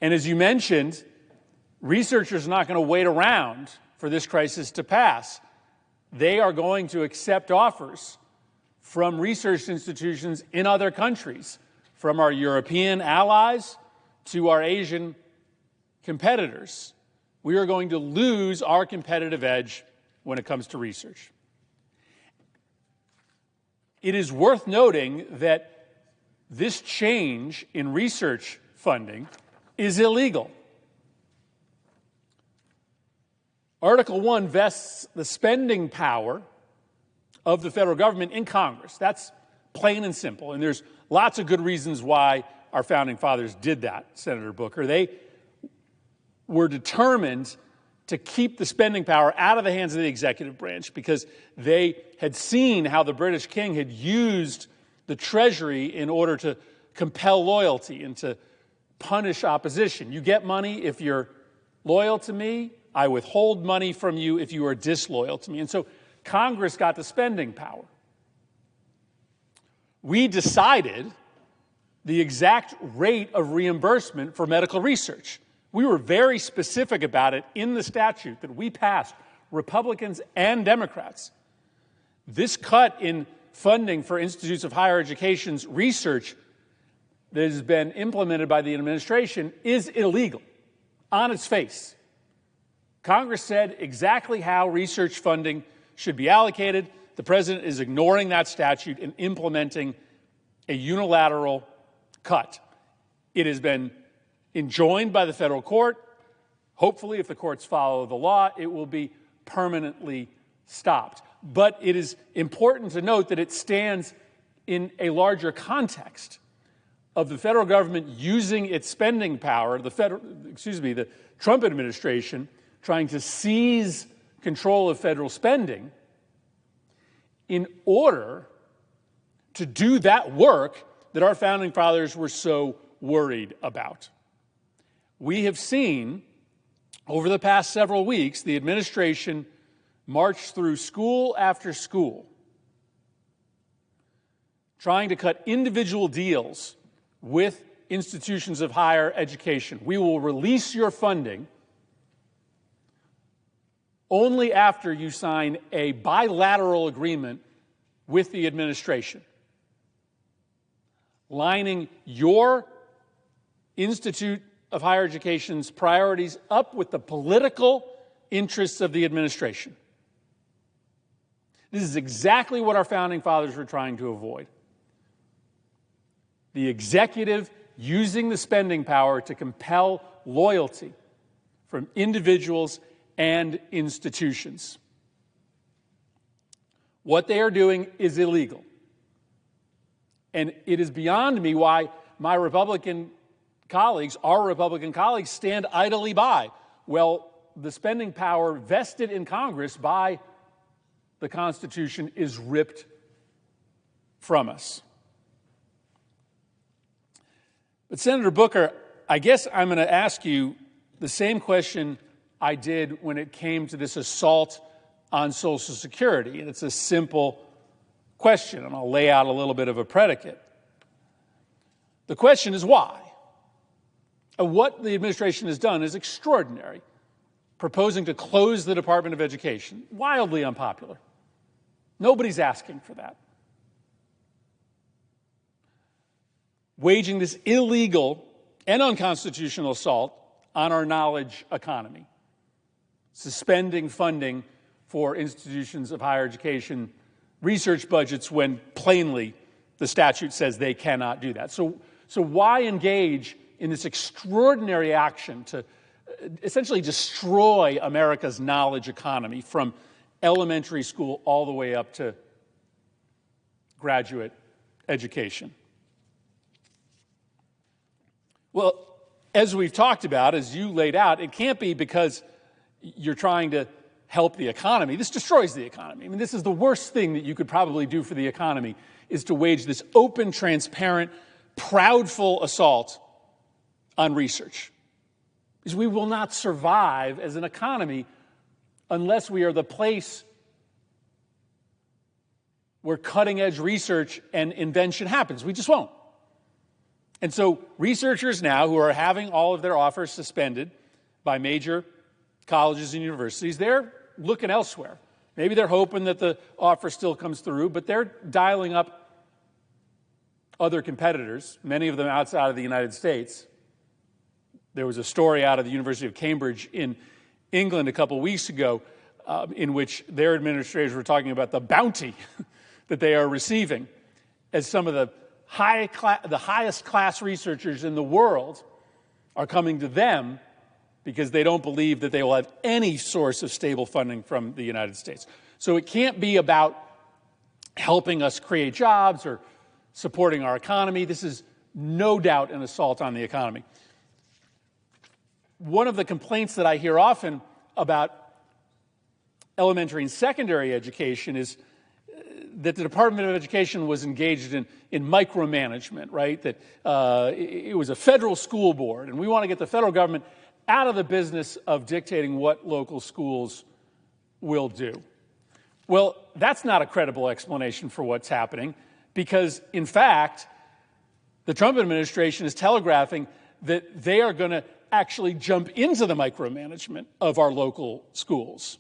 And as you mentioned, researchers are not going to wait around for this crisis to pass. They are going to accept offers from research institutions in other countries, from our European allies to our Asian competitors. We are going to lose our competitive edge when it comes to research. It is worth noting that this change in research funding is illegal. Article 1 vests the spending power of the federal government in Congress. That's plain and simple. And there's lots of good reasons why our founding fathers did that, Senator Booker. They were determined to keep the spending power out of the hands of the executive branch because they had seen how the British king had used the Treasury in order to compel loyalty and to punish opposition. You get money if you're loyal to me. I withhold money from you if you are disloyal to me. And so Congress got the spending power. We decided the exact rate of reimbursement for medical research. We were very specific about it in the statute that we passed, Republicans and Democrats. This cut in funding for institutes of higher education's research that has been implemented by the administration is illegal on its face. Congress said exactly how research funding should be allocated. The president is ignoring that statute and implementing a unilateral cut. It has been enjoined by the federal court. Hopefully, if the courts follow the law, it will be permanently stopped. But it is important to note that it stands in a larger context of the federal government using its spending power, the Trump administration trying to seize control of federal spending in order to do that work that our founding fathers were so worried about. We have seen over the past several weeks the administration march through school after school trying to cut individual deals with institutions of higher education. We will release your funding only after you sign a bilateral agreement with the administration, lining your institute of higher education's priorities up with the political interests of the administration. This is exactly what our founding fathers were trying to avoid. The executive using the spending power to compel loyalty from individuals and institutions. What they are doing is illegal. And it is beyond me why my Republican colleagues, our Republican colleagues, stand idly by. Well, the spending power vested in Congress by the Constitution is ripped from us. But Senator Booker, I guess I'm going to ask you the same question I did when it came to this assault on Social Security. And it's a simple question, and I'll lay out a little bit of a predicate. The question is why? And what the administration has done is extraordinary, proposing to close the Department of Education. Wildly unpopular. Nobody's asking for that. Waging this illegal and unconstitutional assault on our knowledge economy. Suspending funding for institutions of higher education research budgets when plainly the statute says they cannot do that. So why engage in this extraordinary action to essentially destroy America's knowledge economy from elementary school all the way up to graduate education? Well, as we've talked about, as you laid out, it can't be because you're trying to help the economy. This destroys the economy. I mean, this is the worst thing that you could probably do for the economy, is to wage this open, transparent, proudful assault on research. Because we will not survive as an economy unless we are the place where cutting-edge research and invention happens. We just won't. And so researchers now who are having all of their offers suspended by major colleges and universities, they're looking elsewhere. Maybe they're hoping that the offer still comes through, but they're dialing up other competitors, many of them outside of the United States. There was a story out of the University of Cambridge in England a couple weeks ago in which their administrators were talking about the bounty that they are receiving as some of the highest class researchers in the world are coming to them because they don't believe that they will have any source of stable funding from the United States. So it can't be about helping us create jobs or supporting our economy. This is no doubt an assault on the economy. One of the complaints that I hear often about elementary and secondary education is that the Department of Education was engaged in micromanagement, right? That it was a federal school board, and we want to get the federal government out of the business of dictating what local schools will do. Well, that's not a credible explanation for what's happening because, in fact, the Trump administration is telegraphing that they are going to actually jump into the micromanagement of our local schools.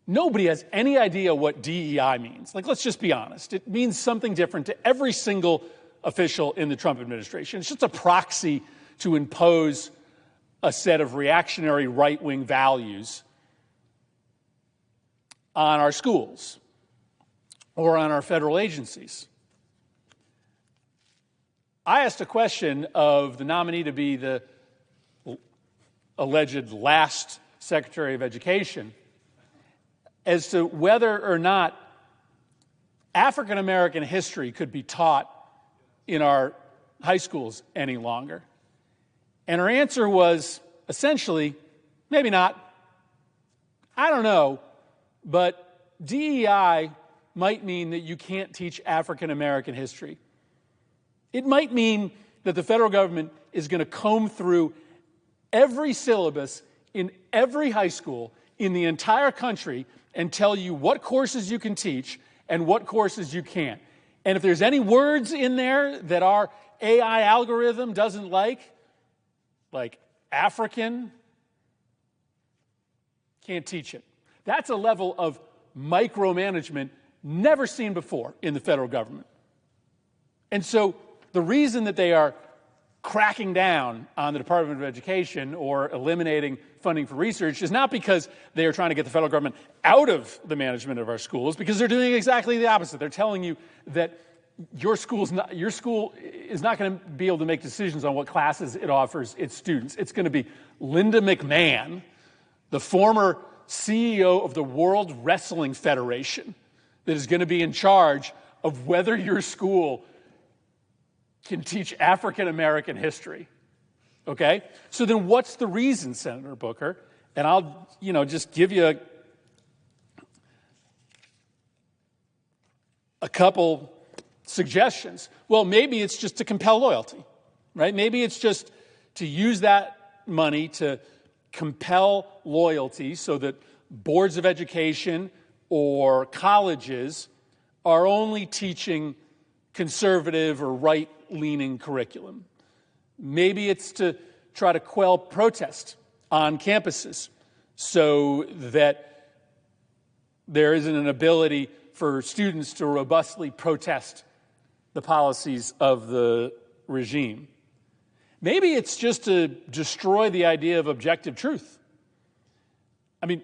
Nobody has any idea what DEI means. Like, let's just be honest. It means something different to every single official in the Trump administration. It's just a proxy to impose a set of reactionary right-wing values on our schools or on our federal agencies. I asked a question of the nominee to be the alleged last Secretary of Education as to whether or not African American history could be taught in our high schools any longer. And her answer was essentially, maybe not. I don't know, but DEI might mean that you can't teach African American history. It might mean that the federal government is going to comb through every syllabus in every high school in the entire country and tell you what courses you can teach and what courses you can't. And if there's any words in there that our AI algorithm doesn't like African, can't teach it. That's a level of micromanagement never seen before in the federal government. And so the reason that they are cracking down on the Department of Education or eliminating funding for research is not because they are trying to get the federal government out of the management of our schools, because they're doing exactly the opposite. They're telling you that your school is not going to be able to make decisions on what classes it offers its students. It's going to be Linda McMahon, the former CEO of the World Wrestling Federation, that is going to be in charge of whether your school can teach African American history. Okay? So then what's the reason, Senator Booker? And I'll, just give you a couple suggestions. Well, maybe it's just to compel loyalty, right? Maybe it's just to use that money to compel loyalty so that boards of education or colleges are only teaching conservative or right-leaning curriculum. Maybe it's to try to quell protest on campuses so that there isn't an ability for students to robustly protest the policies of the regime. Maybe it's just to destroy the idea of objective truth. I mean,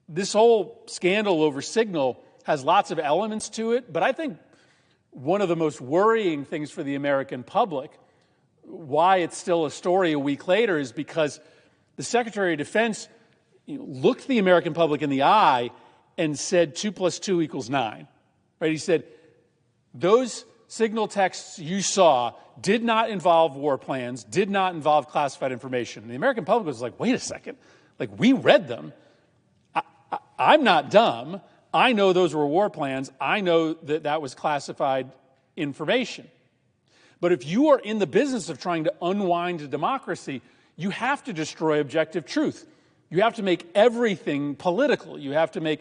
this whole scandal over Signal has lots of elements to it, but I think one of the most worrying things for the American public, why it's still a story a week later, is because the Secretary of Defense looked the American public in the eye and said 2 + 2 = 9. Right? He said, those Signal texts you saw did not involve war plans, did not involve classified information. And the American public was like, wait a second, we read them. I'm not dumb. I know those were war plans. I know that that was classified information. But if you are in the business of trying to unwind a democracy, you have to destroy objective truth. You have to make everything political. You have to make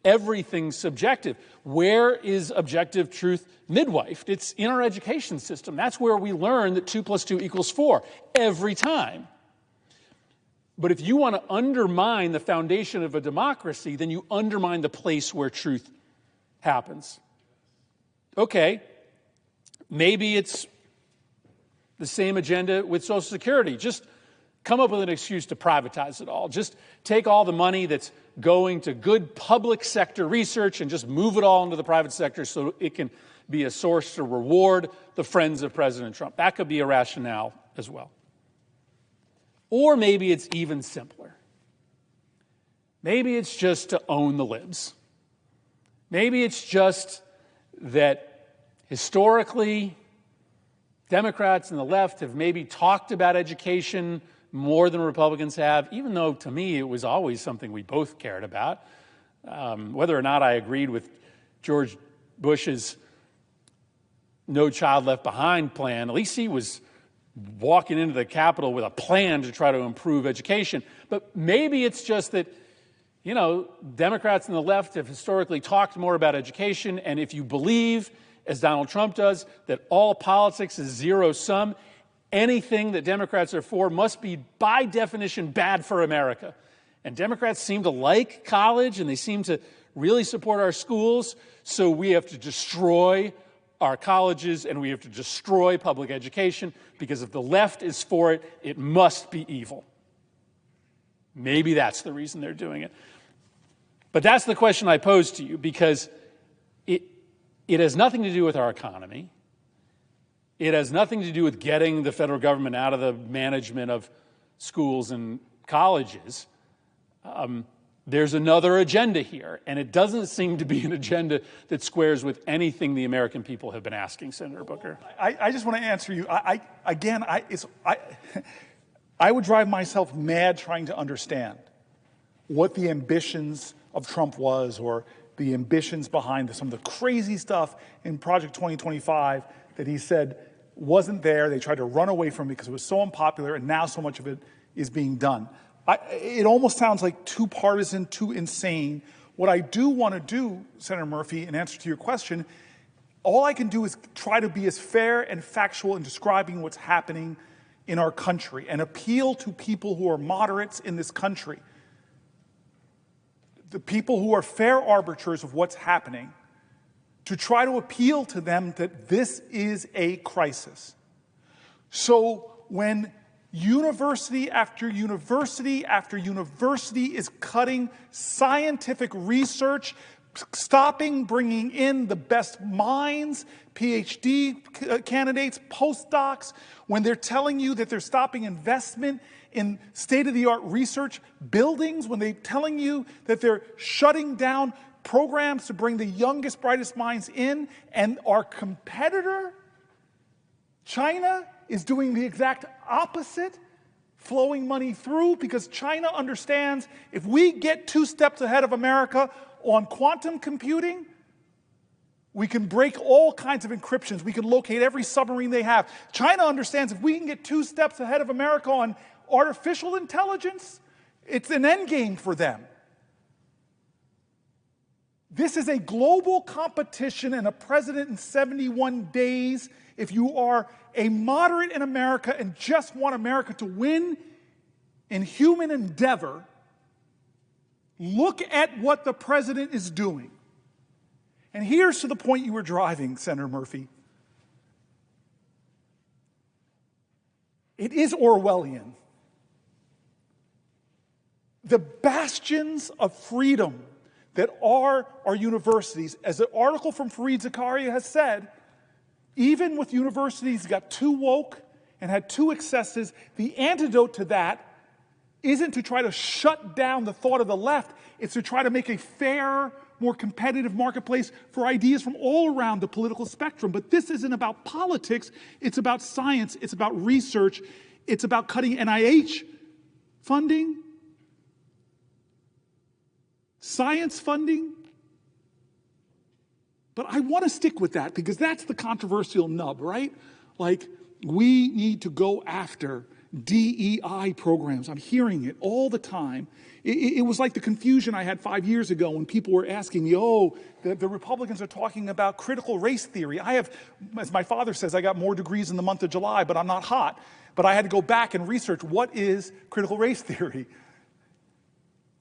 everything's subjective. Where is objective truth midwifed? It's in our education system. That's where we learn that 2 + 2 = 4 every time. But if you want to undermine the foundation of a democracy, then you undermine the place where truth happens. Okay, maybe it's the same agenda with Social Security. Just come up with an excuse to privatize it all. Just take all the money that's going to good public sector research and just move it all into the private sector so it can be a source to reward the friends of President Trump. That could be a rationale as well. Or maybe it's even simpler. Maybe it's just to own the libs. Maybe it's just that historically, Democrats and the left have maybe talked about education more than Republicans have, even though to me it was always something we both cared about. Whether or not I agreed with George Bush's No Child Left Behind plan, at least he was walking into the Capitol with a plan to try to improve education. But maybe it's just that, you know, Democrats and the left have historically talked more about education, and if you believe, as Donald Trump does, that all politics is zero-sum, anything that Democrats are for must be, by definition, bad for America. And Democrats seem to like college, and they seem to really support our schools, so we have to destroy our colleges, and we have to destroy public education, because if the left is for it, it must be evil. Maybe that's the reason they're doing it. But that's the question I pose to you, because it has nothing to do with our economy. It has nothing to do with getting the federal government out of the management of schools and colleges. There's another agenda here, and it doesn't seem to be an agenda that squares with anything the American people have been asking, Senator Booker. I just want to answer you. I would drive myself mad trying to understand what the ambitions of Trump was, or the ambitions behind some of the crazy stuff in Project 2025 that he said wasn't there. They tried to run away from it because it was so unpopular, and now so much of it is being done. It almost sounds like too partisan, too insane. What I do want to do, Senator Murphy, in answer to your question, all I can do is try to be as fair and factual in describing what's happening in our country and appeal to people who are moderates in this country, the people who are fair arbiters of what's happening, to try to appeal to them that this is a crisis. So when university after university after university is cutting scientific research, stopping bringing in the best minds, PhD candidates, postdocs, when they're telling you that they're stopping investment in state-of-the-art research buildings, when they're telling you that they're shutting down programs to bring the youngest, brightest minds in, and our competitor, China, is doing the exact opposite, flowing money through, because China understands if we get 2 steps ahead of America on quantum computing, we can break all kinds of encryptions. We can locate every submarine they have. China understands if we can get 2 steps ahead of America on artificial intelligence, it's an end game for them. This is a global competition, and a president in 71 days, if you are a moderate in America and just want America to win in human endeavor, look at what the president is doing. And here's to the point you were driving, Senator Murphy. It is Orwellian. The bastions of freedom that are our universities, as the article from Fareed Zakaria has said, even with universities that got too woke and had too excesses, the antidote to that isn't to try to shut down the thought of the left. It's to try to make a fair, more competitive marketplace for ideas from all around the political spectrum. But this isn't about politics. It's about science. It's about research. It's about cutting NIH funding, science funding. But I want to stick with that because that's the controversial nub, right? Like, we need to go after DEI programs. I'm hearing it all the time. It was like the confusion I had 5 years ago when people were asking me, the Republicans are talking about critical race theory. I have, as my father says, I got more degrees in the month of July, but I'm not hot. But I had to go back and research what is critical race theory.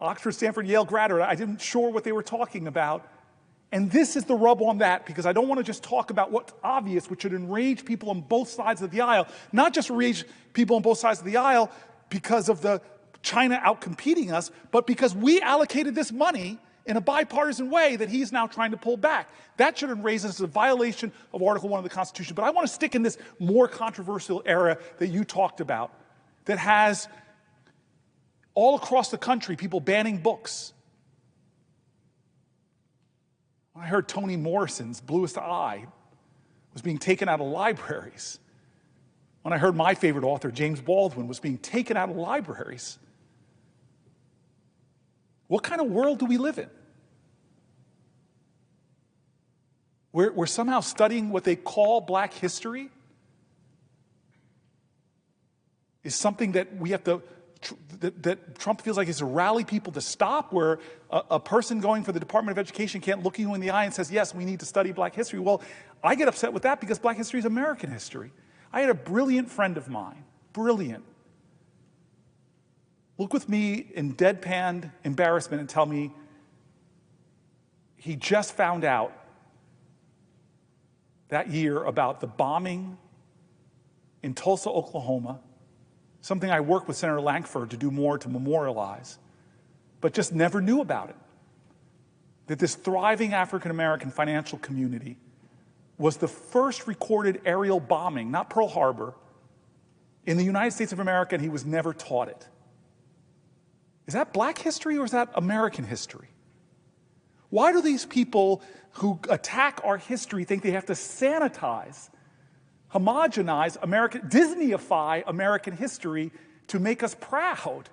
Oxford, Stanford, Yale graduate, I didn't sure what they were talking about. And this is the rub on that, because I don't want to just talk about what's obvious, which should enrage people on both sides of the aisle, not just enrage people on both sides of the aisle because of the China outcompeting us, but because we allocated this money in a bipartisan way that he's now trying to pull back. That should enrage us as a violation of Article 1 of the Constitution. But I want to stick in this more controversial era that you talked about, that has all across the country people banning books. When I heard Toni Morrison's Bluest Eye was being taken out of libraries, when I heard my favorite author, James Baldwin, was being taken out of libraries, what kind of world do we live in? We're somehow studying what they call black history is something that we have to, that Trump feels like is to rally people to stop, where a person going for the Department of Education can't look you in the eye and says, yes, we need to study black history. Well, I get upset with that because black history is American history. I had a brilliant friend of mine, brilliant, look with me in deadpan embarrassment and tell me he just found out that year about the bombing in Tulsa, Oklahoma, something I worked with Senator Lankford to do more to memorialize, but just never knew about it. That this thriving African-American financial community was the first recorded aerial bombing, not Pearl Harbor, in the United States of America, and he was never taught it. Is that black history or is that American history? Why do these people who attack our history think they have to sanitize, homogenize American, Disneyify American history to make us proud?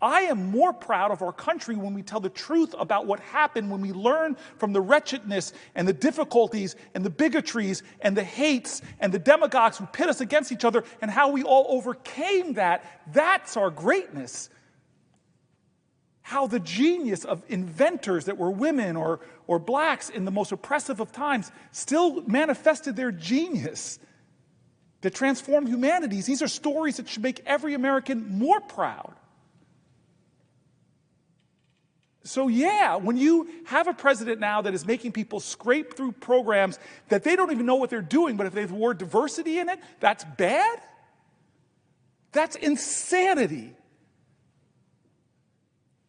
I am more proud of our country when we tell the truth about what happened, when we learn from the wretchedness and the difficulties and the bigotries and the hates and the demagogues who pit us against each other and how we all overcame that. That's our greatness. How the genius of inventors that were women or blacks in the most oppressive of times still manifested their genius that transformed humanities. These are stories that should make every American more proud. So yeah, when you have a president now that is making people scrape through programs that they don't even know what they're doing, but if they have the word diversity in it, that's bad? That's insanity.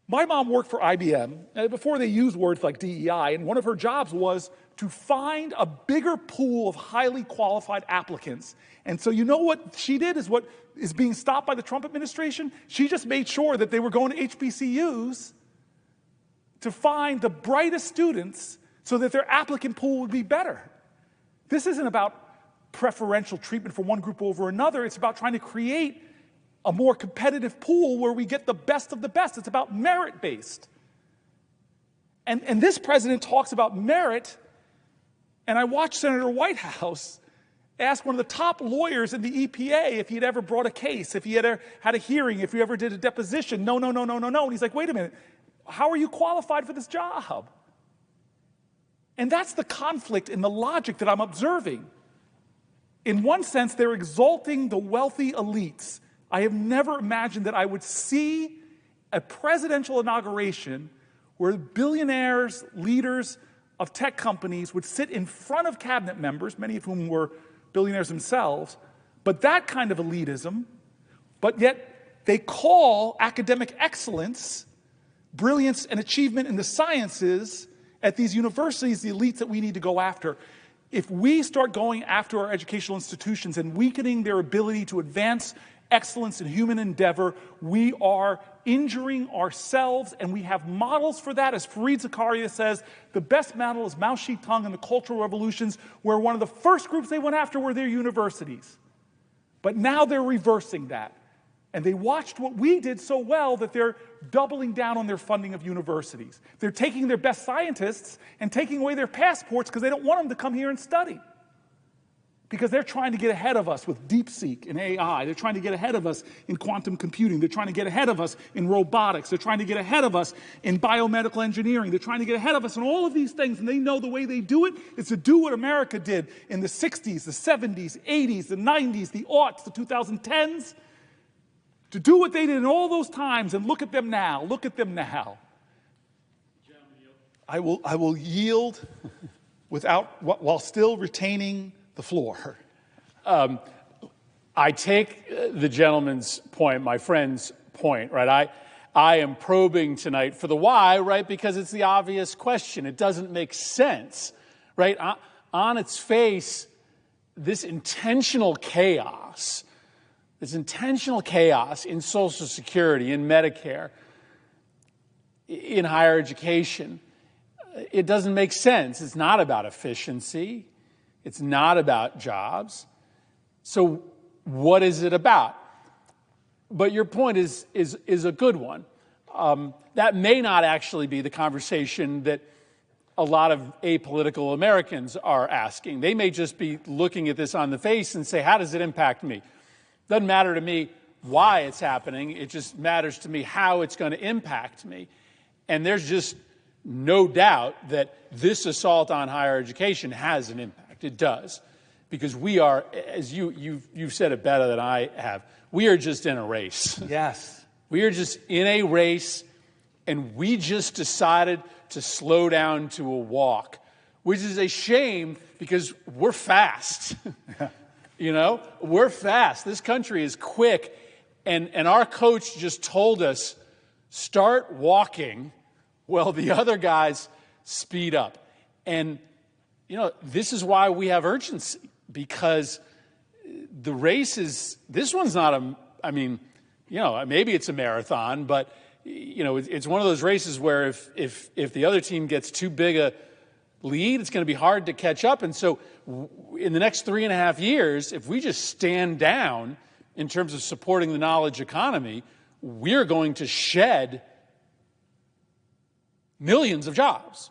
My mom worked for IBM before they used words like DEI, and one of her jobs was to find a bigger pool of highly qualified applicants. And so you know what she did is what is being stopped by the Trump administration? She just made sure that they were going to HBCUs to find the brightest students so that their applicant pool would be better. This isn't about preferential treatment for one group over another. It's about trying to create a more competitive pool where we get the best of the best. It's about merit-based. And this president talks about merit, and I watched Senator Whitehouse ask one of the top lawyers in the EPA if he had ever brought a case, if he had ever had a hearing, if he ever did a deposition. No. And he's like, wait a minute, how are you qualified for this job? And that's the conflict in the logic that I'm observing. In one sense, they're exalting the wealthy elites. I have never imagined that I would see a presidential inauguration where billionaires, leaders of tech companies would sit in front of cabinet members, many of whom were billionaires themselves, but that kind of elitism, but yet they call academic excellence, brilliance and achievement in the sciences at these universities the elites that we need to go after. If we start going after our educational institutions and weakening their ability to advance excellence in human endeavor, we are injuring ourselves, and we have models for that. As Fareed Zakaria says, the best model is Mao Zedong and the Cultural Revolutions, where one of the first groups they went after were their universities. But now they're reversing that. And they watched what we did so well that they're doubling down on their funding of universities. They're taking their best scientists and taking away their passports because they don't want them to come here and study. Because they're trying to get ahead of us with DeepSeek and AI. They're trying to get ahead of us in quantum computing. They're trying to get ahead of us in robotics. They're trying to get ahead of us in biomedical engineering. They're trying to get ahead of us in all of these things, and they know the way they do it is to do what America did in the 60s, the 70s, 80s, the 90s, the aughts, the 2010s, to do what they did in all those times, and look at them now. Look at them now. I will yield while still retaining the floor. I take the gentleman's point, my friend's point, right? I am probing tonight for the why, right? Because it's the obvious question. It doesn't make sense, right? On its face, this intentional chaos in Social Security, in Medicare, in higher education, it doesn't make sense. It's not about efficiency. It's not about jobs. So what is it about? But your point is a good one. That may not actually be the conversation that a lot of apolitical Americans are asking. They may just be looking at this on the face and say, how does it impact me? Doesn't matter to me why it's happening. It just matters to me how it's going to impact me. And there's just no doubt that this assault on higher education has an impact. It does, because we are, as you've said it better than I have, we are just in a race. Yes. We are just in a race, and we just decided to slow down to a walk, which is a shame because we're fast. You know, we're fast. This country is quick, and our coach just told us, start walking while the other guys speed up. And you know, this is why we have urgency, because the race is, this one's not maybe it's a marathon, but, you know, it's one of those races where if the other team gets too big a lead, it's going to be hard to catch up. And so in the next 3.5 years, if we just stand down in terms of supporting the knowledge economy, we're going to shed millions of jobs.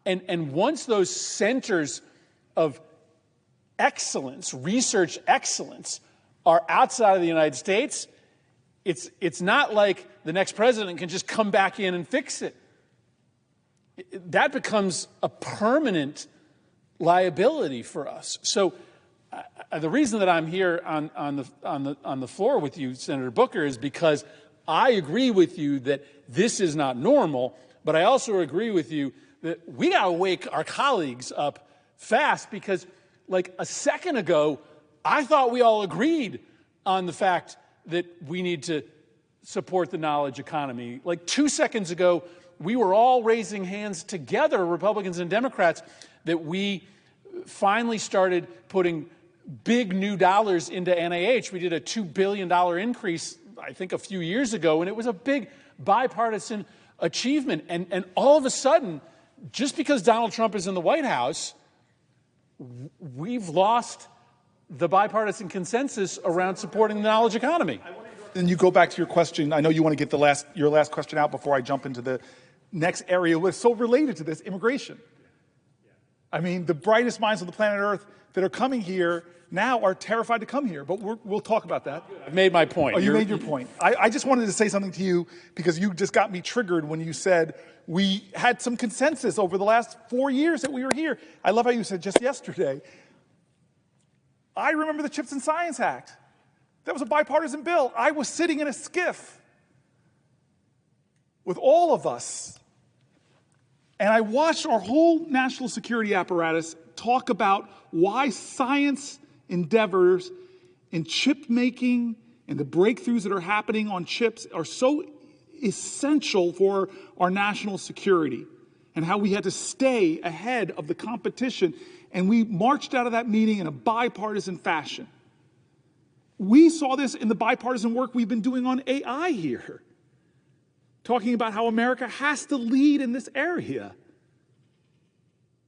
And once those centers of excellence, research excellence, are outside of the United States, it's not like the next president can just come back in and fix it. That becomes a permanent liability for us. So the reason that I'm here on the floor with you, Senator Booker, is because I agree with you that this is not normal, but I also agree with you that we got to wake our colleagues up fast, because like a second ago, I thought we all agreed on the fact that we need to support the knowledge economy. Like 2 seconds ago, we were all raising hands together, Republicans and Democrats, that we finally started putting big new dollars into NIH. We did a $2 billion increase, I think, a few years ago, and it was a big bipartisan achievement. And all of a sudden, just because Donald Trump is in the White House, we've lost the bipartisan consensus around supporting the knowledge economy. And you go back to your question. I know you want to get your last question out before I jump into the next area that's so related to this, immigration. I mean, the brightest minds on the planet Earth that are coming here now are terrified to come here, but we'll talk about that. I've made my point. Oh, you made your point. I just wanted to say something to you because you just got me triggered when you said we had some consensus over the last 4 years that we were here. I love how you said just yesterday. I remember the Chips and Science Act. That was a bipartisan bill. I was sitting in a skiff with all of us, and I watched our whole national security apparatus talk about why science endeavors in chip making and the breakthroughs that are happening on chips are so essential for our national security, and how we had to stay ahead of the competition. And we marched out of that meeting in a bipartisan fashion. We saw this in the bipartisan work we've been doing on AI here, talking about how America has to lead in this area.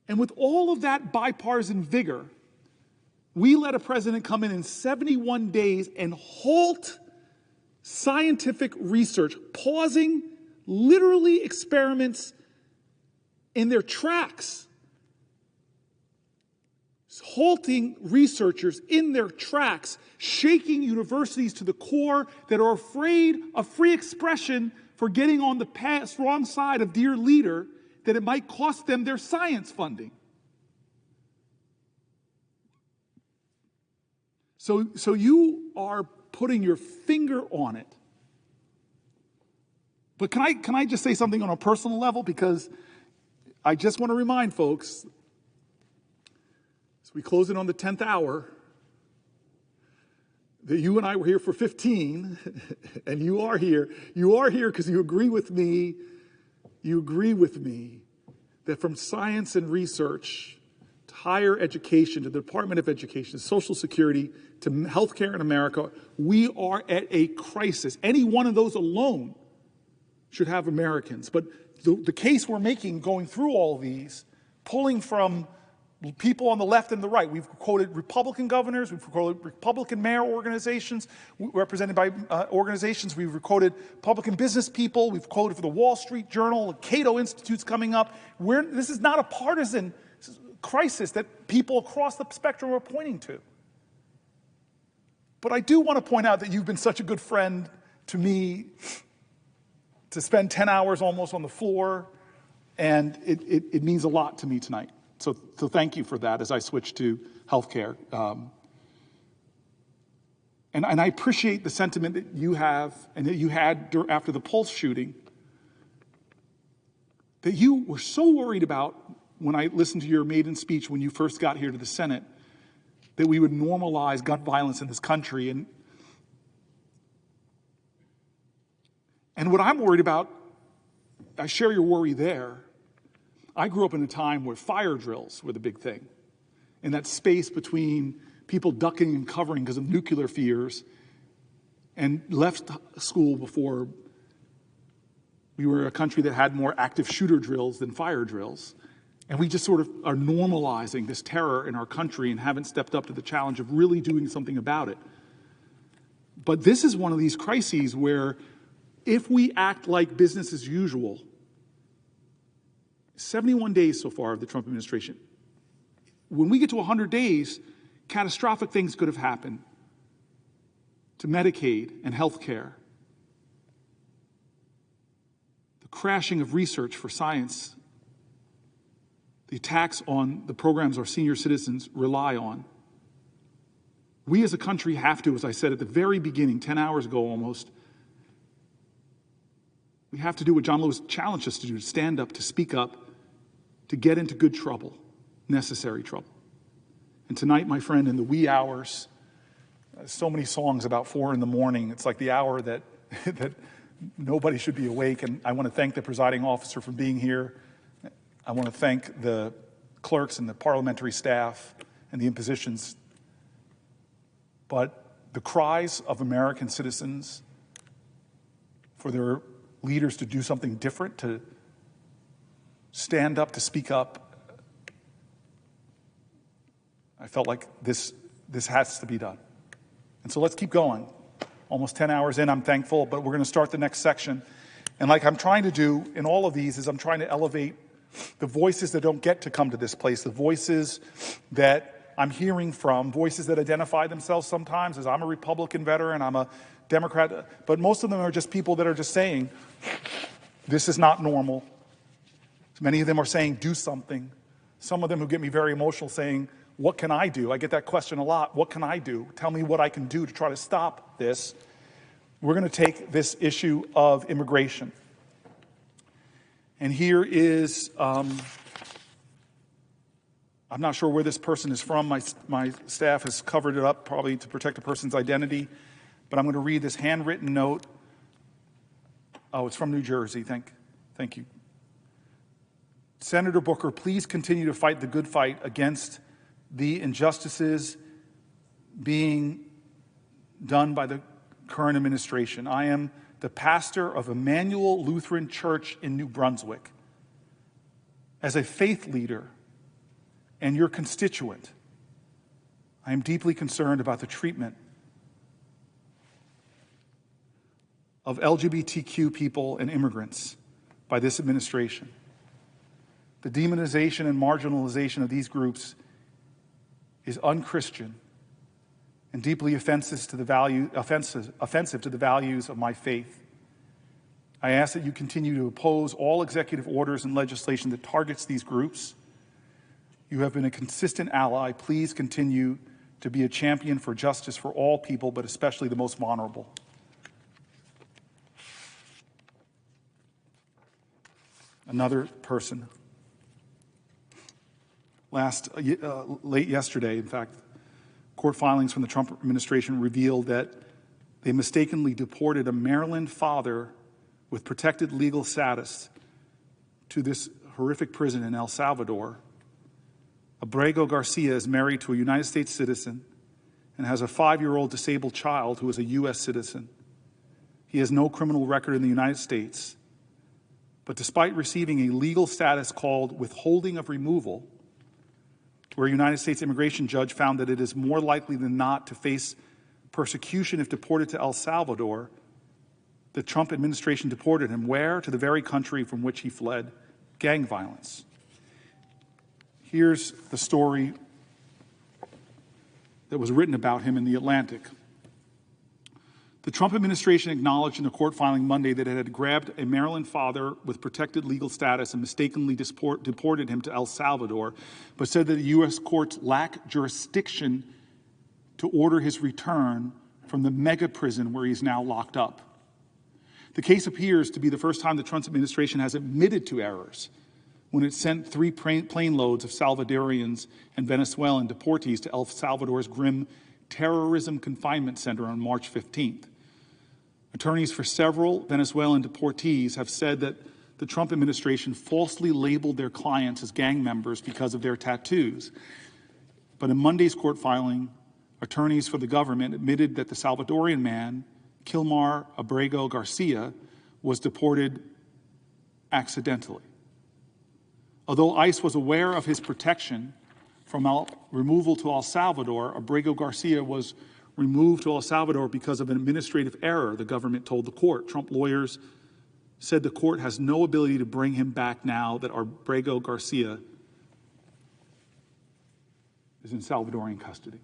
And with all of that bipartisan vigor, we let a president come in 71 days and halt scientific research, pausing literally experiments in their tracks, halting researchers in their tracks, shaking universities to the core that are afraid of free expression for getting on the wrong side of dear leader, that it might cost them their science funding. So you are putting your finger on it. But can I just say something on a personal level? Because I just want to remind folks, as we close in on the 10th hour, that you and I were here for 15, and you are here. You are here because you agree with me. You agree with me that from science and research to higher education, to the Department of Education, to Social Security, to healthcare in America, we are at a crisis. Any one of those alone should have Americans. But the case we're making going through all these, pulling from people on the left and the right. We've quoted Republican governors, we've quoted Republican mayor organizations, represented by organizations, we've quoted Republican business people, we've quoted for the Wall Street Journal, Cato Institute's coming up. This is not a partisan crisis that people across the spectrum are pointing to. But I do want to point out that you've been such a good friend to me to spend 10 hours almost on the floor, and it means a lot to me tonight. So thank you for that as I switch to healthcare. And I appreciate the sentiment that you have and that you had after the Pulse shooting, that you were so worried about when I listened to your maiden speech when you first got here to the Senate, that we would normalize gun violence in this country. And what I'm worried about, I share your worry there. I grew up in a time where fire drills were the big thing. In that space between people ducking and covering because of nuclear fears, and left school before we were a country that had more active shooter drills than fire drills. And we just sort of are normalizing this terror in our country and haven't stepped up to the challenge of really doing something about it. But this is one of these crises where if we act like business as usual, 71 days so far of the Trump administration, when we get to 100 days, catastrophic things could have happened to Medicaid and health care. The crashing of research for science, the attacks on the programs our senior citizens rely on. We as a country have to, as I said at the very beginning, 10 hours ago almost, we have to do what John Lewis challenged us to do, to stand up, to speak up, to get into good trouble, necessary trouble. And tonight, my friend, in the wee hours, so many songs about 4 a.m, it's like the hour that, that nobody should be awake. And I want to thank the presiding officer for being here. I want to thank the clerks and the parliamentary staff and the impositions. But the cries of American citizens for their leaders to do something different, to stand up, to speak up, I felt like this has to be done. And so let's keep going. Almost 10 hours in, I'm thankful, but we're going to start the next section. And like I'm trying to do in all of these is I'm trying to elevate the voices that don't get to come to this place, the voices that I'm hearing from, voices that identify themselves sometimes as I'm a Republican veteran, I'm a Democrat, but most of them are just people that are just saying, this is not normal. Many of them are saying, do something. Some of them who get me very emotional saying, what can I do? I get that question a lot. What can I do? Tell me what I can do to try to stop this. We're going to take this issue of immigration. And here is, I'm not sure where this person is from. My staff has covered it up probably to protect a person's identity. But I'm going to read this handwritten note. Oh, it's from New Jersey. Thank you. Senator Booker, please continue to fight the good fight against the injustices being done by the current administration. I am the pastor of Emmanuel Lutheran Church in New Brunswick. As a faith leader and your constituent, I am deeply concerned about the treatment of LGBTQ people and immigrants by this administration. The demonization and marginalization of these groups is unchristian and deeply offensive to the values of my faith. I ask that you continue to oppose all executive orders and legislation that targets these groups. You have been a consistent ally. Please continue to be a champion for justice for all people, but especially the most vulnerable. Another person. Late yesterday, in fact, court filings from the Trump administration revealed that they mistakenly deported a Maryland father with protected legal status to this horrific prison in El Salvador. Abrego Garcia is married to a United States citizen and has a 5-year-old disabled child who is a U.S. citizen. He has no criminal record in the United States, but despite receiving a legal status called withholding of removal, where a United States immigration judge found that it is more likely than not to face persecution if deported to El Salvador, the Trump administration deported him where? To the very country from which he fled gang violence. Here's the story that was written about him in The Atlantic. The Trump administration acknowledged in a court filing Monday that it had grabbed a Maryland father with protected legal status and mistakenly deported him to El Salvador, but said that the U.S. courts lack jurisdiction to order his return from the mega prison where he's now locked up. The case appears to be the first time the Trump administration has admitted to errors when it sent 3 plane loads of Salvadorians and Venezuelan deportees to El Salvador's grim terrorism confinement center on March 15th. Attorneys for several Venezuelan deportees have said that the Trump administration falsely labeled their clients as gang members because of their tattoos. But in Monday's court filing, attorneys for the government admitted that the Salvadorian man, Kilmar Abrego Garcia, was deported accidentally. Although ICE was aware of his protection from removal to El Salvador, Abrego Garcia was removed to El Salvador because of an administrative error, the government told the court. Trump lawyers said the court has no ability to bring him back now that Abrego Garcia is in Salvadorian custody.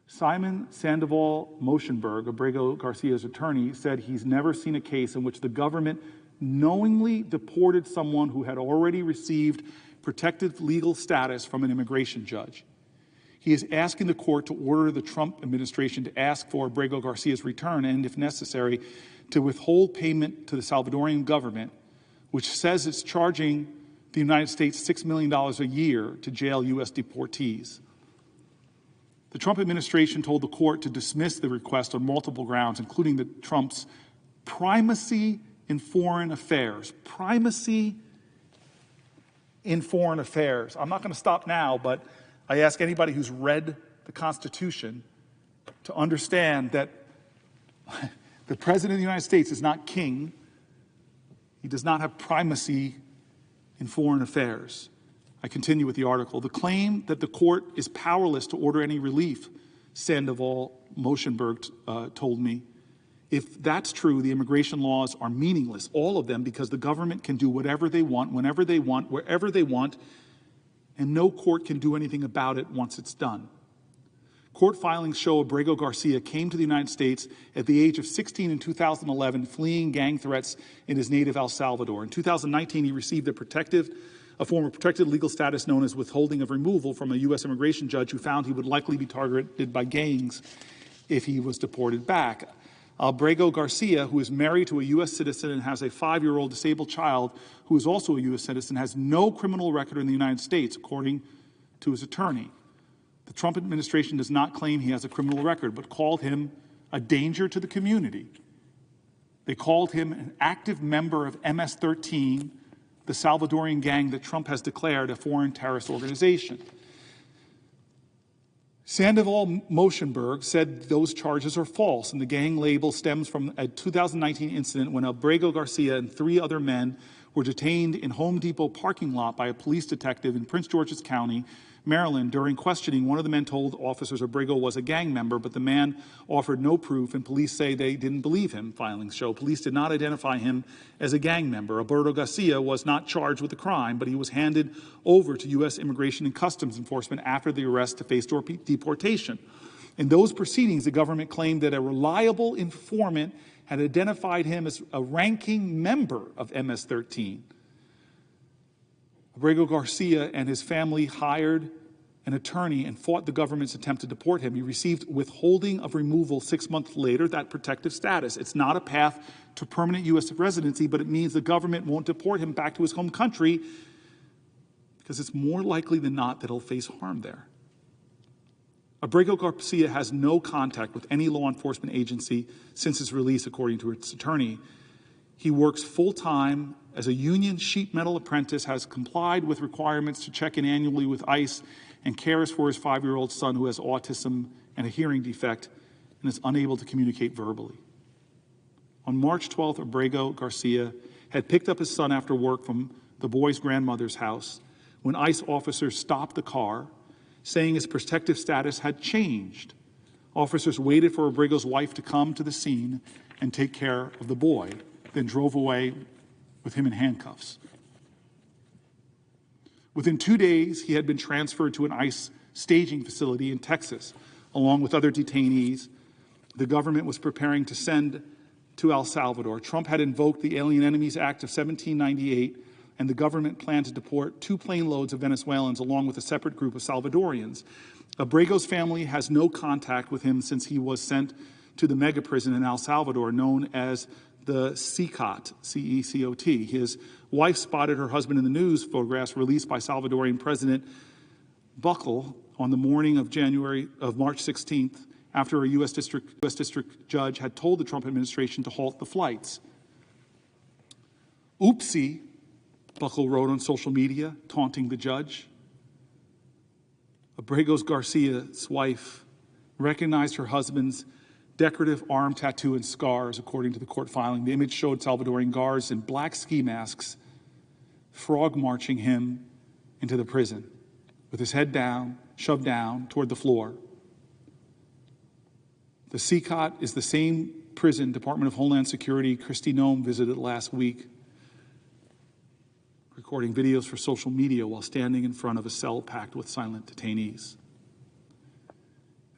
Simon Sandoval Moschenberg, Abrego Garcia's attorney, said he's never seen a case in which the government knowingly deported someone who had already received protected legal status from an immigration judge. He is asking the court to order the Trump administration to ask for Abrego Garcia's return and, if necessary, to withhold payment to the Salvadorian government, which says it's charging the United States $6 million a year to jail U.S. deportees. The Trump administration told the court to dismiss the request on multiple grounds, including the Trump's primacy in foreign affairs. Primacy in foreign affairs. I'm not going to stop now, but I ask anybody who's read the Constitution to understand that the President of the United States is not king. He does not have primacy in foreign affairs. I continue with the article. The claim that the court is powerless to order any relief, Sandoval Moschenberg told me. If that's true, the immigration laws are meaningless, all of them, because the government can do whatever they want, whenever they want, wherever they want, and no court can do anything about it once it's done. Court filings show Abrego Garcia came to the United States at the age of 16 in 2011, fleeing gang threats in his native El Salvador. In 2019, he received a form of protected legal status known as withholding of removal from a U.S. immigration judge who found he would likely be targeted by gangs if he was deported back. Abrego Garcia, who is married to a U.S. citizen and has a 5-year-old disabled child who is also a U.S. citizen, has no criminal record in the United States, according to his attorney. The Trump administration does not claim he has a criminal record, but called him a danger to the community. They called him an active member of MS-13, the Salvadorian gang that Trump has declared a foreign terrorist organization. Sandoval Moschenberg said those charges are false, and the gang label stems from a 2019 incident when Abrego Garcia and 3 other men were detained in Home Depot parking lot by a police detective in Prince George's County Maryland. During questioning, one of the men told officers Abrego was a gang member, but the man offered no proof, and police say they didn't believe him. Filings show police did not identify him as a gang member. Alberto Garcia was not charged with the crime, but he was handed over to U.S. Immigration and Customs Enforcement after the arrest to face deportation. In those proceedings, the government claimed that a reliable informant had identified him as a ranking member of MS-13. Abrego Garcia and his family hired an attorney and fought the government's attempt to deport him. He received withholding of removal 6 months later, that protective status. It's not a path to permanent U.S. residency, but it means the government won't deport him back to his home country because it's more likely than not that he'll face harm there. Abrego Garcia has no contact with any law enforcement agency since his release, according to its attorney. He works full-time as a union sheet metal apprentice, has complied with requirements to check in annually with ICE, and cares for his 5-year-old son who has autism and a hearing defect and is unable to communicate verbally. On March 12th, Abrego Garcia had picked up his son after work from the boy's grandmother's house when ICE officers stopped the car, saying his protective status had changed. Officers waited for Abrego's wife to come to the scene and take care of the boy, then drove away with him in handcuffs. Within 2 days, he had been transferred to an ICE staging facility in Texas, along with other detainees the government was preparing to send to El Salvador. Trump had invoked the Alien Enemies Act of 1798, and the government planned to deport 2 plane loads of Venezuelans along with a separate group of Salvadorians. Abrego's family has no contact with him since he was sent to the mega prison in El Salvador known as the CECOT, C-E-C-O-T. His wife spotted her husband in the news photographs released by Salvadorian President Buckle on the morning of March 16th, after a U.S. district judge had told the Trump administration to halt the flights. Oopsie, Buckle wrote on social media, taunting the judge. Abrego Garcia's wife recognized her husband's decorative arm tattoo and scars, according to the court filing. The image showed Salvadorian guards in black ski masks frog marching him into the prison with his head down, shoved down toward the floor. The CECOT is the same prison Department of Homeland Security Kristi Noem visited last week, recording videos for social media while standing in front of a cell packed with silent detainees.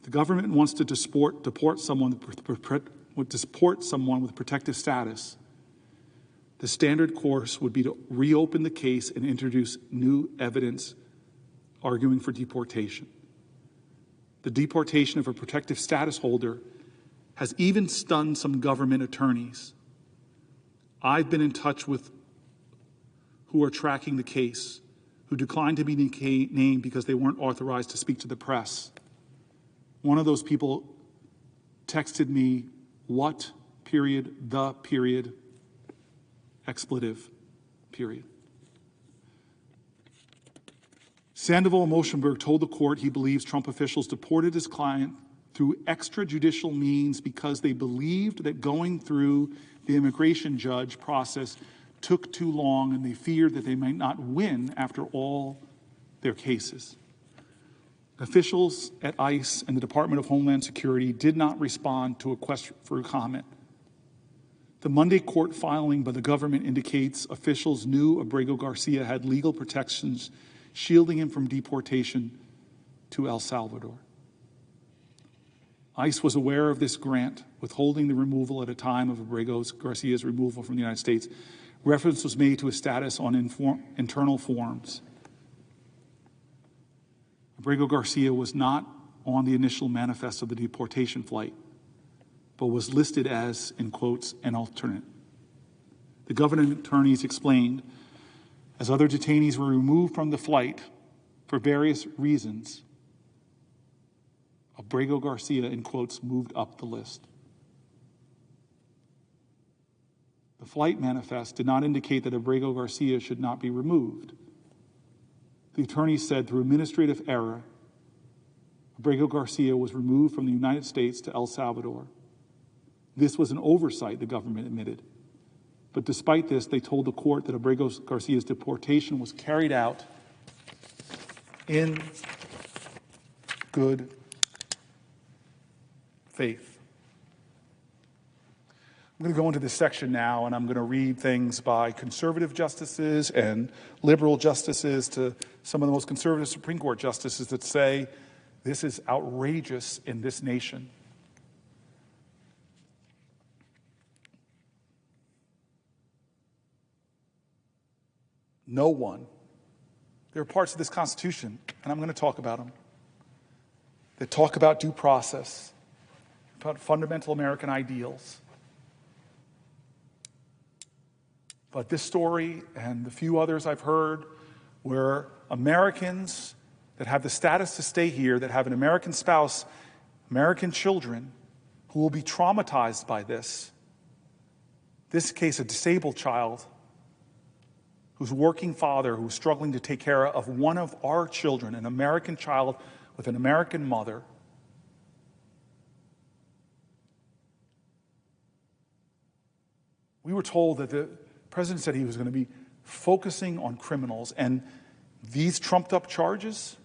The government wants to deport someone with protective status. The standard course would be to reopen the case and introduce new evidence arguing for deportation. The deportation of a protective status holder has even stunned some government attorneys. I've been in touch with who are tracking the case, who declined to be named because they weren't authorized to speak to the press. One of those people texted me, what, period, the, period, expletive, period. Sandoval Moshenberg told the court he believes Trump officials deported his client through extrajudicial means because they believed that going through the immigration judge process took too long and they feared that they might not win after all their cases. Officials at ICE and the Department of Homeland Security did not respond to a question for comment. The Monday court filing by the government indicates officials knew Abrego Garcia had legal protections shielding him from deportation to El Salvador. ICE was aware of this grant, withholding the removal at a time of Abrego Garcia's removal from the United States. Reference was made to his status on internal forms. Abrego Garcia was not on the initial manifest of the deportation flight, but was listed as, in quotes, an alternate. The government attorneys explained, as other detainees were removed from the flight for various reasons, Abrego Garcia, in quotes, moved up the list. The flight manifest did not indicate that Abrego Garcia should not be removed. The attorney said through administrative error, Abrego Garcia was removed from the United States to El Salvador. This was an oversight, the government admitted. But despite this, they told the court that Abrego Garcia's deportation was carried out in good faith. I'm going to go into this section now, and I'm going to read things by conservative justices and liberal justices to some of the most conservative Supreme Court justices that say this is outrageous in this nation. No one. There are parts of this Constitution, and I'm going to talk about them, that talk about due process, about fundamental American ideals. But this story and the few others I've heard where Americans that have the status to stay here, that have an American spouse, American children, who will be traumatized by this case, a disabled child whose working father who's struggling to take care of one of our children, an American child with an American mother. We were told that the president said he was going to be focusing on criminals, and these trumped up charges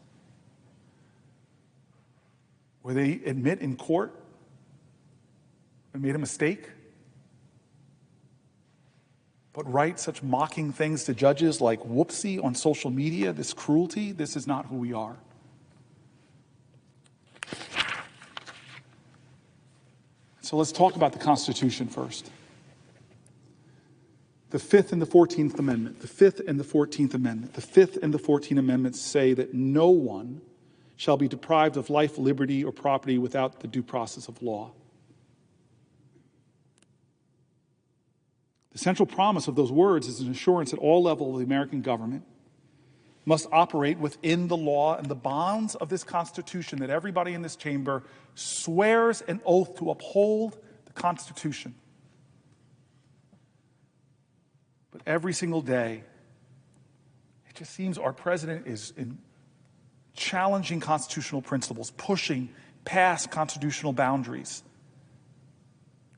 where they admit in court they made a mistake, but write such mocking things to judges like whoopsie on social media, this cruelty, this is not who we are. So let's talk about the Constitution first. The Fifth and the 14th Amendment. The Fifth and the 14th Amendment. The Fifth and the 14th Amendments say that no one shall be deprived of life, liberty, or property without the due process of law. The central promise of those words is an assurance that all levels of the American government must operate within the law and the bounds of this Constitution, that everybody in this chamber swears an oath to uphold the Constitution. But every single day, it just seems our president is in challenging constitutional principles, pushing past constitutional boundaries.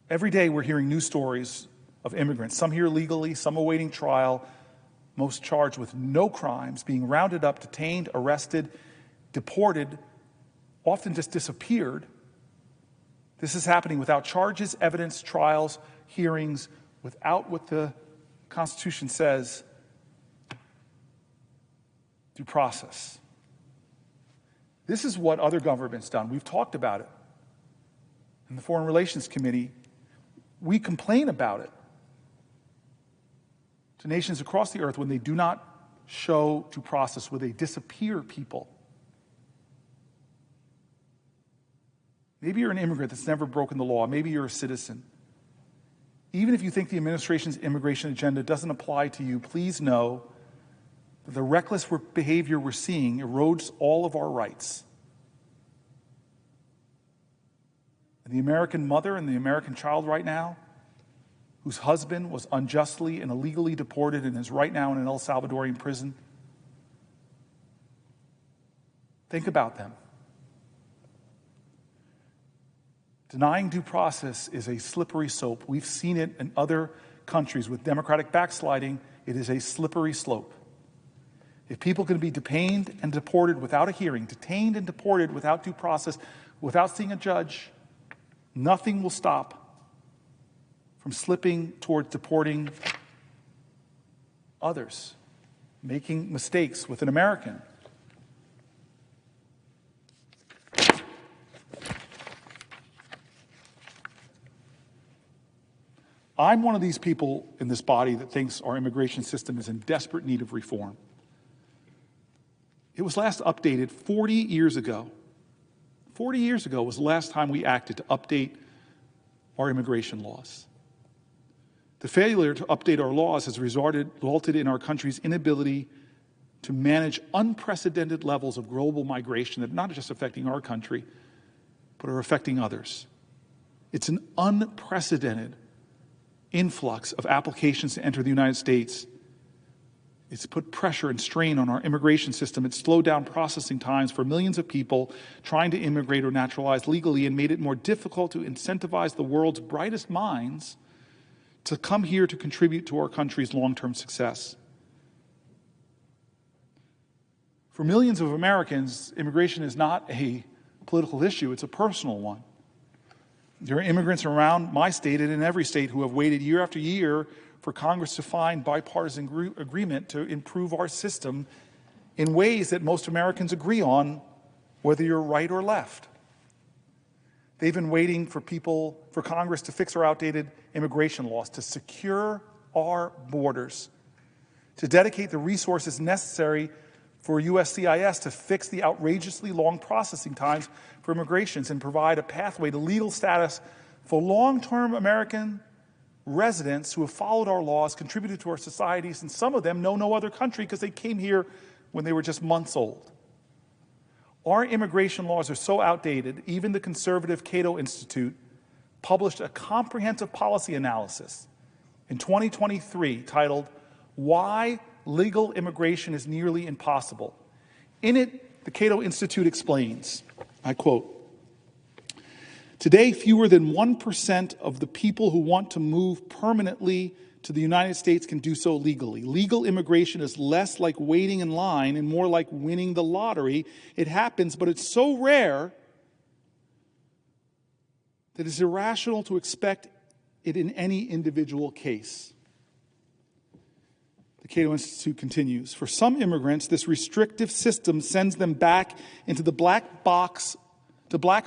Every day we're hearing news stories of immigrants, some here legally, some awaiting trial, most charged with no crimes, being rounded up, detained, arrested, deported, often just disappeared. This is happening without charges, evidence, trials, hearings, without what the Constitution says, due process. This is what other governments done. We've talked about it. In the Foreign Relations Committee, we complain about it to nations across the earth when they do not show due process, where they disappear people. Maybe you're an immigrant that's never broken the law. Maybe you're a citizen. Even if you think the administration's immigration agenda doesn't apply to you, please know that the reckless behavior we're seeing erodes all of our rights. And the American mother and the American child right now, whose husband was unjustly and illegally deported and is right now in an El Salvadorian prison, think about them. Denying due process is a slippery slope. We've seen it in other countries with democratic backsliding. It is a slippery slope. If people can be detained and deported without a hearing, detained and deported without due process, without seeing a judge, nothing will stop from slipping towards deporting others, making mistakes with an American. I'm one of these people in this body that thinks our immigration system is in desperate need of reform. It was last updated 40 years ago. 40 years ago was the last time we acted to update our immigration laws. The failure to update our laws has resulted in our country's inability to manage unprecedented levels of global migration that are not just affecting our country, but are affecting others. It's an unprecedented influx of applications to enter the United States. It's put pressure and strain on our immigration system. It's slowed down processing times for millions of people trying to immigrate or naturalize legally and made it more difficult to incentivize the world's brightest minds to come here to contribute to our country's long-term success. For millions of Americans, immigration is not a political issue, it's a personal one. There are immigrants around my state and in every state who have waited year after year for Congress to find bipartisan agreement to improve our system in ways that most Americans agree on, whether you're right or left. They've been waiting for Congress to fix our outdated immigration laws, to secure our borders, to dedicate the resources necessary for USCIS to fix the outrageously long processing times for immigrations and provide a pathway to legal status for long-term American residents who have followed our laws, contributed to our societies, and some of them know no other country because they came here when they were just months old. Our immigration laws are so outdated, even the conservative Cato Institute published a comprehensive policy analysis in 2023 titled, "Why Legal Immigration is Nearly Impossible." In it, the Cato Institute explains, I quote, "Today, fewer than 1% of the people who want to move permanently to the United States can do so legally. Legal immigration is less like waiting in line and more like winning the lottery. It happens, but it's so rare that it's irrational to expect it in any individual case." The Cato Institute continues, "For some immigrants, this restrictive system sends them back into the black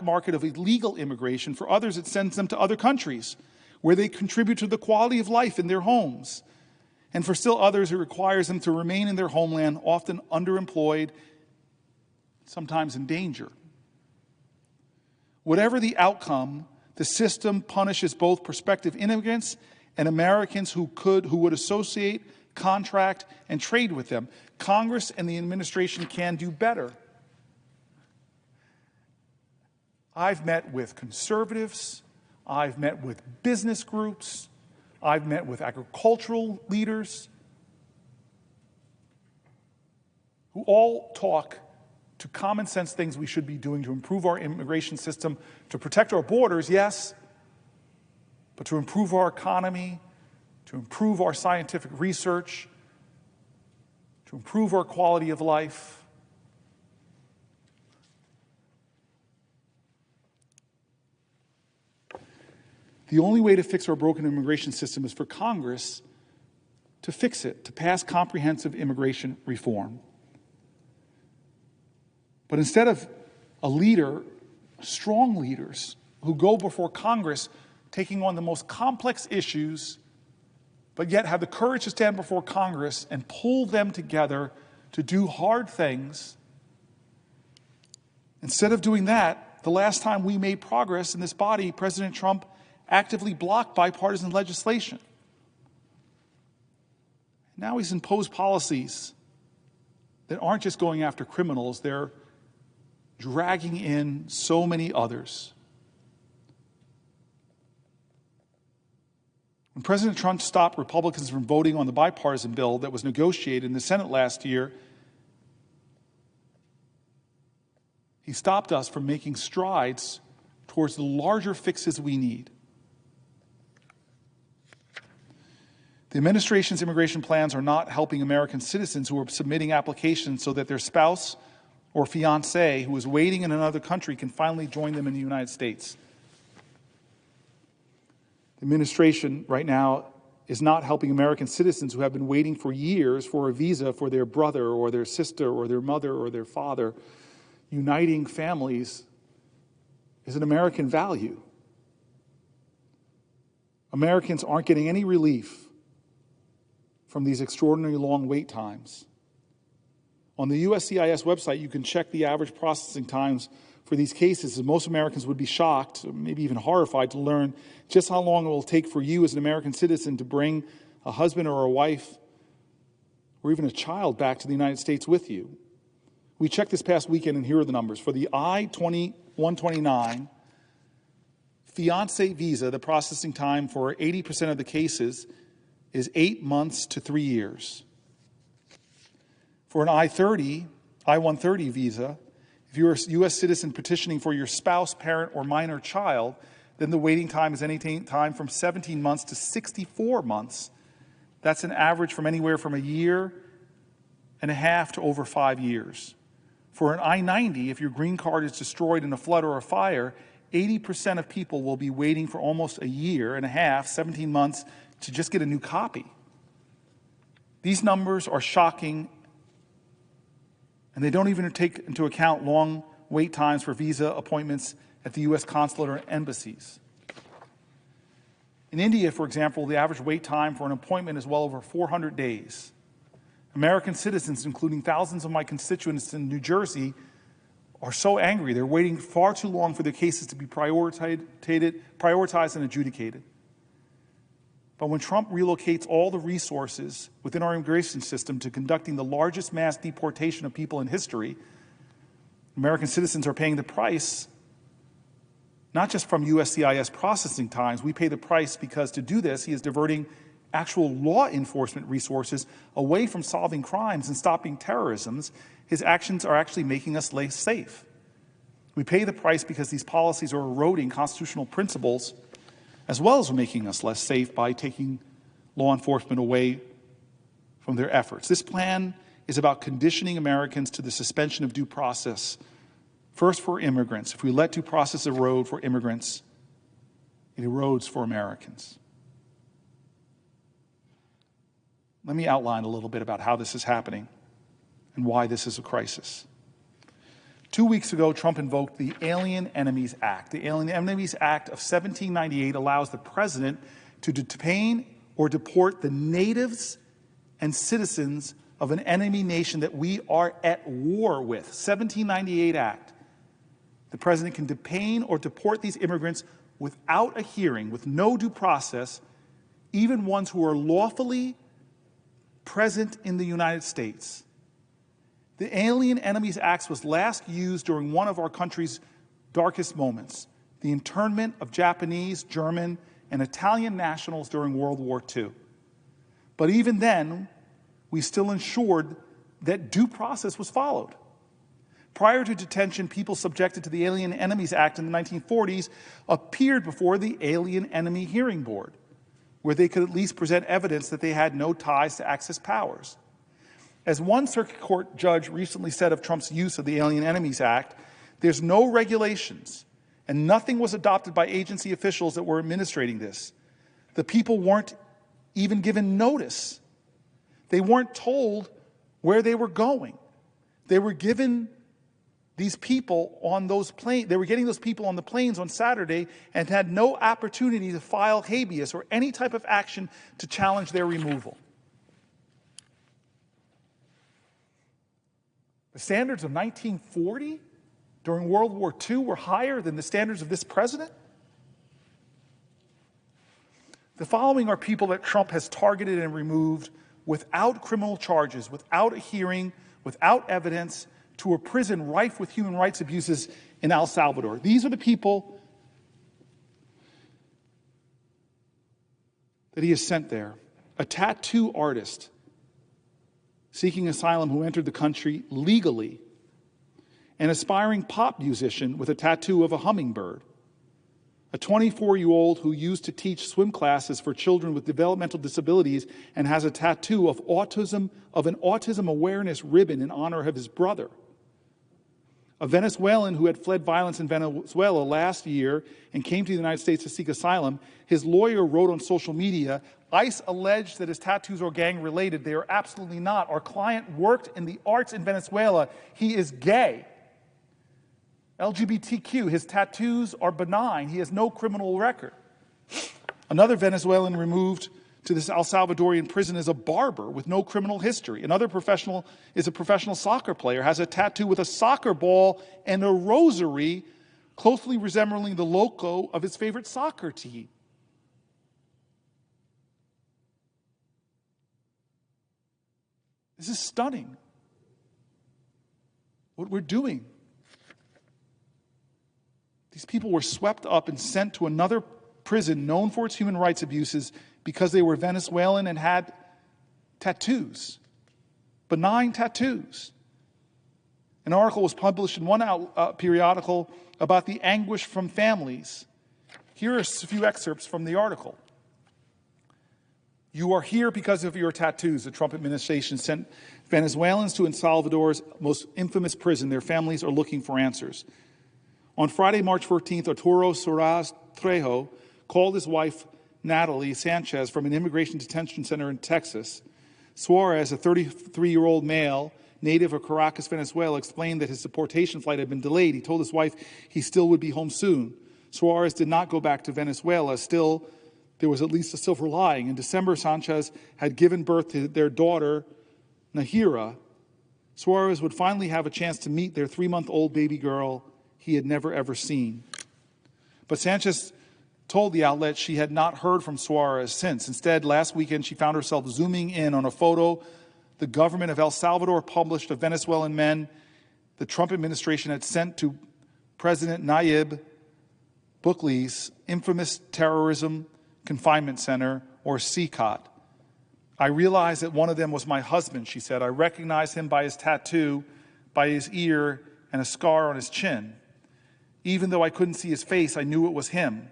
market of illegal immigration. For others, it sends them to other countries where they contribute to the quality of life in their homes. And for still others, it requires them to remain in their homeland, often underemployed, sometimes in danger. Whatever the outcome, the system punishes both prospective immigrants and Americans who would associate, contract, and trade with them. Congress and the administration can do better." I've met with conservatives, I've met with business groups, I've met with agricultural leaders who all talk to common sense things we should be doing to improve our immigration system, to protect our borders, yes, but to improve our economy, to improve our scientific research, to improve our quality of life. The only way to fix our broken immigration system is for Congress to fix it, to pass comprehensive immigration reform. But instead of a leader, strong leaders who go before Congress taking on the most complex issues, but yet have the courage to stand before Congress and pull them together to do hard things, instead of doing that, the last time we made progress in this body, President Trump actively blocked bipartisan legislation. Now he's imposed policies that aren't just going after criminals, they're dragging in so many others. When President Trump stopped Republicans from voting on the bipartisan bill that was negotiated in the Senate last year, he stopped us from making strides towards the larger fixes we need. The administration's immigration plans are not helping American citizens who are submitting applications so that their spouse or fiancé who is waiting in another country can finally join them in the United States. The administration right now is not helping American citizens who have been waiting for years for a visa for their brother or their sister or their mother or their father. Uniting families is an American value. Americans aren't getting any relief from these extraordinarily long wait times. On the USCIS website, you can check the average processing times for these cases, and most Americans would be shocked, maybe even horrified, to learn just how long it will take for you as an American citizen to bring a husband or a wife or even a child back to the United States with you. We checked this past weekend, and here are the numbers. For the I-129 fiancé visa, the processing time for 80% of the cases is 8 months to 3 years. For an I-130 visa, if you're a U.S. citizen petitioning for your spouse, parent, or minor child, then the waiting time is any time from 17 months to 64 months. That's an average from anywhere from a year and a half to over 5 years. For an I-90, if your green card is destroyed in a flood or a fire, 80% of people will be waiting for almost a year and a half, 17 months, to just get a new copy. These numbers are shocking, and they don't even take into account long wait times for visa appointments at the U.S. consulate or embassies. In India, for example, the average wait time for an appointment is well over 400 days. American citizens, including thousands of my constituents in New Jersey, are so angry. They're waiting far too long for their cases to be prioritized and adjudicated. But when Trump relocates all the resources within our immigration system to conducting the largest mass deportation of people in history, American citizens are paying the price, not just from USCIS processing times. We pay the price because to do this, he is diverting actual law enforcement resources away from solving crimes and stopping terrorism. His actions are actually making us less safe. We pay the price because these policies are eroding constitutional principles, as well as making us less safe by taking law enforcement away from their efforts. This plan is about conditioning Americans to the suspension of due process. First, for immigrants. If we let due process erode for immigrants, it erodes for Americans. Let me outline a little bit about how this is happening and why this is a crisis. 2 weeks ago, Trump invoked the Alien Enemies Act. The Alien Enemies Act of 1798 allows the president to detain or deport the natives and citizens of an enemy nation that we are at war with. 1798 Act. The president can detain or deport these immigrants without a hearing, with no due process, even ones who are lawfully present in the United States. The Alien Enemies Act was last used during one of our country's darkest moments, the internment of Japanese, German, and Italian nationals during World War II. But even then, we still ensured that due process was followed. Prior to detention, people subjected to the Alien Enemies Act in the 1940s appeared before the Alien Enemy Hearing Board, where they could at least present evidence that they had no ties to Axis powers. As one circuit court judge recently said of Trump's use of the Alien Enemies Act, there's no regulations, and nothing was adopted by agency officials that were administrating this. The people weren't even given notice. They weren't told where they were going. They were given these people on those planes, they were getting those people on the planes on Saturday and had no opportunity to file habeas or any type of action to challenge their removal. The standards of 1940 during World War II were higher than the standards of this president? The following are people that Trump has targeted and removed without criminal charges, without a hearing, without evidence, to a prison rife with human rights abuses in El Salvador. These are the people that he has sent there. A tattoo artist seeking asylum who entered the country legally. An aspiring pop musician with a tattoo of a hummingbird. A 24-year-old who used to teach swim classes for children with developmental disabilities and has a tattoo of an autism awareness ribbon in honor of his brother. A Venezuelan who had fled violence in Venezuela last year and came to the United States to seek asylum. His lawyer wrote on social media, ICE alleged that his tattoos are gang-related. They are absolutely not. Our client worked in the arts in Venezuela. He is gay. LGBTQ, his tattoos are benign. He has no criminal record. Another Venezuelan removed to this El Salvadorian prison is a barber with no criminal history. Another professional is a professional soccer player, has a tattoo with a soccer ball and a rosary closely resembling the logo of his favorite soccer team. This is stunning. What we're doing. These people were swept up and sent to another prison known for its human rights abuses because they were Venezuelan and had tattoos, benign tattoos. An article was published in one periodical about the anguish from families. Here are a few excerpts from the article. You are here because of your tattoos. The Trump administration sent Venezuelans to El Salvador's most infamous prison. Their families are looking for answers. On Friday, March 14th, Arturo Suarez Trejo called his wife, Natalie Sanchez, from an immigration detention center in Texas. Suarez, a 33-year-old male, native of Caracas, Venezuela, explained that his deportation flight had been delayed. He told his wife he still would be home soon. Suarez did not go back to Venezuela. Still, there was at least a silver lining. In December, Sanchez had given birth to their daughter, Nahira. Suarez would finally have a chance to meet their 3-month-old baby girl he had never, ever seen. But Sanchez told the outlet she had not heard from Suarez since. Instead, last weekend, she found herself zooming in on a photo the government of El Salvador published of Venezuelan men the Trump administration had sent to President Nayib Bukele's infamous terrorism confinement center, or CCOT. I realized that one of them was my husband, she said. I recognized him by his tattoo, by his ear, and a scar on his chin. Even though I couldn't see his face, I knew it was him.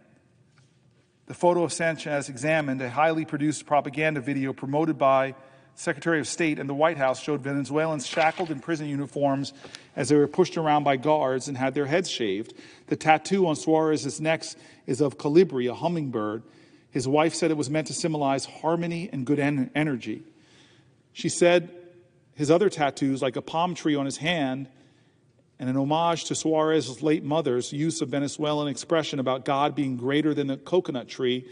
The photo of Sanchez examined, a highly produced propaganda video promoted by Secretary of State and the White House, showed Venezuelans shackled in prison uniforms as they were pushed around by guards and had their heads shaved. The tattoo on Suarez's neck is of colibri, a hummingbird. His wife said it was meant to symbolize harmony and good energy. She said his other tattoos, like a palm tree on his hand and an homage to Suarez's late mother's use of Venezuelan expression about God being greater than the coconut tree,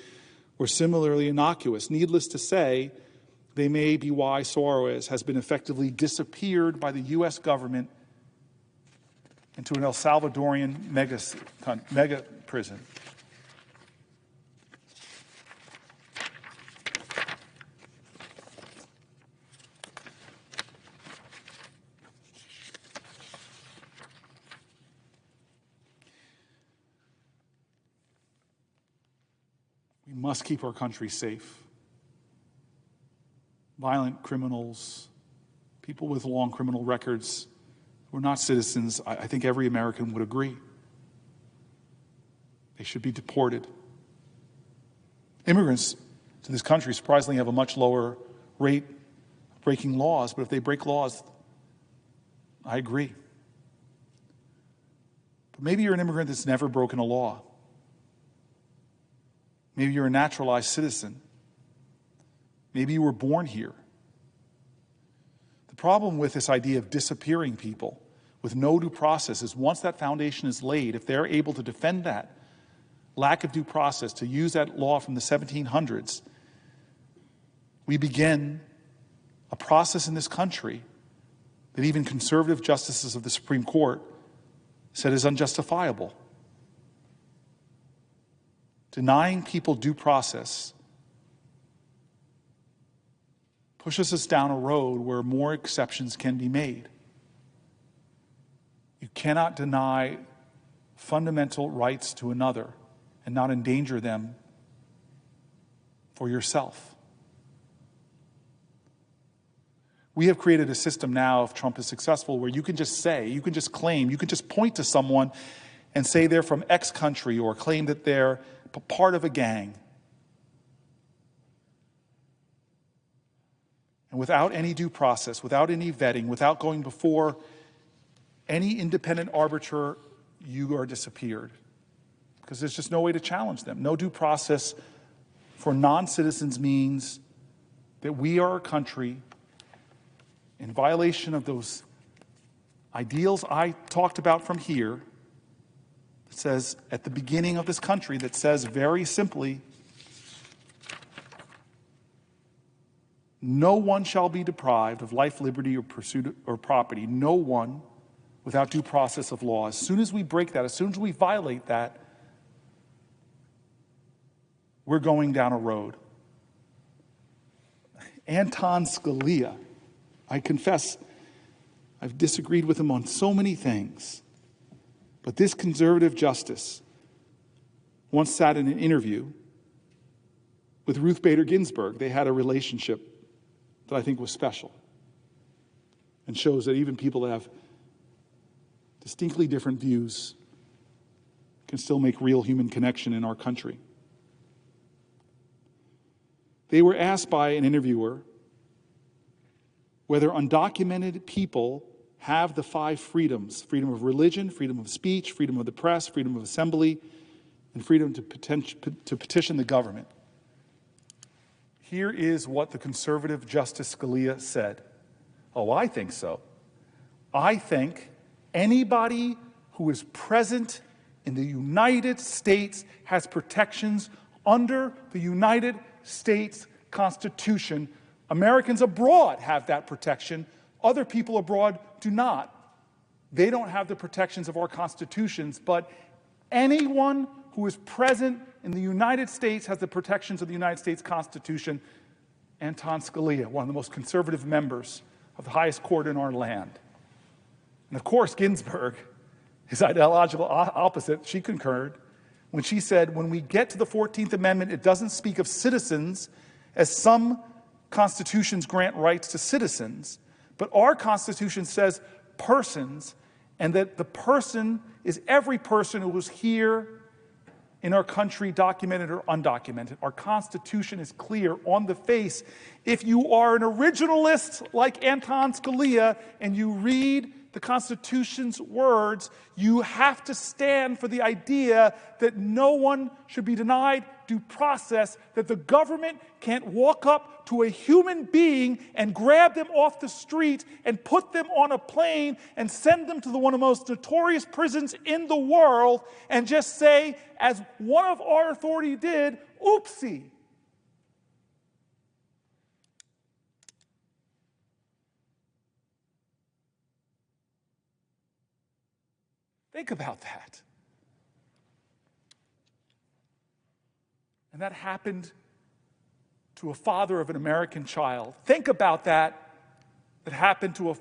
were similarly innocuous. Needless to say, they may be why Suarez has been effectively disappeared by the U.S. government into an El Salvadorian mega prison. We must keep our country safe. Violent criminals, people with long criminal records who are not citizens, I think every American would agree. They should be deported. Immigrants to this country surprisingly have a much lower rate of breaking laws, but if they break laws, I agree. But maybe you're an immigrant that's never broken a law. Maybe you're a naturalized citizen. Maybe you were born here. The problem with this idea of disappearing people with no due process is once that foundation is laid, if they're able to defend that lack of due process, to use that law from the 1700s, we begin a process in this country that even conservative justices of the Supreme Court said is unjustifiable. Denying people due process pushes us down a road where more exceptions can be made. You cannot deny fundamental rights to another and not endanger them for yourself. We have created a system now, if Trump is successful, where you can just say, you can just claim, you can just point to someone and say they're from X country or claim that they're part of a gang. And without any due process, without any vetting, without going before any independent arbiter, you are disappeared. Because there's just no way to challenge them. No due process for non-citizens means that we are a country in violation of those ideals I talked about from here. It says at the beginning of this country, that says very simply, no one shall be deprived of life, liberty, or pursuit or property. No one without due process of law. As soon as we break that, as soon as we violate that, we're going down a road. Anton Scalia, I confess, I've disagreed with him on so many things. But this conservative justice once sat in an interview with Ruth Bader Ginsburg. They had a relationship that I think was special and shows that even people that have distinctly different views can still make real human connection in our country. They were asked by an interviewer whether undocumented people have the 5 freedoms: freedom of religion, freedom of speech, freedom of the press, freedom of assembly, and freedom to petition the government. Here is what the conservative Justice Scalia said. Oh, I think so. I think anybody who is present in the United States has protections under the United States Constitution. Americans abroad have that protection. Other people abroad do not. They don't have the protections of our constitutions, but anyone who is present in the United States has the protections of the United States Constitution. Anton Scalia, one of the most conservative members of the highest court in our land. And of course, Ginsburg, his ideological opposite, she concurred when she said, when we get to the 14th Amendment, it doesn't speak of citizens as some constitutions grant rights to citizens, but our Constitution says persons, and that the person is every person who was here in our country, documented or undocumented. Our Constitution is clear on the face. If you are an originalist like Anton Scalia and you read the Constitution's words, you have to stand for the idea that no one should be denied due process, that the government can't walk up to a human being and grab them off the street and put them on a plane and send them to one of the most notorious prisons in the world and just say, as one of our authority did, oopsie. Think about that. And that happened to a father of an American child. Think about that. That happened to a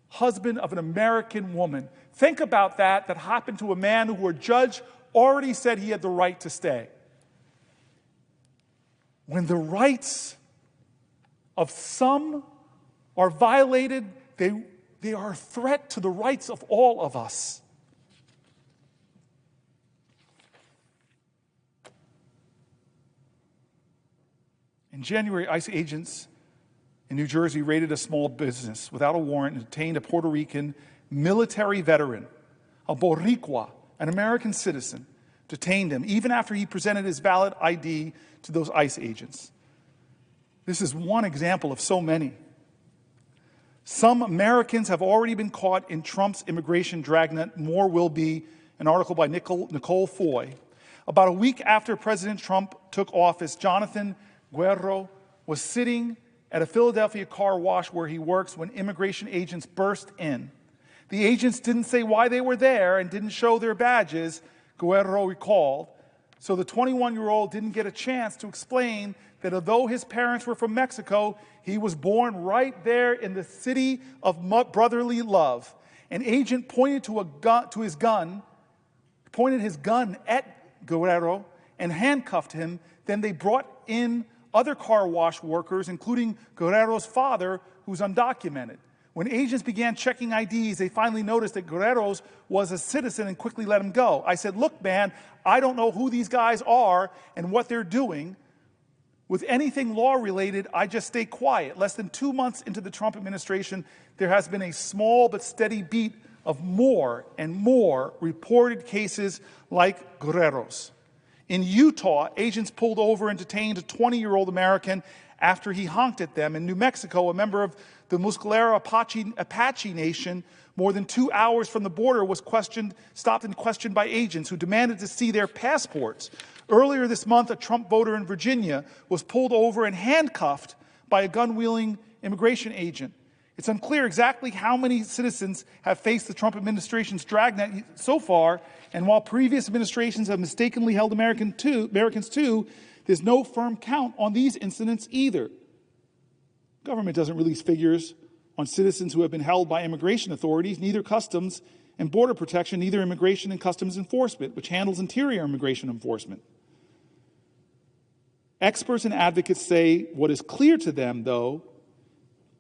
husband of an American woman. Think about that. That happened to a man who a judge already said he had the right to stay. When the rights of some are violated, they are a threat to the rights of all of us. In January, ICE agents in New Jersey raided a small business without a warrant and detained a Puerto Rican military veteran, a Boricua, an American citizen, detained him even after he presented his valid ID to those ICE agents. This is one example of so many. Some Americans have already been caught in Trump's immigration dragnet. More will be. An article by Nicole Foy. About a week after President Trump took office, Jonathan Guerrero was sitting at a Philadelphia car wash where he works when immigration agents burst in. The agents didn't say why they were there and didn't show their badges, Guerrero recalled. So the 21-year-old didn't get a chance to explain that although his parents were from Mexico, he was born right there in the city of brotherly love. An agent pointed his gun at Guerrero and handcuffed him. Then they brought in other car wash workers, including Guerrero's father, who's undocumented. When agents began checking IDs, they finally noticed that Guerrero's was a citizen and quickly let him go. I said, look, man, I don't know who these guys are and what they're doing. With anything law-related, I just stay quiet. Less than 2 months into the Trump administration, there has been a small but steady beat of more and more reported cases like Guerrero's. In Utah, agents pulled over and detained a 20-year-old American after he honked at them. In New Mexico, a member of the Muscalera Apache Nation, more than 2 hours from the border, was stopped and questioned by agents who demanded to see their passports. Earlier this month, a Trump voter in Virginia was pulled over and handcuffed by a gun-wielding immigration agent. It's unclear exactly how many citizens have faced the Trump administration's dragnet so far, and while previous administrations have mistakenly held Americans too, there's no firm count on these incidents either. Government doesn't release figures on citizens who have been held by immigration authorities, neither Customs and Border Protection, neither Immigration and Customs Enforcement, which handles interior immigration enforcement. Experts and advocates say what is clear to them, though,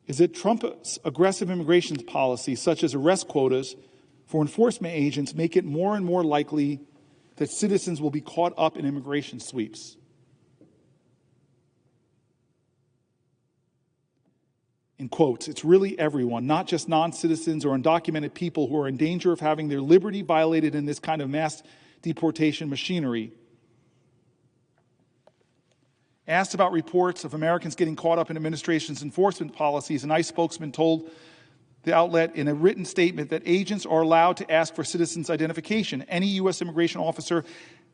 is that Trump's aggressive immigration policies, such as arrest quotas for enforcement agents, make it more and more likely that citizens will be caught up in immigration sweeps. in quotes, it's really everyone, not just non-citizens or undocumented people who are in danger of having their liberty violated in this kind of mass deportation machinery. Asked about reports of Americans getting caught up in administration's enforcement policies, an ICE spokesman told the outlet in a written statement that agents are allowed to ask for citizens' identification. Any U.S. immigration officer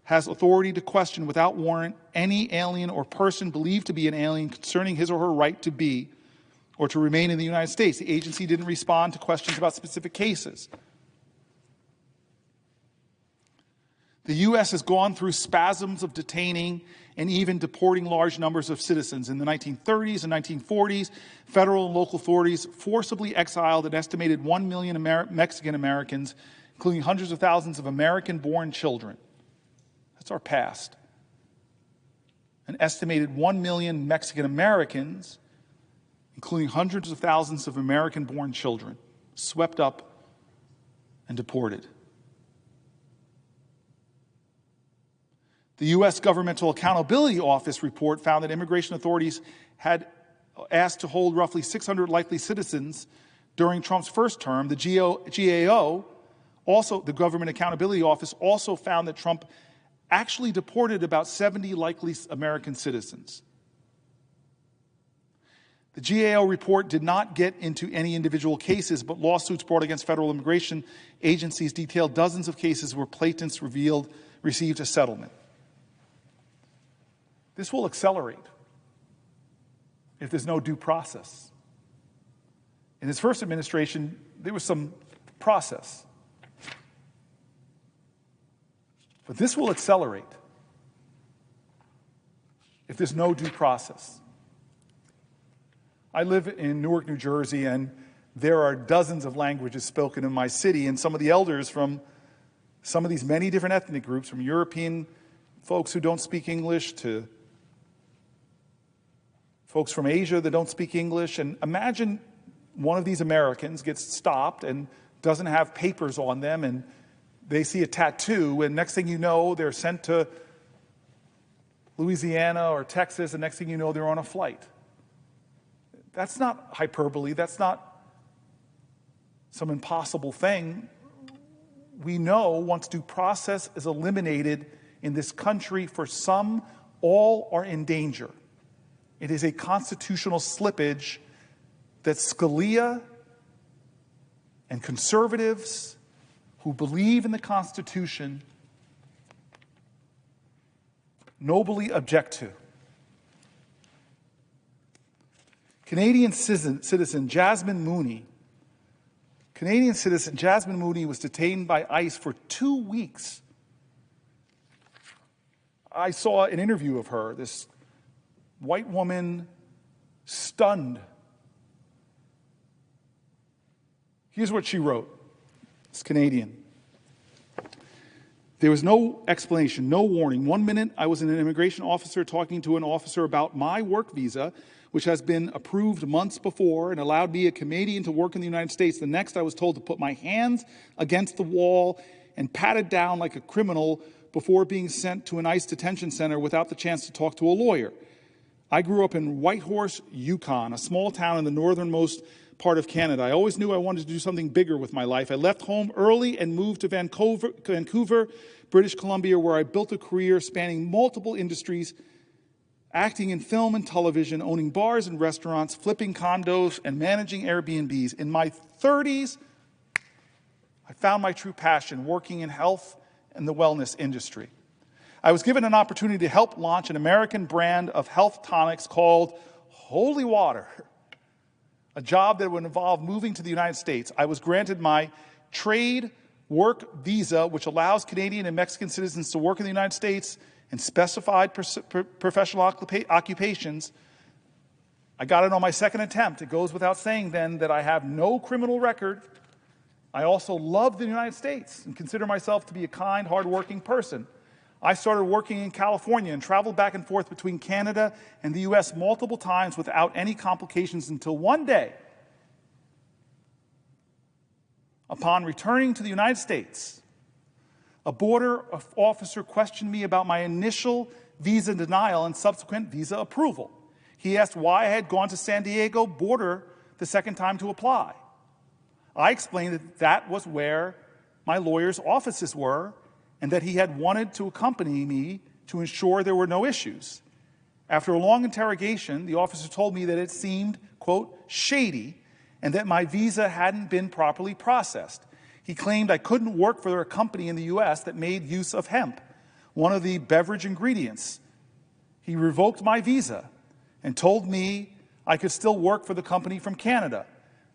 has authority to question without warrant any alien or person believed to be an alien concerning his or her right to be or to remain in the United States. The agency didn't respond to questions about specific cases. The U.S. has gone through spasms of detaining and even deporting large numbers of citizens. In the 1930s and 1940s, federal and local authorities forcibly exiled an estimated 1 million Mexican Americans, including hundreds of thousands of American-born children. That's our past. An estimated 1 million Mexican Americans, including hundreds of thousands of American-born children, swept up and deported. The U.S. Governmental Accountability Office report found that immigration authorities had asked to hold roughly 600 likely citizens during Trump's first term. The GAO, also the Government Accountability Office, also found that Trump actually deported about 70 likely American citizens. The GAO report did not get into any individual cases, but lawsuits brought against federal immigration agencies detailed dozens of cases where plaintiffs received a settlement. This will accelerate if there's no due process. In his first administration, there was some process. But this will accelerate if there's no due process. I live in Newark, New Jersey, and there are dozens of languages spoken in my city, and some of the elders from some of these many different ethnic groups, from European folks who don't speak English to folks from Asia that don't speak English. And imagine one of these Americans gets stopped and doesn't have papers on them, and they see a tattoo, and next thing you know, they're sent to Louisiana or Texas, and next thing you know, they're on a flight. That's not hyperbole. That's not some impossible thing. We know once due process is eliminated in this country, for some, all are in danger. It is a constitutional slippage that Scalia and conservatives who believe in the Constitution nobly object to. Canadian citizen Jasmine Mooney was detained by ICE for 2 weeks. I saw an interview of her, this white woman, stunned. Here's what she wrote. It's Canadian. There was no explanation, no warning. 1 minute, I was an immigration officer talking to an officer about my work visa, which has been approved months before and allowed me, a Canadian, to work in the United States. The next, I was told to put my hands against the wall and patted down like a criminal before being sent to an ICE detention center without the chance to talk to a lawyer. I grew up in Whitehorse, Yukon, a small town in the northernmost part of Canada. I always knew I wanted to do something bigger with my life. I left home early and moved to Vancouver, British Columbia, where I built a career spanning multiple industries, acting in film and television, owning bars and restaurants, flipping condos, and managing Airbnbs. In my 30s, I found my true passion, working in health and the wellness industry. I was given an opportunity to help launch an American brand of health tonics called Holy Water, a job that would involve moving to the United States. I was granted my trade work visa, which allows Canadian and Mexican citizens to work in the United States in specified professional occupations. I got it on my second attempt. It goes without saying then that I have no criminal record. I also love the United States and consider myself to be a kind, hardworking person. I started working in California and traveled back and forth between Canada and the U.S. multiple times without any complications until one day, upon returning to the United States, a border officer questioned me about my initial visa denial and subsequent visa approval. He asked why I had gone to San Diego border the second time to apply. I explained that that was where my lawyer's offices were and that he had wanted to accompany me to ensure there were no issues. After a long interrogation, the officer told me that it seemed, quote, shady, and that my visa hadn't been properly processed. He claimed I couldn't work for a company in the U.S. that made use of hemp, one of the beverage ingredients. He revoked my visa and told me I could still work for the company from Canada,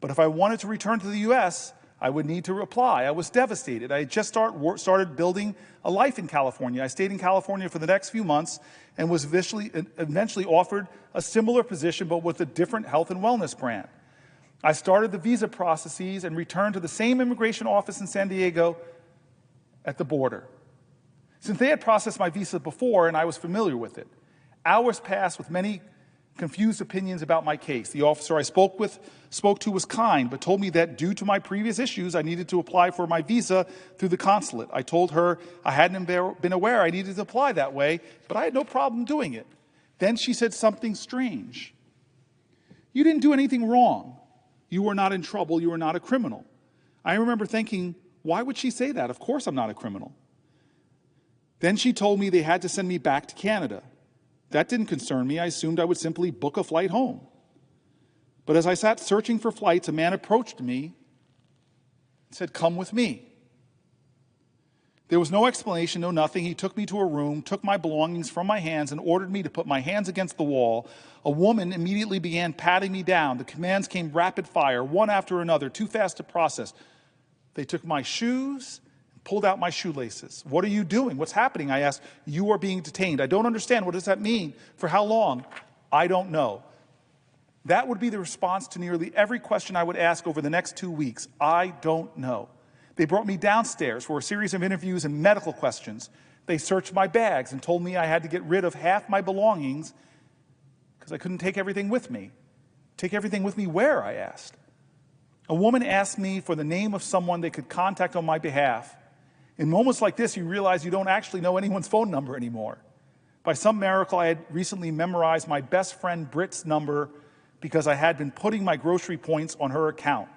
but if I wanted to return to the U.S., I would need to apply. I was devastated. I had just started building a life in California. I stayed in California for the next few months and was eventually offered a similar position, but with a different health and wellness brand. I started the visa processes and returned to the same immigration office in San Diego at the border. Since they had processed my visa before and I was familiar with it, hours passed with many confused opinions about my case. The officer I spoke to was kind, but told me that due to my previous issues, I needed to apply for my visa through the consulate. I told her I hadn't been aware I needed to apply that way, but I had no problem doing it. Then she said something strange. You didn't do anything wrong. You were not in trouble. You were not a criminal. I remember thinking, why would she say that? Of course I'm not a criminal. Then she told me they had to send me back to Canada. That didn't concern me. I assumed I would simply book a flight home. But as I sat searching for flights, a man approached me and said, "Come with me." There was no explanation, no nothing. He took me to a room, took my belongings from my hands, and ordered me to put my hands against the wall. A woman immediately began patting me down. The commands came rapid fire, one after another, too fast to process. They took my shoes, pulled out my shoelaces. "What are you doing? What's happening?" I asked. "You are being detained." "I don't understand. What does that mean? For how long?" "I don't know." That would be the response to nearly every question I would ask over the next 2 weeks. I don't know. They brought me downstairs for a series of interviews and medical questions. They searched my bags and told me I had to get rid of half my belongings because I couldn't take everything with me. "Take everything with me where?" I asked. A woman asked me for the name of someone they could contact on my behalf. In moments like this, you realize you don't actually know anyone's phone number anymore. By some miracle, I had recently memorized my best friend Britt's number because I had been putting my grocery points on her account.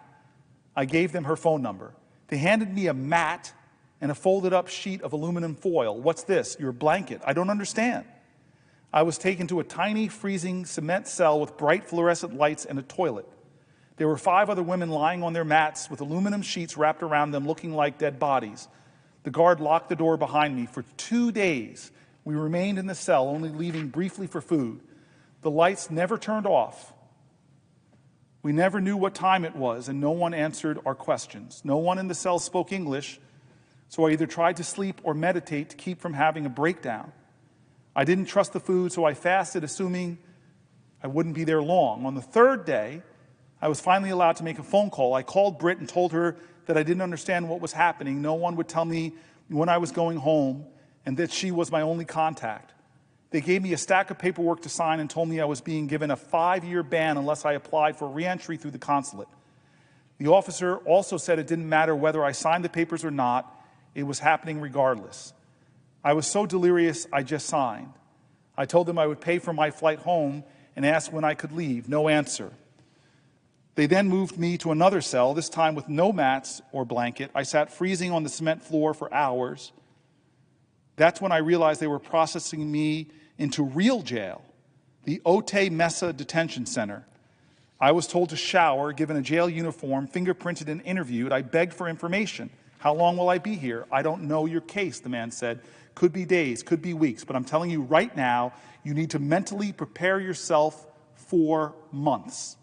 I gave them her phone number. They handed me a mat and a folded up sheet of aluminum foil. "What's this?" "Your blanket." "I don't understand." I was taken to a tiny freezing cement cell with bright fluorescent lights and a toilet. There were 5 other women lying on their mats with aluminum sheets wrapped around them looking like dead bodies. The guard locked the door behind me. For 2 days, we remained in the cell, only leaving briefly for food. The lights never turned off. We never knew what time it was, and no one answered our questions. No one in the cell spoke English, so I either tried to sleep or meditate to keep from having a breakdown. I didn't trust the food, so I fasted, assuming I wouldn't be there long. On the 3rd day, I was finally allowed to make a phone call. I called Britt and told her that I didn't understand what was happening. No one would tell me when I was going home, and that she was my only contact. They gave me a stack of paperwork to sign and told me I was being given a 5-year ban unless I applied for re-entry through the consulate. The officer also said it didn't matter whether I signed the papers or not. It was happening regardless. I was so delirious, I just signed. I told them I would pay for my flight home and asked when I could leave. No answer. They then moved me to another cell, this time with no mats or blanket. I sat freezing on the cement floor for hours. That's when I realized they were processing me into real jail, the Otay Mesa Detention Center. I was told to shower, given a jail uniform, fingerprinted and interviewed. I begged for information. "How long will I be here?" "I don't know your case," the man said. "Could be days, could be weeks, but I'm telling you right now, you need to mentally prepare yourself for months."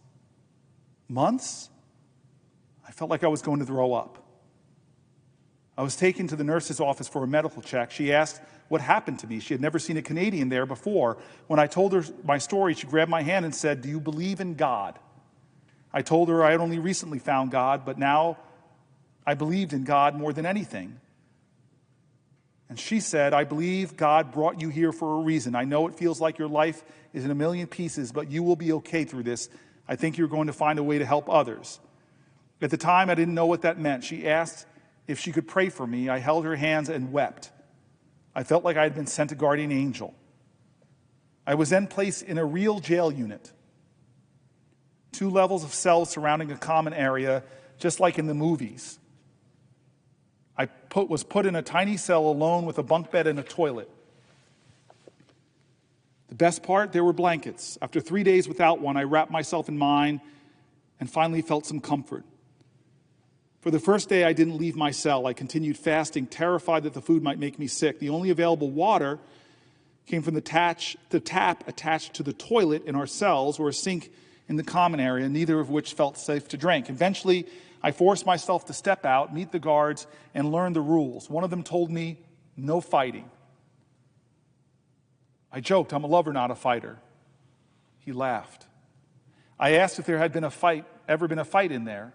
Months? I felt like I was going to throw up. I was taken to the nurse's office for a medical check. She asked what happened to me. She had never seen a Canadian there before. When I told her my story, she grabbed my hand and said, "Do you believe in God?" I told her I had only recently found God, but now I believed in God more than anything. And she said, "I believe God brought you here for a reason. I know it feels like your life is in a million pieces, but you will be okay through this. I think you're going to find a way to help others." At the time, I didn't know what that meant. She asked if she could pray for me. I held her hands and wept. I felt like I had been sent a guardian angel. I was then placed in a real jail unit. 2 levels of cells surrounding a common area, just like in the movies. I was put in a tiny cell alone with a bunk bed and a toilet. The best part, there were blankets. After 3 days without one, I wrapped myself in mine and finally felt some comfort. For the first day, I didn't leave my cell. I continued fasting, terrified that the food might make me sick. The only available water came from the tap attached to the toilet in our cells or a sink in the common area, neither of which felt safe to drink. Eventually, I forced myself to step out, meet the guards, and learn the rules. One of them told me, no fighting. I joked, I'm a lover, not a fighter. He laughed. I asked if there had ever been a fight in there.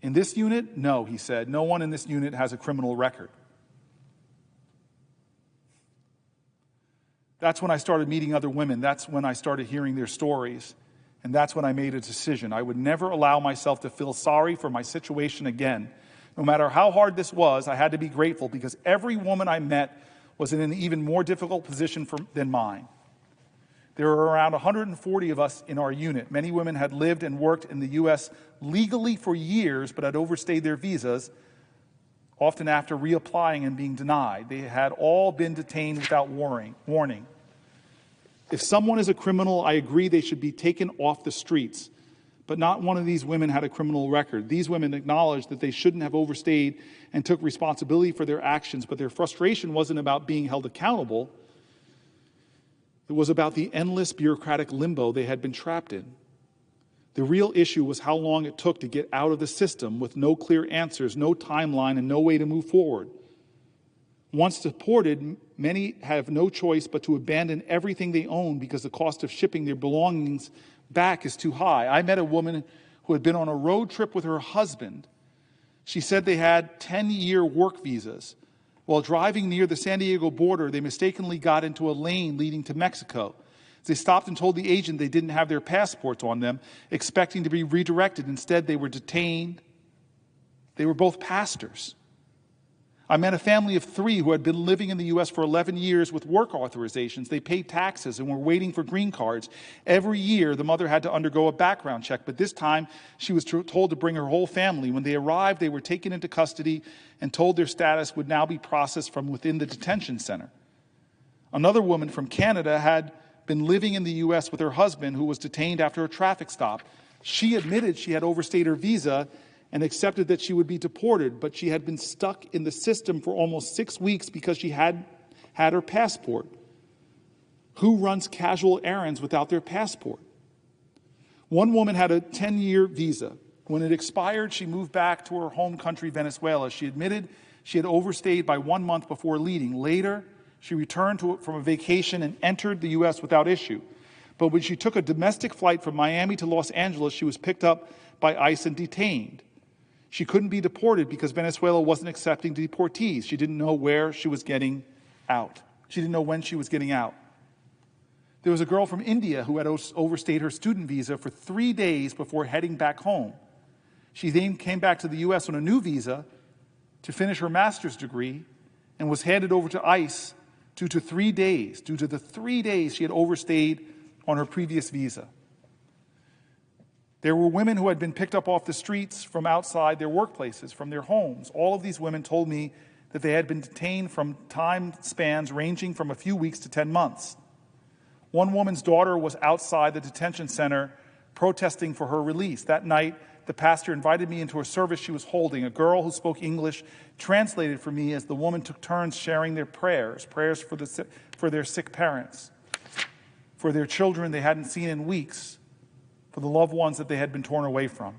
In this unit? No, he said. No one in this unit has a criminal record. That's when I started meeting other women. That's when I started hearing their stories. And that's when I made a decision. I would never allow myself to feel sorry for my situation again. No matter how hard this was, I had to be grateful because every woman I met was in an even more difficult position than mine. There were around 140 of us in our unit. Many women had lived and worked in the U.S. legally for years, but had overstayed their visas, often after reapplying and being denied. They had all been detained without warning. If someone is a criminal, I agree they should be taken off the streets. But not one of these women had a criminal record. These women acknowledged that they shouldn't have overstayed and took responsibility for their actions, but their frustration wasn't about being held accountable. It was about the endless bureaucratic limbo they had been trapped in. The real issue was how long it took to get out of the system with no clear answers, no timeline, and no way to move forward. Once deported, many have no choice but to abandon everything they own because the cost of shipping their belongings back is too high. I met a woman who had been on a road trip with her husband. She said they had 10-year work visas. While driving near the San Diego border, they mistakenly got into a lane leading to Mexico. They stopped and told the agent they didn't have their passports on them, expecting to be redirected. Instead, they were detained. They were both pastors. I met a family of 3 who had been living in the U.S. for 11 years with work authorizations. They paid taxes and were waiting for green cards. Every year, the mother had to undergo a background check, but this time she was told to bring her whole family. When they arrived, they were taken into custody and told their status would now be processed from within the detention center. Another woman from Canada had been living in the U.S. with her husband, who was detained after a traffic stop. She admitted she had overstayed her visa and accepted that she would be deported, but she had been stuck in the system for almost 6 weeks because she had her passport. Who runs casual errands without their passport? One woman had a 10-year visa. When it expired, she moved back to her home country, Venezuela. She admitted she had overstayed by 1 month before leaving. Later, she returned from a vacation and entered the U.S. without issue. But when she took a domestic flight from Miami to Los Angeles, she was picked up by ICE and detained. She couldn't be deported because Venezuela wasn't accepting deportees. She didn't know where she was getting out. She didn't know when she was getting out. There was a girl from India who had overstayed her student visa for 3 days before heading back home. She then came back to the U.S. on a new visa to finish her master's degree and was handed over to ICE due to the 3 days she had overstayed on her previous visa. There were women who had been picked up off the streets from outside their workplaces, from their homes. All of these women told me that they had been detained from time spans ranging from a few weeks to 10 months. One woman's daughter was outside the detention center protesting for her release. That night, the pastor invited me into a service she was holding. A girl who spoke English translated for me as the woman took turns sharing their prayers for their sick parents, for their children they hadn't seen in weeks, for the loved ones that they had been torn away from.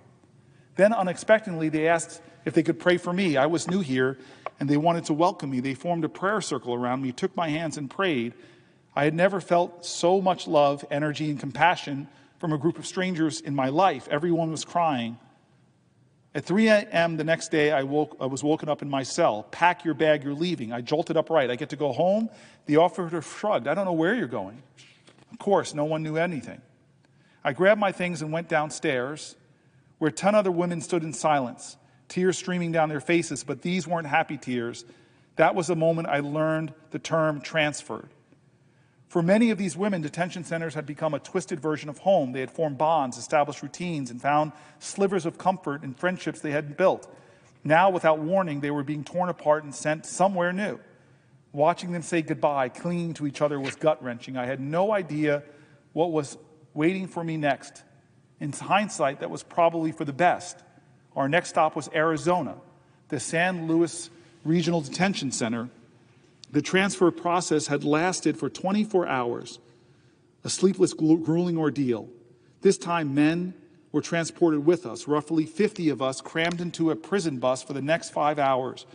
Then, unexpectedly, they asked if they could pray for me. I was new here, and they wanted to welcome me. They formed a prayer circle around me, took my hands, and prayed. I had never felt so much love, energy, and compassion from a group of strangers in my life. Everyone was crying. At 3 a.m. the next day, I was woken up in my cell. Pack your bag, you're leaving. I jolted upright. I get to go home. The operator shrugged. I don't know where you're going. Of course, no one knew anything. I grabbed my things and went downstairs, where 10 other women stood in silence, tears streaming down their faces, but these weren't happy tears. That was the moment I learned the term transferred. For many of these women, detention centers had become a twisted version of home. They had formed bonds, established routines, and found slivers of comfort in friendships they had built. Now, without warning, they were being torn apart and sent somewhere new. Watching them say goodbye, clinging to each other, was gut-wrenching. I had no idea what was waiting for me next. In hindsight, that was probably for the best. Our next stop was Arizona, the San Luis Regional Detention Center. The transfer process had lasted for 24 hours, a sleepless, grueling ordeal. This time, men were transported with us, roughly 50 of us crammed into a prison bus for the next 5 hours,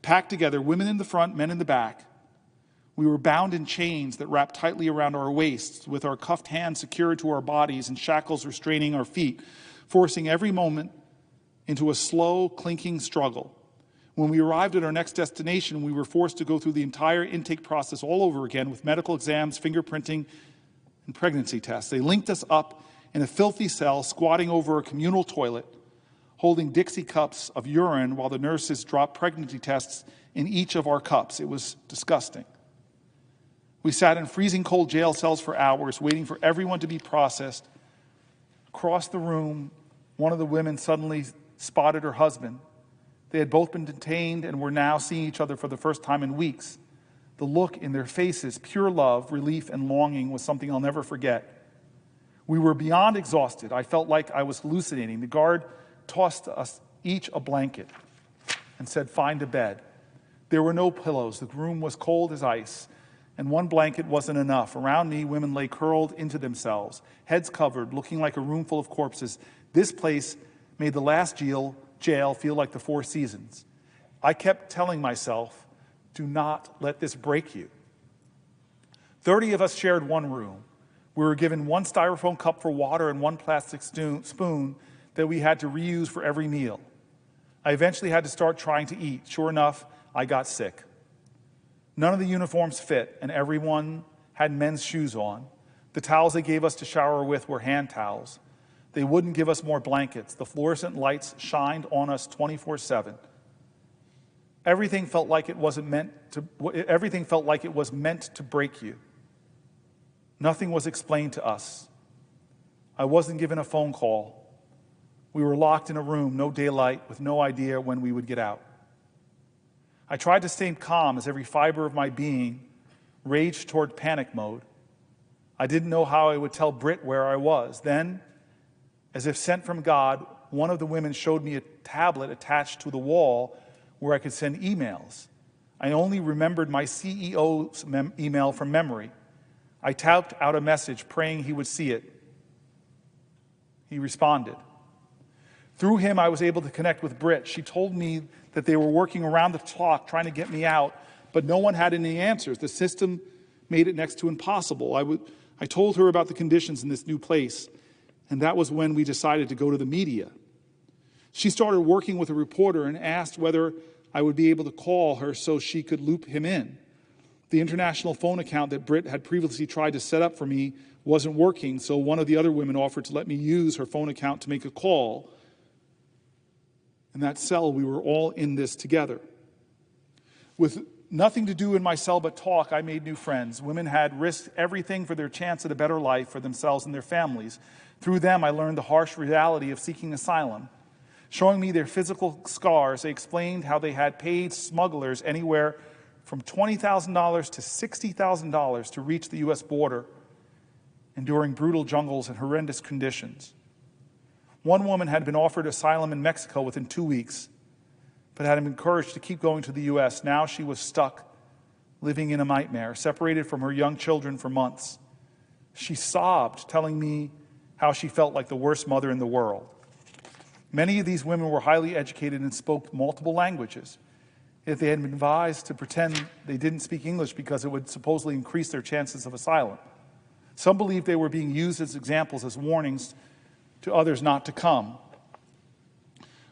packed together, women in the front, men in the back. We were bound in chains that wrapped tightly around our waists, with our cuffed hands secured to our bodies and shackles restraining our feet, forcing every moment into a slow, clinking struggle. When we arrived at our next destination, we were forced to go through the entire intake process all over again with medical exams, fingerprinting, and pregnancy tests. They linked us up in a filthy cell, squatting over a communal toilet, holding Dixie cups of urine while the nurses dropped pregnancy tests in each of our cups. It was disgusting. We sat in freezing cold jail cells for hours, waiting for everyone to be processed. Across the room, one of the women suddenly spotted her husband. They had both been detained and were now seeing each other for the first time in weeks. The look in their faces, pure love, relief, and longing, was something I'll never forget. We were beyond exhausted. I felt like I was hallucinating. The guard tossed us each a blanket and said, "Find a bed." There were no pillows. The room was cold as ice, and one blanket wasn't enough. Around me, women lay curled into themselves, heads covered, looking like a room full of corpses. This place made the last jail feel like the Four Seasons. I kept telling myself, do not let this break you. 30 of us shared one room. We were given one styrofoam cup for water and one plastic spoon that we had to reuse for every meal. I eventually had to start trying to eat. Sure enough, I got sick. None of the uniforms fit, and everyone had men's shoes on. The towels they gave us to shower with were hand towels. They wouldn't give us more blankets. The fluorescent lights shined on us 24/7. Everything felt like it was meant to break you. Nothing was explained to us. I wasn't given a phone call. We were locked in a room, no daylight, with no idea when we would get out. I tried to stay calm as every fiber of my being raged toward panic mode. I didn't know how I would tell Britt where I was. Then, as if sent from God, one of the women showed me a tablet attached to the wall where I could send emails. I only remembered my CEO's email from memory. I typed out a message praying he would see it. He responded. Through him, I was able to connect with Britt. She told me that they were working around the clock trying to get me out, but no one had any answers. The system made it next to impossible. I told her about the conditions in this new place, and that was when we decided to go to the media. She started working with a reporter and asked whether I would be able to call her so she could loop him in. The international phone account that Britt had previously tried to set up for me wasn't working, so one of the other women offered to let me use her phone account to make a call. In that cell, we were all in this together. With nothing to do in my cell but talk, I made new friends. Women had risked everything for their chance at a better life for themselves and their families. Through them, I learned the harsh reality of seeking asylum. Showing me their physical scars, they explained how they had paid smugglers anywhere from $20,000 to $60,000 to reach the U.S. border, enduring brutal jungles and horrendous conditions. One woman had been offered asylum in Mexico within 2 weeks, but had been encouraged to keep going to the U.S. Now she was stuck, living in a nightmare, separated from her young children for months. She sobbed, telling me how she felt like the worst mother in the world. Many of these women were highly educated and spoke multiple languages. Yet they had been advised to pretend they didn't speak English because it would supposedly increase their chances of asylum. Some believed they were being used as examples, as warnings to others not to come.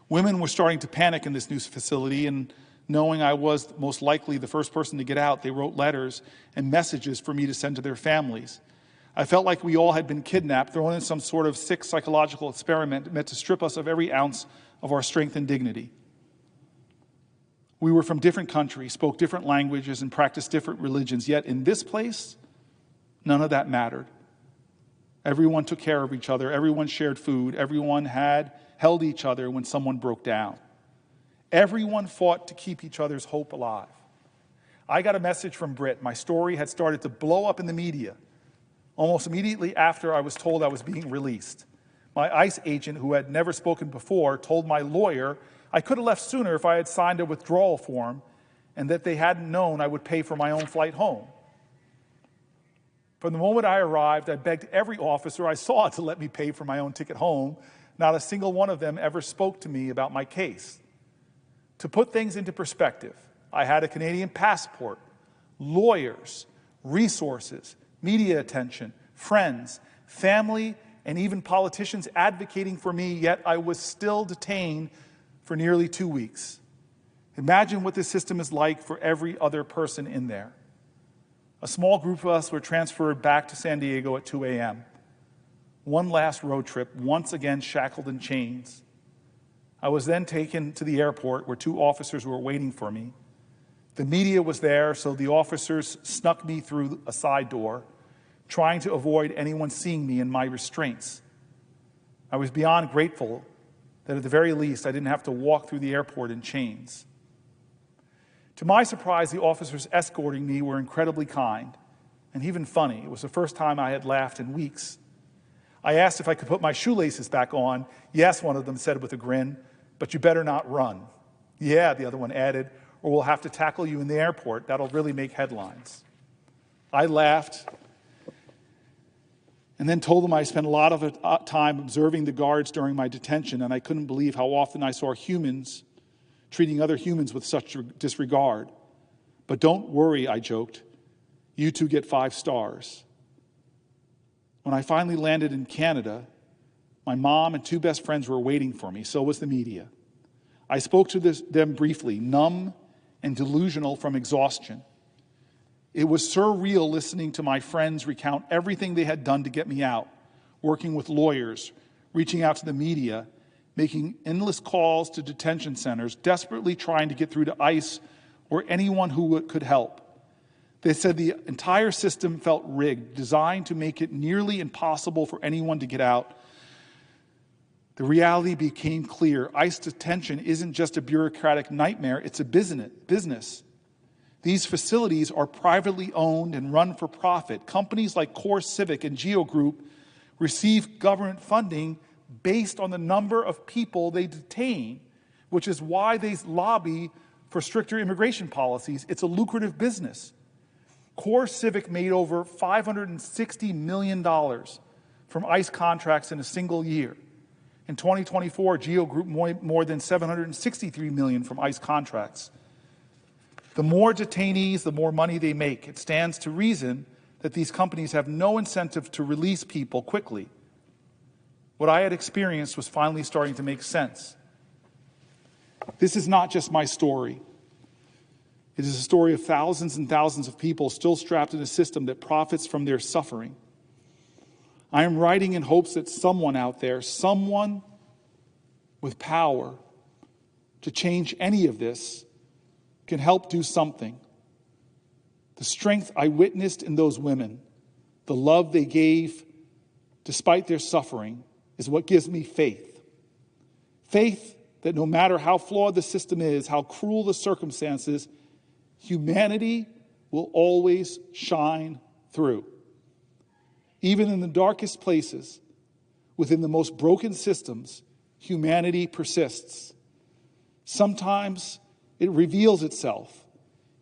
Women were starting to panic in this new facility, and knowing I was most likely the first person to get out, they wrote letters and messages for me to send to their families. I felt like we all had been kidnapped, thrown in some sort of sick psychological experiment meant to strip us of every ounce of our strength and dignity. We were from different countries, spoke different languages, and practiced different religions, yet in this place, None of that mattered. Everyone took care of each other. Everyone shared food. Everyone held each other when someone broke down. Everyone fought to keep each other's hope alive. I got a message from Britt. My story had started to blow up in the media almost immediately after I was told I was being released. My ICE agent, who had never spoken before, told my lawyer I could have left sooner if I had signed a withdrawal form and that they hadn't known I would pay for my own flight home. From the moment I arrived, I begged every officer I saw to let me pay for my own ticket home. Not a single one of them ever spoke to me about my case. To put things into perspective, I had a Canadian passport, lawyers, resources, media attention, friends, family, and even politicians advocating for me, yet I was still detained for nearly 2 weeks. Imagine what this system is like for every other person in there. A small group of us were transferred back to San Diego at 2 a.m. One last road trip, once again shackled in chains. I was then taken to the airport where 2 officers were waiting for me. The media was there, so the officers snuck me through a side door, trying to avoid anyone seeing me and my restraints. I was beyond grateful that at the very least I didn't have to walk through the airport in chains. To my surprise, the officers escorting me were incredibly kind and even funny. It was the first time I had laughed in weeks. I asked if I could put my shoelaces back on. Yes, one of them said with a grin, but you better not run. Yeah, the other one added, or we'll have to tackle you in the airport. That'll really make headlines. I laughed and then told them I spent a lot of time observing the guards during my detention, and I couldn't believe how often I saw humans treating other humans with such disregard. But don't worry, I joked. You 2 get 5 stars. When I finally landed in Canada, my mom and 2 best friends were waiting for me. So was the media. I spoke to them briefly, numb and delusional from exhaustion. It was surreal listening to my friends recount everything they had done to get me out, working with lawyers, reaching out to the media, making endless calls to detention centers, desperately trying to get through to ICE or anyone who could help. They said the entire system felt rigged, designed to make it nearly impossible for anyone to get out. The reality became clear. ICE detention isn't just a bureaucratic nightmare, it's a business. These facilities are privately owned and run for profit. Companies like CoreCivic and Geo Group receive government funding based on the number of people they detain, which is why they lobby for stricter immigration policies. It's a lucrative business. CoreCivic made over $560 million from ICE contracts in a single year. In 2024, Geo Group more than $763 million from ICE contracts. The more detainees, the more money they make. It stands to reason that these companies have no incentive to release people quickly. What I had experienced was finally starting to make sense. This is not just my story. It is a story of thousands and thousands of people still strapped in a system that profits from their suffering. I am writing in hopes that someone out there, someone with power to change any of this, can help do something. The strength I witnessed in those women, the love they gave despite their suffering, is what gives me faith. Faith that no matter how flawed the system is, how cruel the circumstances, humanity will always shine through. Even in the darkest places, within the most broken systems, humanity persists. Sometimes it reveals itself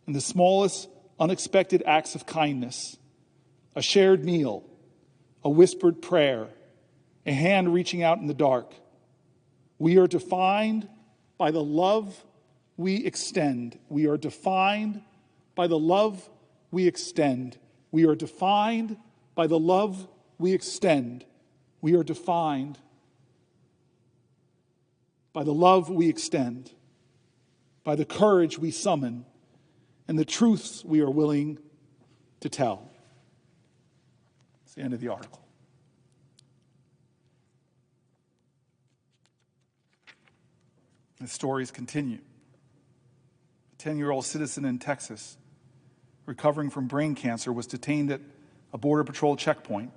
in the smallest unexpected acts of kindness, a shared meal, a whispered prayer, a hand reaching out in the dark. We are defined by the love we extend. We are defined by the love we extend. We are defined by the love we extend. We are defined by the love we extend, by the courage we summon, and the truths we are willing to tell. It's the end of the article. The stories continue. A 10-year-old citizen in Texas, recovering from brain cancer, was detained at a Border Patrol checkpoint,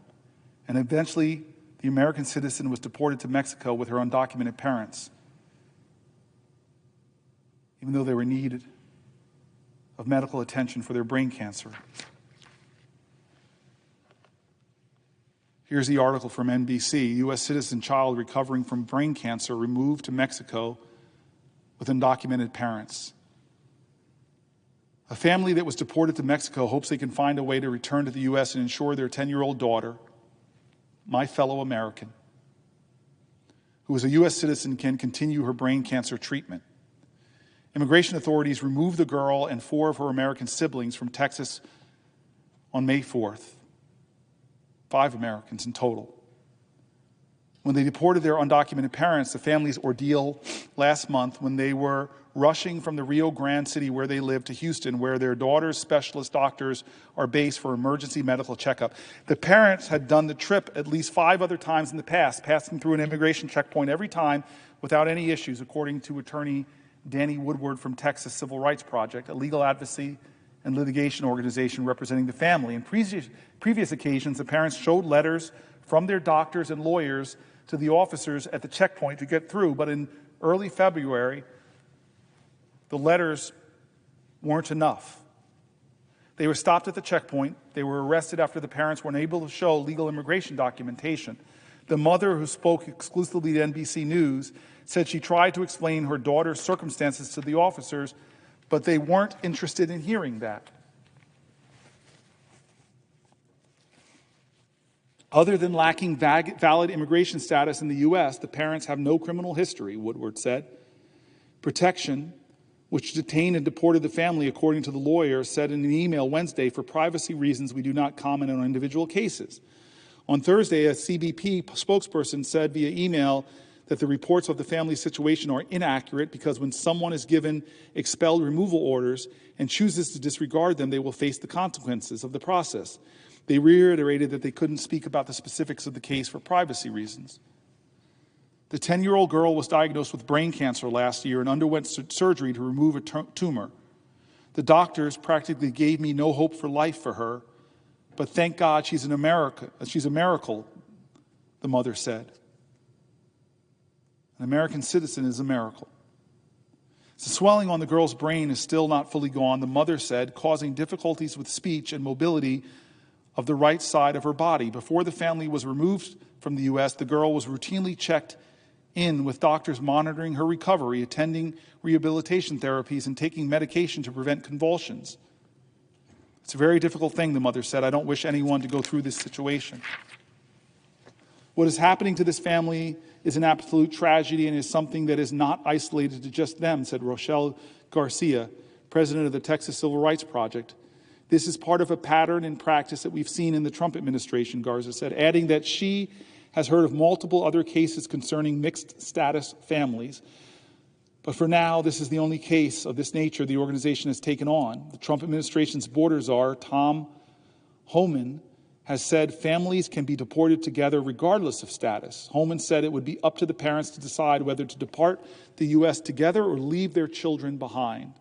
and eventually the American citizen was deported to Mexico with her undocumented parents, even though they were in need of medical attention for their brain cancer. Here's the article from NBC. U.S. citizen child recovering from brain cancer removed to Mexico with undocumented parents. A family that was deported to Mexico hopes they can find a way to return to the U.S. and ensure their 10-year-old daughter, my fellow American, who is a U.S. citizen, can continue her brain cancer treatment. Immigration authorities removed the girl and 4 of her American siblings from Texas on May 4th. 5 Americans in total. When they deported their undocumented parents, the family's ordeal last month when they were rushing from the Rio Grande City where they live to Houston, where their daughter's specialist doctors are based for emergency medical checkup. The parents had done the trip at least 5 other times in the past, passing through an immigration checkpoint every time without any issues, according to attorney Danny Woodward from Texas Civil Rights Project, a legal advocacy and litigation organization representing the family. In previous occasions, the parents showed letters from their doctors and lawyers to the officers at the checkpoint to get through, but in early February, the letters weren't enough. They were stopped at the checkpoint. They were arrested after the parents were unable to show legal immigration documentation. The mother, who spoke exclusively to NBC News, said she tried to explain her daughter's circumstances to the officers, but they weren't interested in hearing that. Other than lacking valid immigration status in the U.S., the parents have no criminal history, Woodward said. Protection, which detained and deported the family, according to the lawyer, said in an email Wednesday, for privacy reasons, we do not comment on individual cases. On Thursday, a CBP spokesperson said via email that the reports of the family's situation are inaccurate because when someone is given expelled removal orders and chooses to disregard them, they will face the consequences of the process. They reiterated that they couldn't speak about the specifics of the case for privacy reasons. The 10-year-old girl was diagnosed with brain cancer last year and underwent surgery to remove a tumor. The doctors practically gave me no hope for life for her, but thank God she's a miracle, the mother said. An American citizen is a miracle. The swelling on the girl's brain is still not fully gone, the mother said, causing difficulties with speech and mobility of the right side of her body. Before the family was removed from the U.S., the girl was routinely checked in with doctors monitoring her recovery, attending rehabilitation therapies, and taking medication to prevent convulsions. It's a very difficult thing, the mother said. I don't wish anyone to go through this situation. What is happening to this family is an absolute tragedy and is something that is not isolated to just them, said Rochelle Garcia, president of the Texas Civil Rights Project. This is part of a pattern and practice that we've seen in the Trump administration, Garza said, adding that she has heard of multiple other cases concerning mixed status families. But for now, this is the only case of this nature the organization has taken on. The Trump administration's border czar, Tom Homan, has said families can be deported together regardless of status. Homan said it would be up to the parents to decide whether to depart the U.S. together or leave their children behind.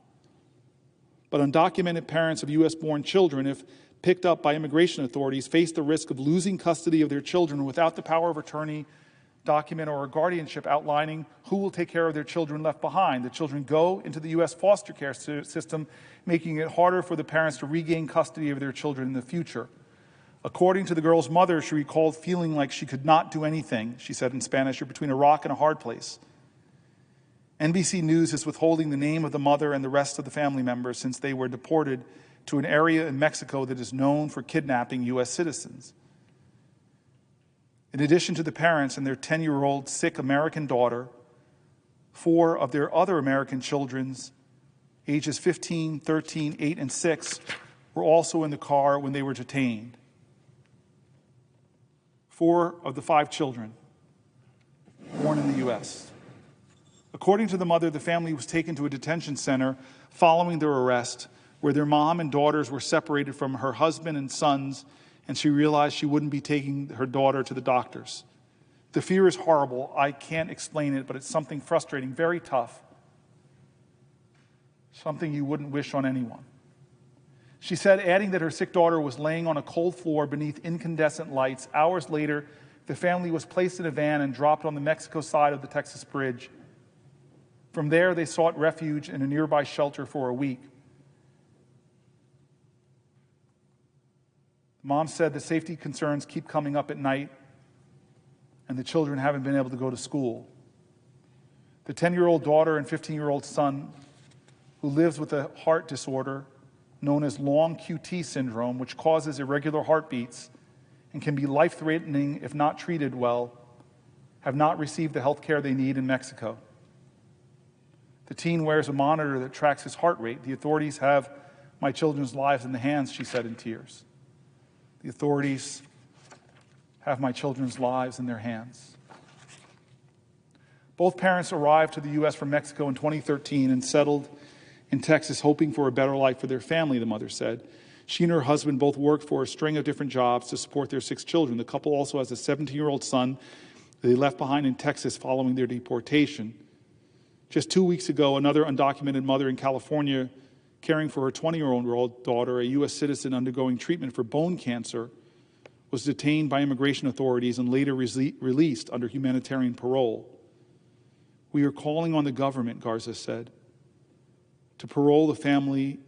But undocumented parents of U.S.-born children, if picked up by immigration authorities, face the risk of losing custody of their children without the power of attorney document or a guardianship outlining who will take care of their children left behind. The children go into the U.S. foster care system, making it harder for the parents to regain custody of their children in the future. According to the girl's mother, she recalled feeling like she could not do anything, she said in Spanish, "You're between a rock and a hard place." NBC News is withholding the name of the mother and the rest of the family members since they were deported to an area in Mexico that is known for kidnapping U.S. citizens. In addition to the parents and their 10-year-old sick American daughter, 4 of their other American children's ages 15, 13, 8, and 6 were also in the car when they were detained. 4 of the 5 children born in the U.S. According to the mother, the family was taken to a detention center following their arrest, where their mom and daughters were separated from her husband and sons, and she realized she wouldn't be taking her daughter to the doctors. The fear is horrible. I can't explain it, but it's something frustrating, very tough, something you wouldn't wish on anyone. She said, adding that her sick daughter was laying on a cold floor beneath incandescent lights. Hours later, the family was placed in a van and dropped on the Mexico side of the Texas bridge. From there, they sought refuge in a nearby shelter for a week. Mom said the safety concerns keep coming up at night, and the children haven't been able to go to school. The 10-year-old daughter and 15-year-old son, who lives with a heart disorder known as long QT syndrome, which causes irregular heartbeats and can be life-threatening if not treated well, have not received the health care they need in Mexico. The teen wears a monitor that tracks his heart rate. The authorities have my children's lives in the hands, she said in tears. The authorities have my children's lives in their hands. Both parents arrived to the U.S. from Mexico in 2013 and settled in Texas, hoping for a better life for their family, the mother said. She and her husband both worked for a string of different jobs to support their 6 children. The couple also has a 17-year-old son that they left behind in Texas following their deportation. Just 2 weeks ago, another undocumented mother in California, caring for her 20-year-old daughter, a U.S. citizen undergoing treatment for bone cancer, was detained by immigration authorities and later released under humanitarian parole. We are calling on the government, Garza said, to parole the family,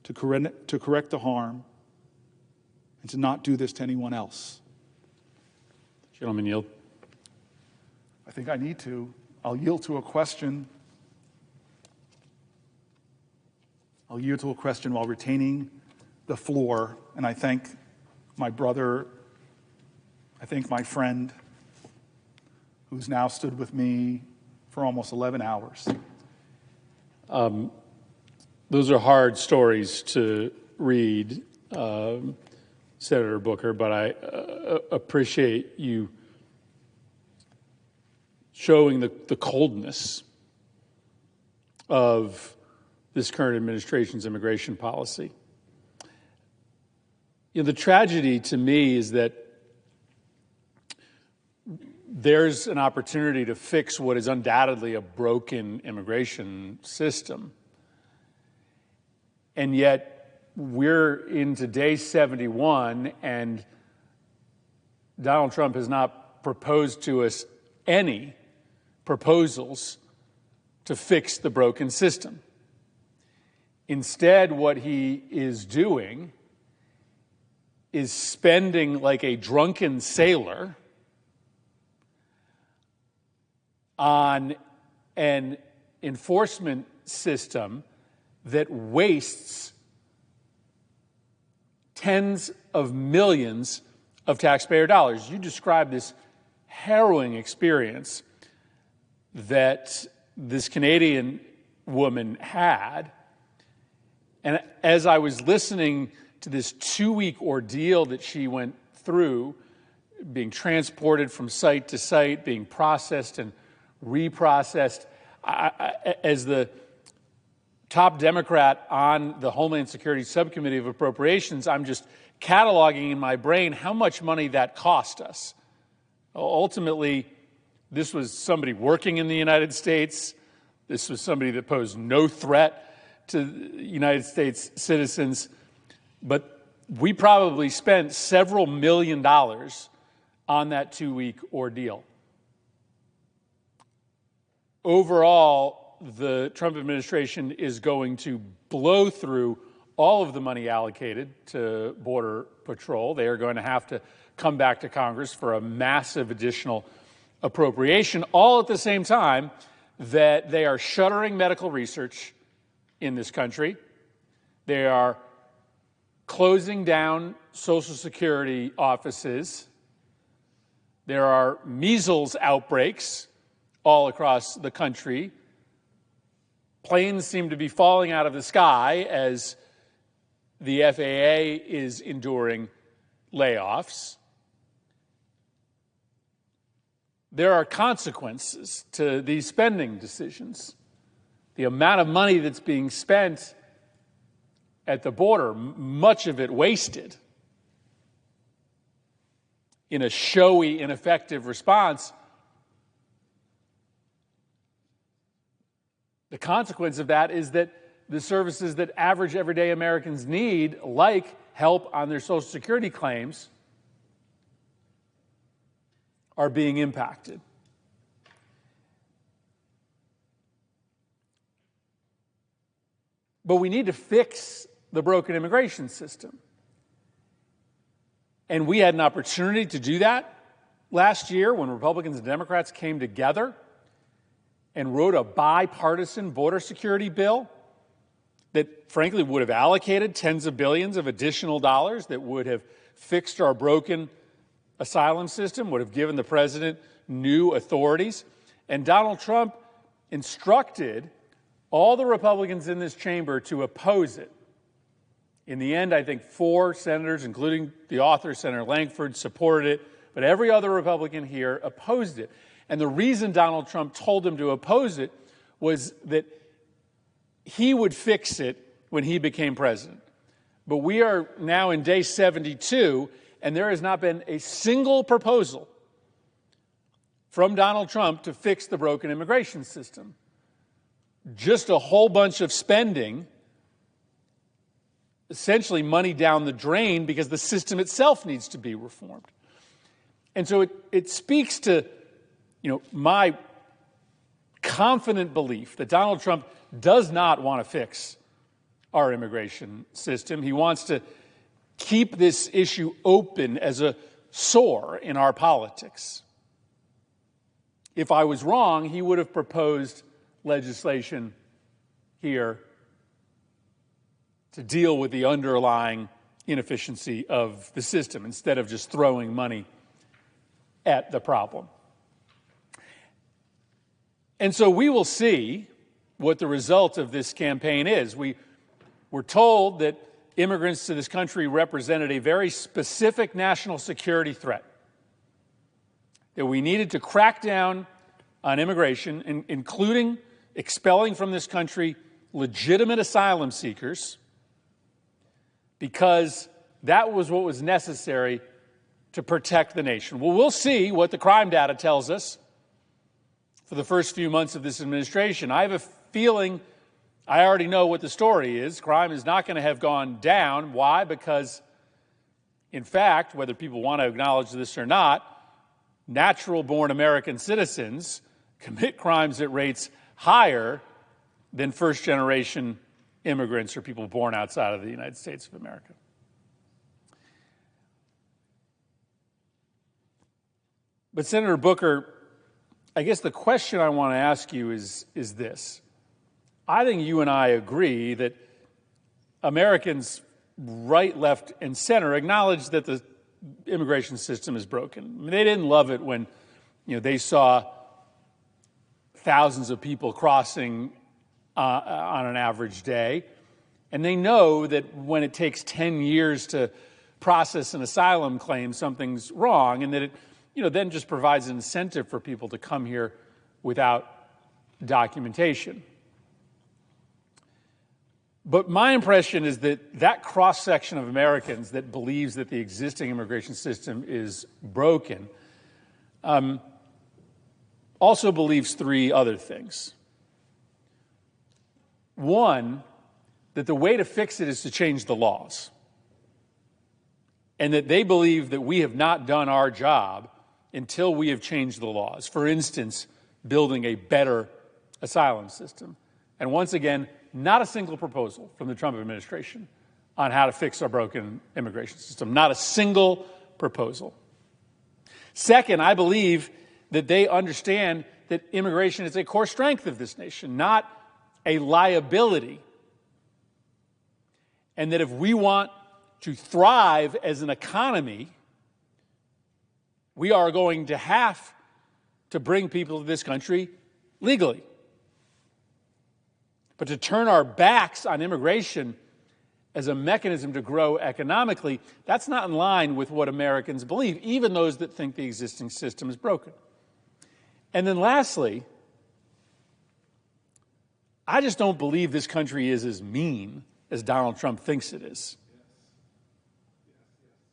to correct the harm, and to not do this to anyone else. Gentleman yield. I think I need to. I'll yield to a question. I'll yield to a question while retaining the floor, and I thank my brother, I thank my friend, who's now stood with me for almost 11 hours. Those are hard stories to read, Senator Booker, but I appreciate you showing the coldness of this current administration's immigration policy. You know, the tragedy to me is that there's an opportunity to fix what is undoubtedly a broken immigration system. And yet we're into day 71, and Donald Trump has not proposed to us any proposals to fix the broken system. Instead, what he is doing is spending like a drunken sailor on an enforcement system that wastes tens of millions of taxpayer dollars. You described this harrowing experience that this Canadian woman had. And as I was listening to this 2-week ordeal that she went through, being transported from site to site, being processed and reprocessed, as the top Democrat on the Homeland Security Subcommittee of Appropriations, I'm just cataloging in my brain how much money that cost us. Ultimately, this was somebody working in the United States. This was somebody that posed no threat to United States citizens. But we probably spent several $1 million on that 2-week ordeal. Overall, the Trump administration is going to blow through all of the money allocated to Border Patrol. They are going to have to come back to Congress for a massive additional appropriation, all at the same time that they are shuttering medical research in this country. They are closing down Social Security offices. There are measles outbreaks all across the country. Planes seem to be falling out of the sky as the FAA is enduring layoffs. There are consequences to these spending decisions. The amount of money that's being spent at the border, much of it wasted in a showy, ineffective response. The consequence of that is that the services that average everyday Americans need, like help on their Social Security claims, are being impacted. But we need to fix the broken immigration system. And we had an opportunity to do that last year when Republicans and Democrats came together and wrote a bipartisan border security bill that, frankly, would have allocated tens of billions of additional dollars, that would have fixed our broken asylum system, would have given the president new authorities. And Donald Trump instructed all the Republicans in this chamber to oppose it. In the end, I think 4 senators, including the author, Senator Langford, supported it, but every other Republican here opposed it. And the reason Donald Trump told them to oppose it was that he would fix it when he became president. But we are now in day 72, and there has not been a single proposal from Donald Trump to fix the broken immigration system. Just a whole bunch of spending, essentially money down the drain, because the system itself needs to be reformed. And so it speaks to, my confident belief that Donald Trump does not want to fix our immigration system. He wants to keep this issue open as a sore in our politics. If I was wrong, he would have proposed legislation here to deal with the underlying inefficiency of the system instead of just throwing money at the problem. And so we will see what the result of this campaign is. We were told that immigrants to this country represented a very specific national security threat, that we needed to crack down on immigration, including expelling from this country legitimate asylum seekers, because that was what was necessary to protect the nation. Well, we'll see what the crime data tells us for the first few months of this administration. I have a feeling I already know what the story is. Crime is not going to have gone down. Why? Because, in fact, whether people want to acknowledge this or not, natural-born American citizens commit crimes at rates higher than first-generation immigrants or people born outside of the United States of America. But Senator Booker, I guess the question I want to ask you is this. I think you and I agree that Americans, right, left, and center, acknowledge that the immigration system is broken. I mean, they didn't love it when, they saw thousands of people crossing on an average day. And they know that when it takes 10 years to process an asylum claim, something's wrong, and that it, then just provides an incentive for people to come here without documentation. But my impression is that cross-section of Americans that believes that the existing immigration system is broken also believes 3 other things. One, that the way to fix it is to change the laws, and that they believe that we have not done our job until we have changed the laws. For instance, building a better asylum system. And once again, not a single proposal from the Trump administration on how to fix our broken immigration system. Not a single proposal. Second, I believe that they understand that immigration is a core strength of this nation, not a liability. And that if we want to thrive as an economy, we are going to have to bring people to this country legally. But to turn our backs on immigration as a mechanism to grow economically, that's not in line with what Americans believe, even those that think the existing system is broken. And then lastly, I just don't believe this country is as mean as Donald Trump thinks it is.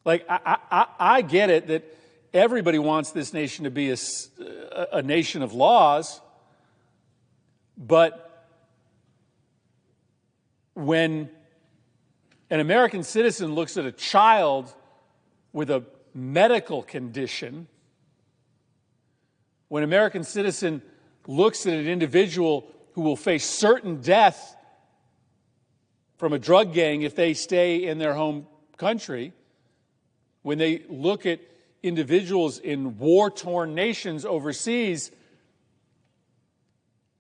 Like, I get it that everybody wants this nation to be a nation of laws, but when an American citizen looks at a child with a medical condition, when an American citizen looks at an individual who will face certain death from a drug gang if they stay in their home country, when they look at individuals in war-torn nations overseas,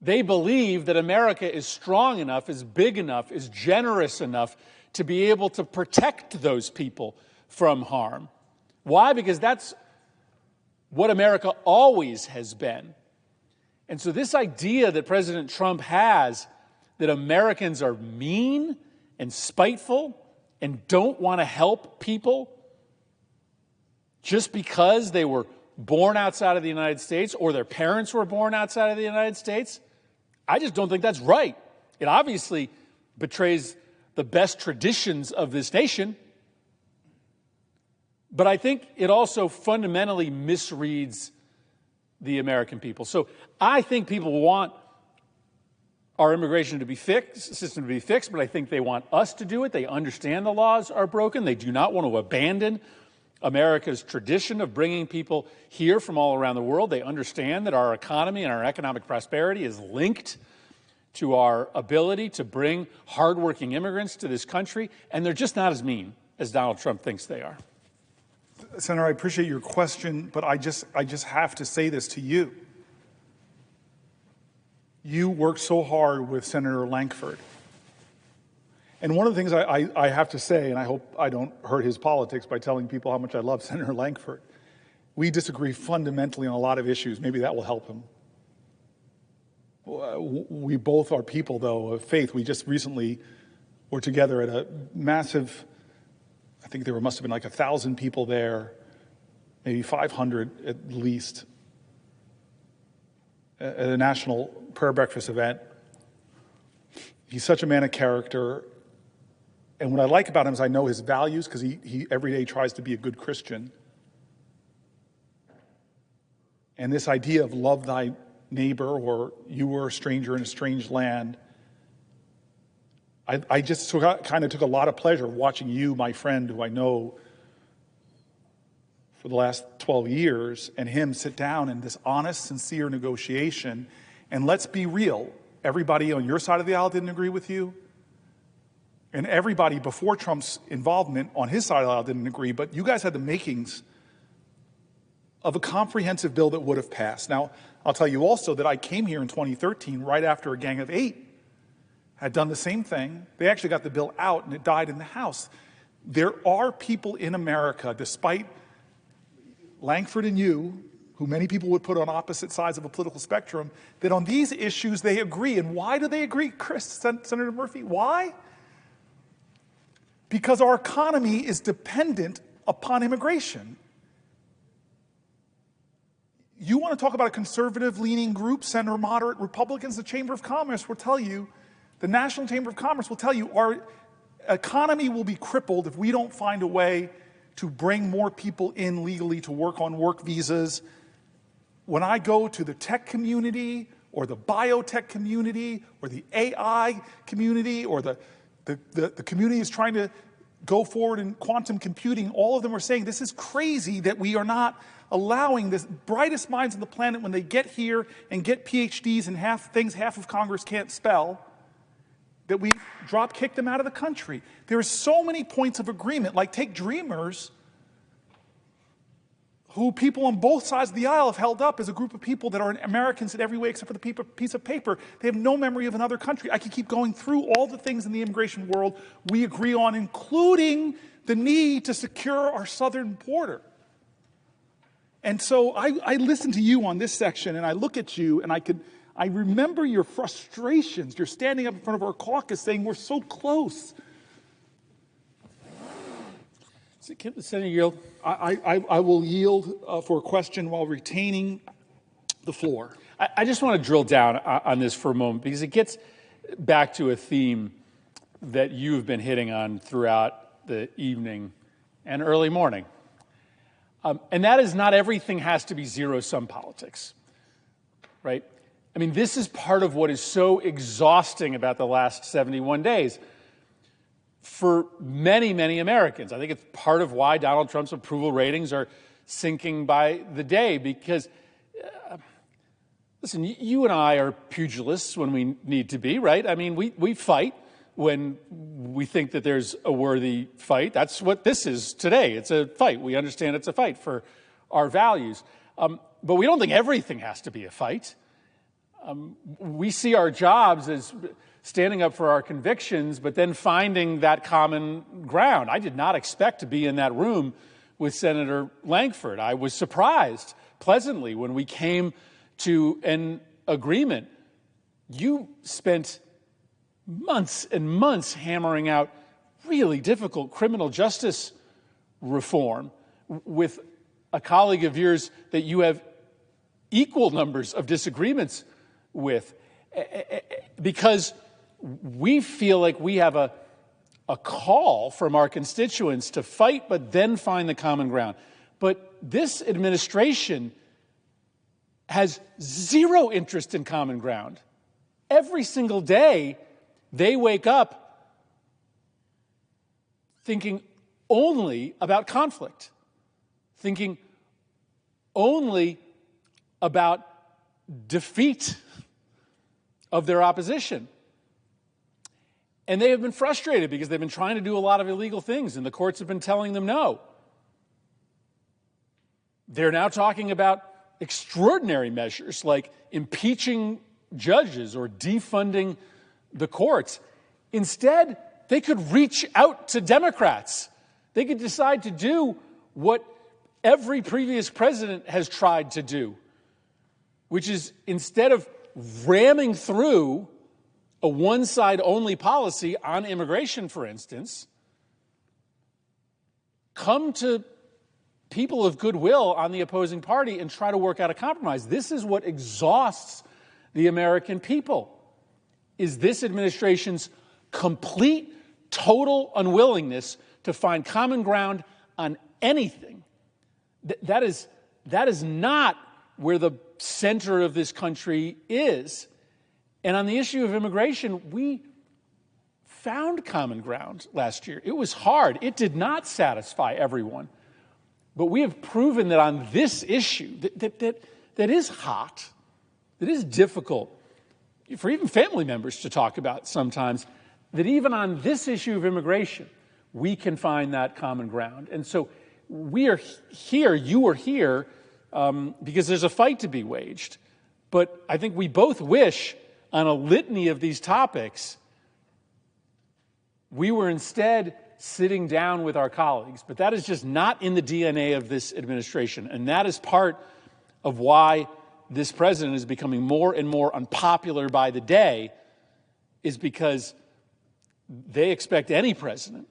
they believe that America is strong enough, is big enough, is generous enough to be able to protect those people from harm. Why? Because that's what America always has been. And so this idea that President Trump has that Americans are mean and spiteful and don't want to help people just because they were born outside of the United States or their parents were born outside of the United States, I just don't think that's right. It obviously betrays the best traditions of this nation, but I think it also fundamentally misreads the American people. So I think people want our immigration to be fixed, system to be fixed, but I think they want us to do it. They understand the laws are broken. They do not want to abandon America's tradition of bringing people here from all around the world. They understand that our economy and our economic prosperity is linked to our ability to bring hardworking immigrants to this country, and they're just not as mean as Donald Trump thinks they are. Senator, I appreciate your question, but I just have to say this to you. You worked so hard with Senator Lankford. And one of the things I have to say, and I hope I don't hurt his politics by telling people how much I love Senator Lankford, we disagree fundamentally on a lot of issues. Maybe that will help him. We both are people, though, of faith. We just recently were together at a massive, I think there must have been like 1,000 people there, maybe 500 at least, at a national prayer breakfast event. He's such a man of character. And what I like about him is I know his values because he every day tries to be a good Christian. And this idea of love thy neighbor, or you were a stranger in a strange land, I just kind of took a lot of pleasure watching you, my friend, who I know for the last 12 years, and him sit down in this honest, sincere negotiation. And let's be real, everybody on your side of the aisle didn't agree with you. And everybody before Trump's involvement on his side of the aisle didn't agree, but you guys had the makings of a comprehensive bill that would have passed. Now, I'll tell you also that I came here in 2013 right after a gang of 8 had done the same thing. They actually got the bill out and it died in the House. There are people in America, despite Lankford and you, who many people would put on opposite sides of a political spectrum, that on these issues they agree. And why do they agree, Senator Murphy? Why? Because our economy is dependent upon immigration. You want to talk about a conservative-leaning group, center moderate Republicans, the Chamber of Commerce will tell you, the National Chamber of Commerce will tell you, our economy will be crippled if we don't find a way to bring more people in legally to work on work visas. When I go to the tech community or the biotech community or the AI community or the community is trying to go forward in quantum computing, all of them are saying this is crazy that we are not allowing the brightest minds on the planet, when they get here and get PhDs in half of Congress can't spell, that we kick them out of the country. There are so many points of agreement, like take Dreamers, who people on both sides of the aisle have held up as a group of people that are Americans in every way except for the piece of paper. They have no memory of another country. I could keep going through all the things in the immigration world we agree on, including the need to secure our southern border. And so I listen to you on this section, and I look at you, and I remember your frustrations. You're standing up in front of our caucus saying, we're so close. Senator, yield. I will yield for a question while retaining the floor. I just want to drill down on this for a moment, because it gets back to a theme that you've been hitting on throughout the evening and early morning. And that is, not everything has to be zero-sum politics, right? I mean, this is part of what is so exhausting about the last 71 days. for many, many Americans. I think it's part of why Donald Trump's approval ratings are sinking by the day, because, listen, you and I are pugilists when we need to be, right? I mean, we fight when we think that there's a worthy fight. That's what this is today. It's a fight. We understand it's a fight for our values. But we don't think everything has to be a fight. We see our jobs as standing up for our convictions, but then finding that common ground. I did not expect to be in that room with Senator Lankford. I was surprised pleasantly when we came to an agreement. You spent months and months hammering out really difficult criminal justice reform with a colleague of yours that you have equal numbers of disagreements with, because we feel like we have a call from our constituents to fight, but then find the common ground. But this administration has zero interest in common ground. Every single day, they wake up thinking only about conflict, thinking only about defeat of their opposition. And they have been frustrated because they've been trying to do a lot of illegal things, and the courts have been telling them no. They're now talking about extraordinary measures like impeaching judges or defunding the courts. Instead, they could reach out to Democrats. They could decide to do what every previous president has tried to do, which is, instead of ramming through a one-side-only policy on immigration, for instance, come to people of goodwill on the opposing party and try to work out a compromise. This is what exhausts the American people, is this administration's complete, total unwillingness to find common ground on anything. That is not where the center of this country is. And on the issue of immigration, we found common ground last year. It was hard. It did not satisfy everyone. But we have proven that on this issue, that is hot, that is difficult for even family members to talk about sometimes, that even on this issue of immigration, we can find that common ground. And so we are here, you are here, because there's a fight to be waged. But I think we both wish, on a litany of these topics, we were instead sitting down with our colleagues. But that is just not in the DNA of this administration. And that is part of why this president is becoming more and more unpopular by the day, is because they expect any president,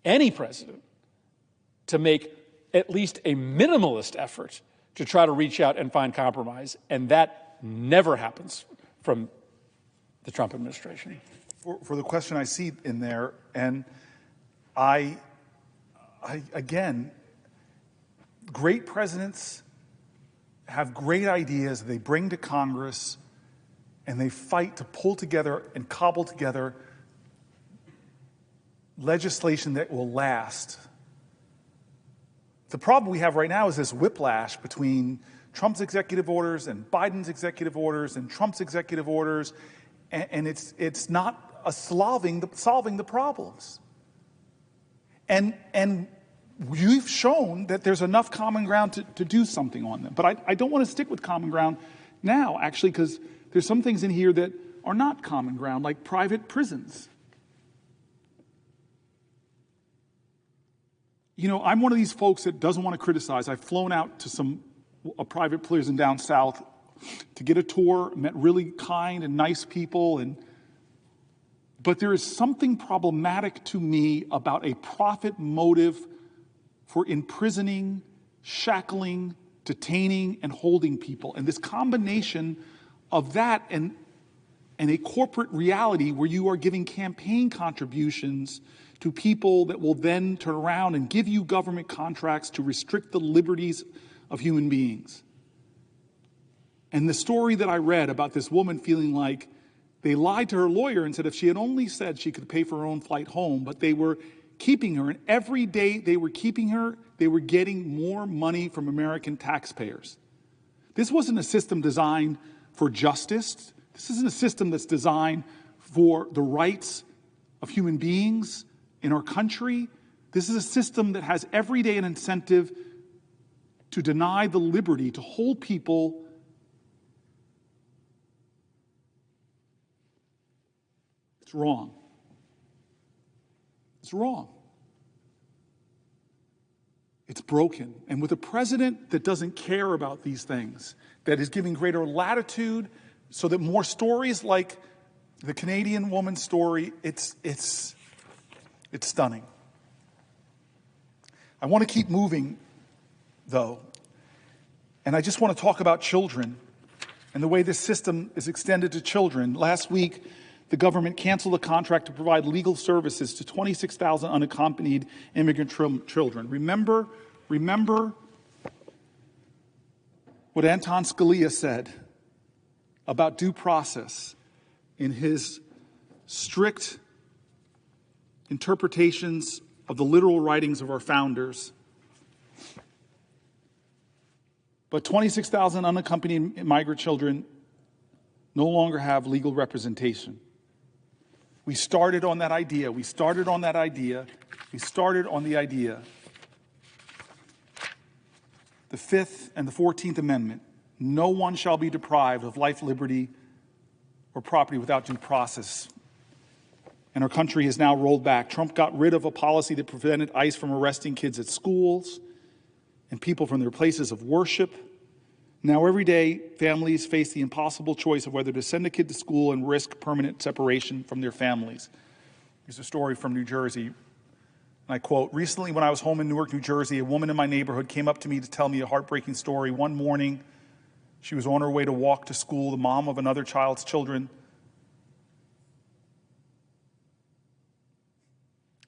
to make at least a minimalist effort to try to reach out and find compromise. And that never happens from the Trump administration. For the question I see in there, and I again, great presidents have great ideas they bring to Congress, and they fight to pull together and cobble together legislation that will last. The problem we have right now is this whiplash between Trump's executive orders and Biden's executive orders and Trump's executive orders, and it's not solving the problems. And we've shown that there's enough common ground to do something on them. But I don't want to stick with common ground now, actually, because there's some things in here that are not common ground, like private prisons. You know, I'm one of these folks that doesn't want to criticize. I've flown out to a private prison down south to get a tour, met really kind and nice people, but there is something problematic to me about a profit motive for imprisoning, shackling, detaining, and holding people. And this combination of that and a corporate reality where you are giving campaign contributions to people that will then turn around and give you government contracts to restrict the liberties of human beings. And the story that I read about this woman feeling like They lied to her lawyer and said if she had only said she could pay for her own flight home, but they were keeping her, and every day they were keeping her, they were getting more money from American taxpayers. This wasn't a system designed for justice. This isn't a system that's designed for the rights of human beings in our country. This is a system that has every day an incentive to deny the liberty, to hold people It's wrong. It's wrong. It's broken. And with a president that doesn't care about these things, that is giving greater latitude so that more stories like the Canadian woman's story, it's stunning. I want to keep moving, though. And I just want to talk about children and the way this system is extended to children. Last week, the government canceled a contract to provide legal services to 26,000 unaccompanied immigrant children. Remember what Anton Scalia said about due process in his strict interpretations of the literal writings of our founders. But 26,000 unaccompanied migrant children no longer have legal representation. We started on that idea. We started on the idea. The 5th and the 14th Amendment. No one shall be deprived of life, liberty, or property without due process. And our country has now rolled back. Trump got rid of a policy that prevented ICE from arresting kids at schools and people from their places of worship. Now, every day, families face the impossible choice of whether to send a kid to school and risk permanent separation from their families. Here's a story from New Jersey. And I quote, "Recently, when I was home in Newark, New Jersey, a woman in my neighborhood came up to me to tell me a heartbreaking story. One morning, she was on her way to walk to school, the mom of another child's children.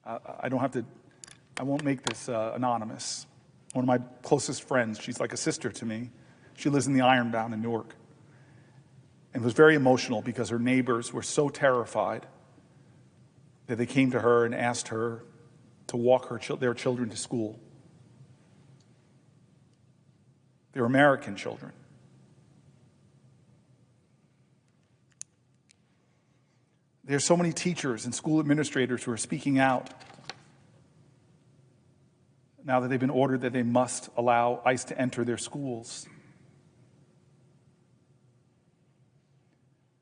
I won't make this anonymous. One of my closest friends, she's like a sister to me. She lives in the Ironbound in Newark, and was very emotional because her neighbors were so terrified that they came to her and asked her to walk their children to school. They're American children. There's so many teachers and school administrators who are speaking out now that they've been ordered that they must allow ICE to enter their schools.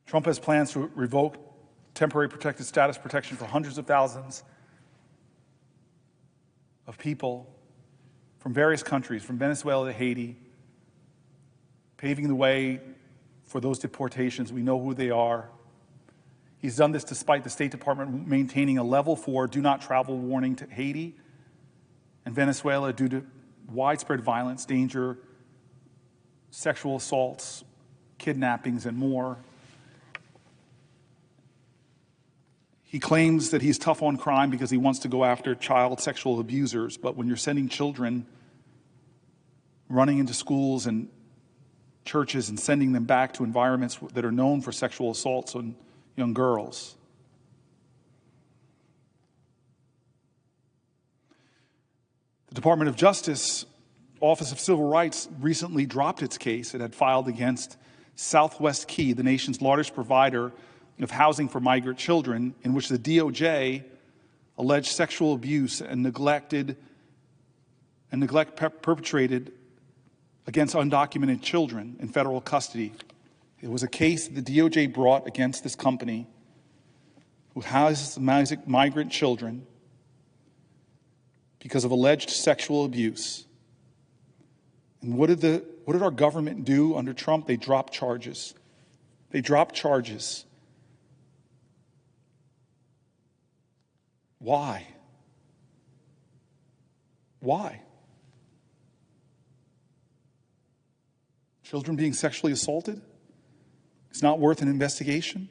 Trump has plans to revoke temporary protected status protection for hundreds of thousands of people from various countries, from Venezuela to Haiti, paving the way for those deportations. We know who they are. He's done this despite the State Department maintaining a level 4 do not travel warning to Haiti and Venezuela due to widespread violence, danger, sexual assaults, kidnappings, and more. He claims that he's tough on crime because he wants to go after child sexual abusers, but when you're sending children running into schools and churches and sending them back to environments that are known for sexual assaults on young girls. The Department of Justice, Office of Civil Rights, recently dropped its case it had filed against Southwest Key, the nation's largest provider of housing for migrant children, in which the DOJ alleged sexual abuse and neglect perpetrated against undocumented children in federal custody. It was a case that the DOJ brought against this company who houses migrant children because of alleged sexual abuse. And what did our government do under Trump? They dropped charges. Why? Children being sexually assaulted? It's not worth an investigation?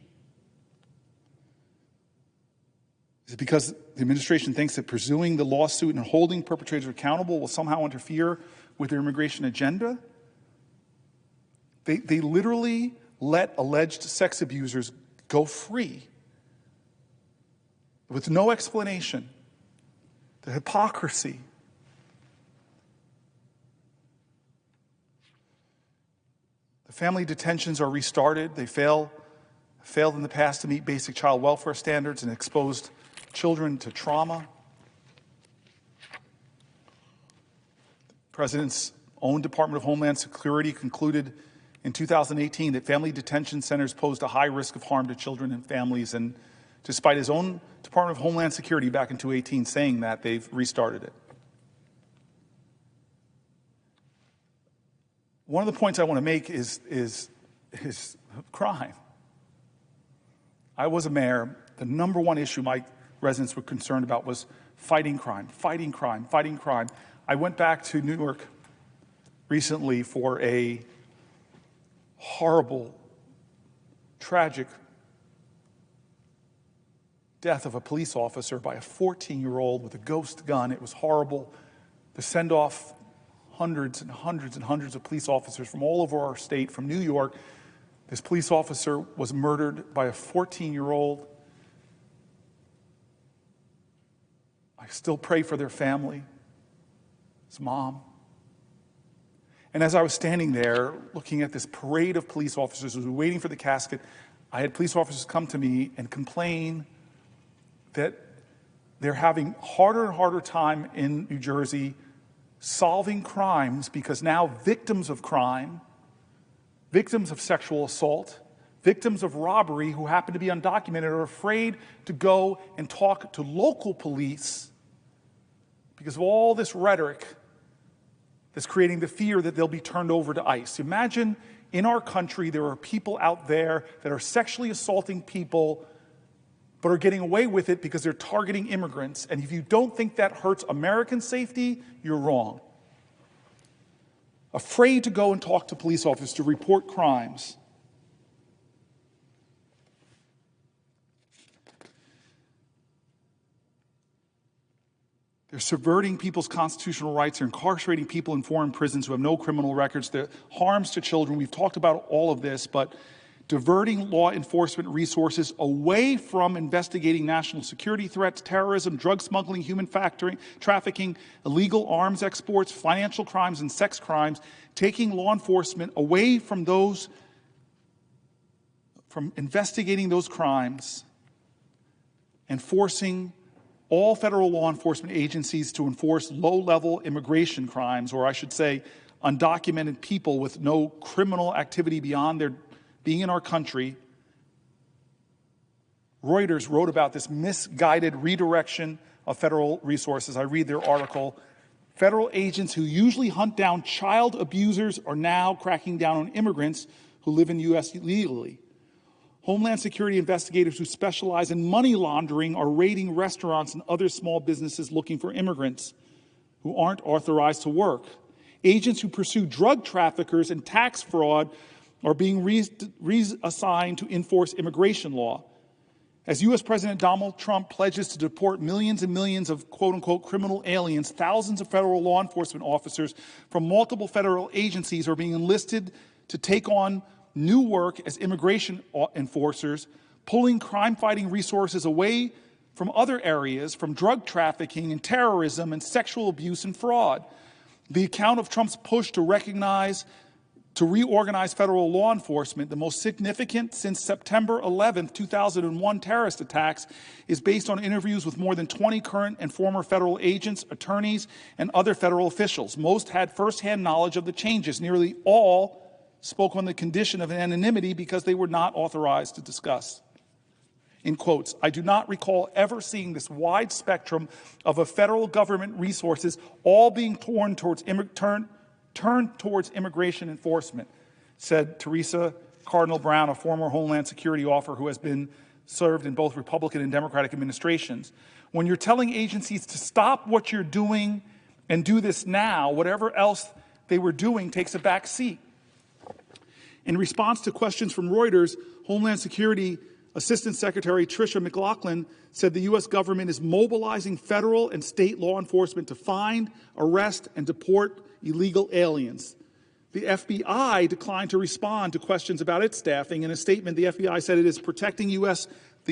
Is it because the administration thinks that pursuing the lawsuit and holding perpetrators accountable will somehow interfere with their immigration agenda? They literally let alleged sex abusers go free with no explanation. The hypocrisy. The family detentions are restarted. They failed in the past to meet basic child welfare standards and exposed children to trauma. The President's own Department of Homeland Security concluded in 2018 that family detention centers posed a high risk of harm to children and families, and despite his own Department of Homeland Security back in 2018 saying that, they've restarted it. One of the points I want to make is crime. I was a mayor. The number one issue my residents were concerned about was fighting crime, fighting crime, fighting crime. I went back to New York recently for a horrible, tragic death of a police officer by a 14-year-old with a ghost gun. It was horrible. To send off hundreds and hundreds and hundreds of police officers from all over our state, from New York. This police officer was murdered by a 14-year-old. I still pray for their family, his mom. And as I was standing there looking at this parade of police officers who were waiting for the casket, I had police officers come to me and complain that they're having harder and harder time in New Jersey solving crimes because now victims of crime, victims of sexual assault, victims of robbery who happen to be undocumented are afraid to go and talk to local police because of all this rhetoric that's creating the fear that they'll be turned over to ICE. Imagine in our country there are people out there that are sexually assaulting people but are getting away with it because they're targeting immigrants. And if you don't think that hurts American safety, you're wrong. Afraid to go and talk to police officers to report crimes. They're subverting people's constitutional rights. They're incarcerating people in foreign prisons who have no criminal records. The harms to children. We've talked about all of this, but diverting law enforcement resources away from investigating national security threats, terrorism, drug smuggling, human trafficking, illegal arms exports, financial crimes, and sex crimes, taking law enforcement away from investigating those crimes and forcing all federal law enforcement agencies to enforce low-level immigration crimes, or I should say undocumented people with no criminal activity beyond their being in our country. Reuters wrote about this misguided redirection of federal resources. I read their article. Federal agents who usually hunt down child abusers are now cracking down on immigrants who live in the U.S. illegally. Homeland Security investigators who specialize in money laundering are raiding restaurants and other small businesses looking for immigrants who aren't authorized to work. Agents who pursue drug traffickers and tax fraud are being reassigned to enforce immigration law. As U.S. President Donald Trump pledges to deport millions and millions of quote-unquote criminal aliens, thousands of federal law enforcement officers from multiple federal agencies are being enlisted to take on new work as immigration enforcers, pulling crime-fighting resources away from other areas, from drug trafficking and terrorism and sexual abuse and fraud. The account of Trump's push to reorganize federal law enforcement, the most significant since September 11, 2001 terrorist attacks, is based on interviews with more than 20 current and former federal agents, attorneys, and other federal officials. Most had firsthand knowledge of the changes. Nearly all spoke on the condition of anonymity because they were not authorized to discuss. In quotes, I do not recall ever seeing this wide spectrum of a federal government resources all being turned towards immigration enforcement, said Teresa Cardinal Brown, a former Homeland Security officer who has been served in both Republican and Democratic administrations. When you're telling agencies to stop what you're doing and do this now, whatever else they were doing takes a back seat. In response to questions from Reuters, Homeland Security Assistant Secretary Tricia McLaughlin said the U.S. government is mobilizing federal and state law enforcement to find, arrest, and deport illegal aliens. The FBI declined to respond to questions about its staffing. In a statement, the FBI said it is protecting the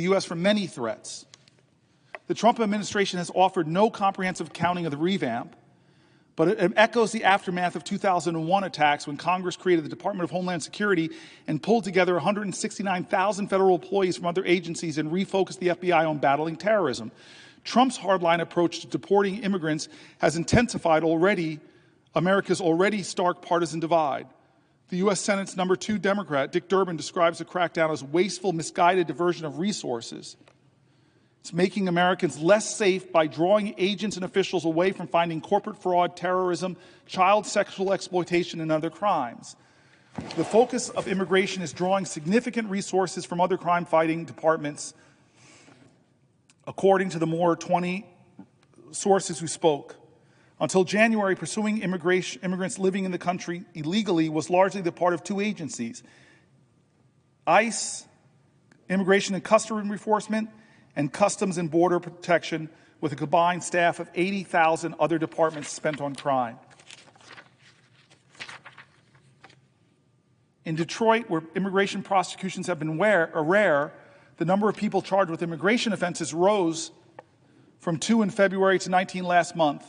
U.S. from many threats. The Trump administration has offered no comprehensive accounting of the revamp, but it echoes the aftermath of 2001 attacks when Congress created the Department of Homeland Security and pulled together 169,000 federal employees from other agencies and refocused the FBI on battling terrorism. Trump's hardline approach to deporting immigrants has intensified America's already stark partisan divide. The U.S. Senate's number 2 Democrat, Dick Durbin, describes the crackdown as wasteful, misguided diversion of resources. It's making Americans less safe by drawing agents and officials away from fighting corporate fraud, terrorism, child sexual exploitation, and other crimes. The focus of immigration is drawing significant resources from other crime-fighting departments, according to the more 20 sources who spoke. Until January, pursuing immigrants living in the country illegally was largely the part of 2 agencies: ICE, Immigration and Customs Enforcement, and Customs and Border Protection, with a combined staff of 80,000 other departments spent on crime. In Detroit, where immigration prosecutions have been rare, the number of people charged with immigration offenses rose from 2 in February to 19 last month.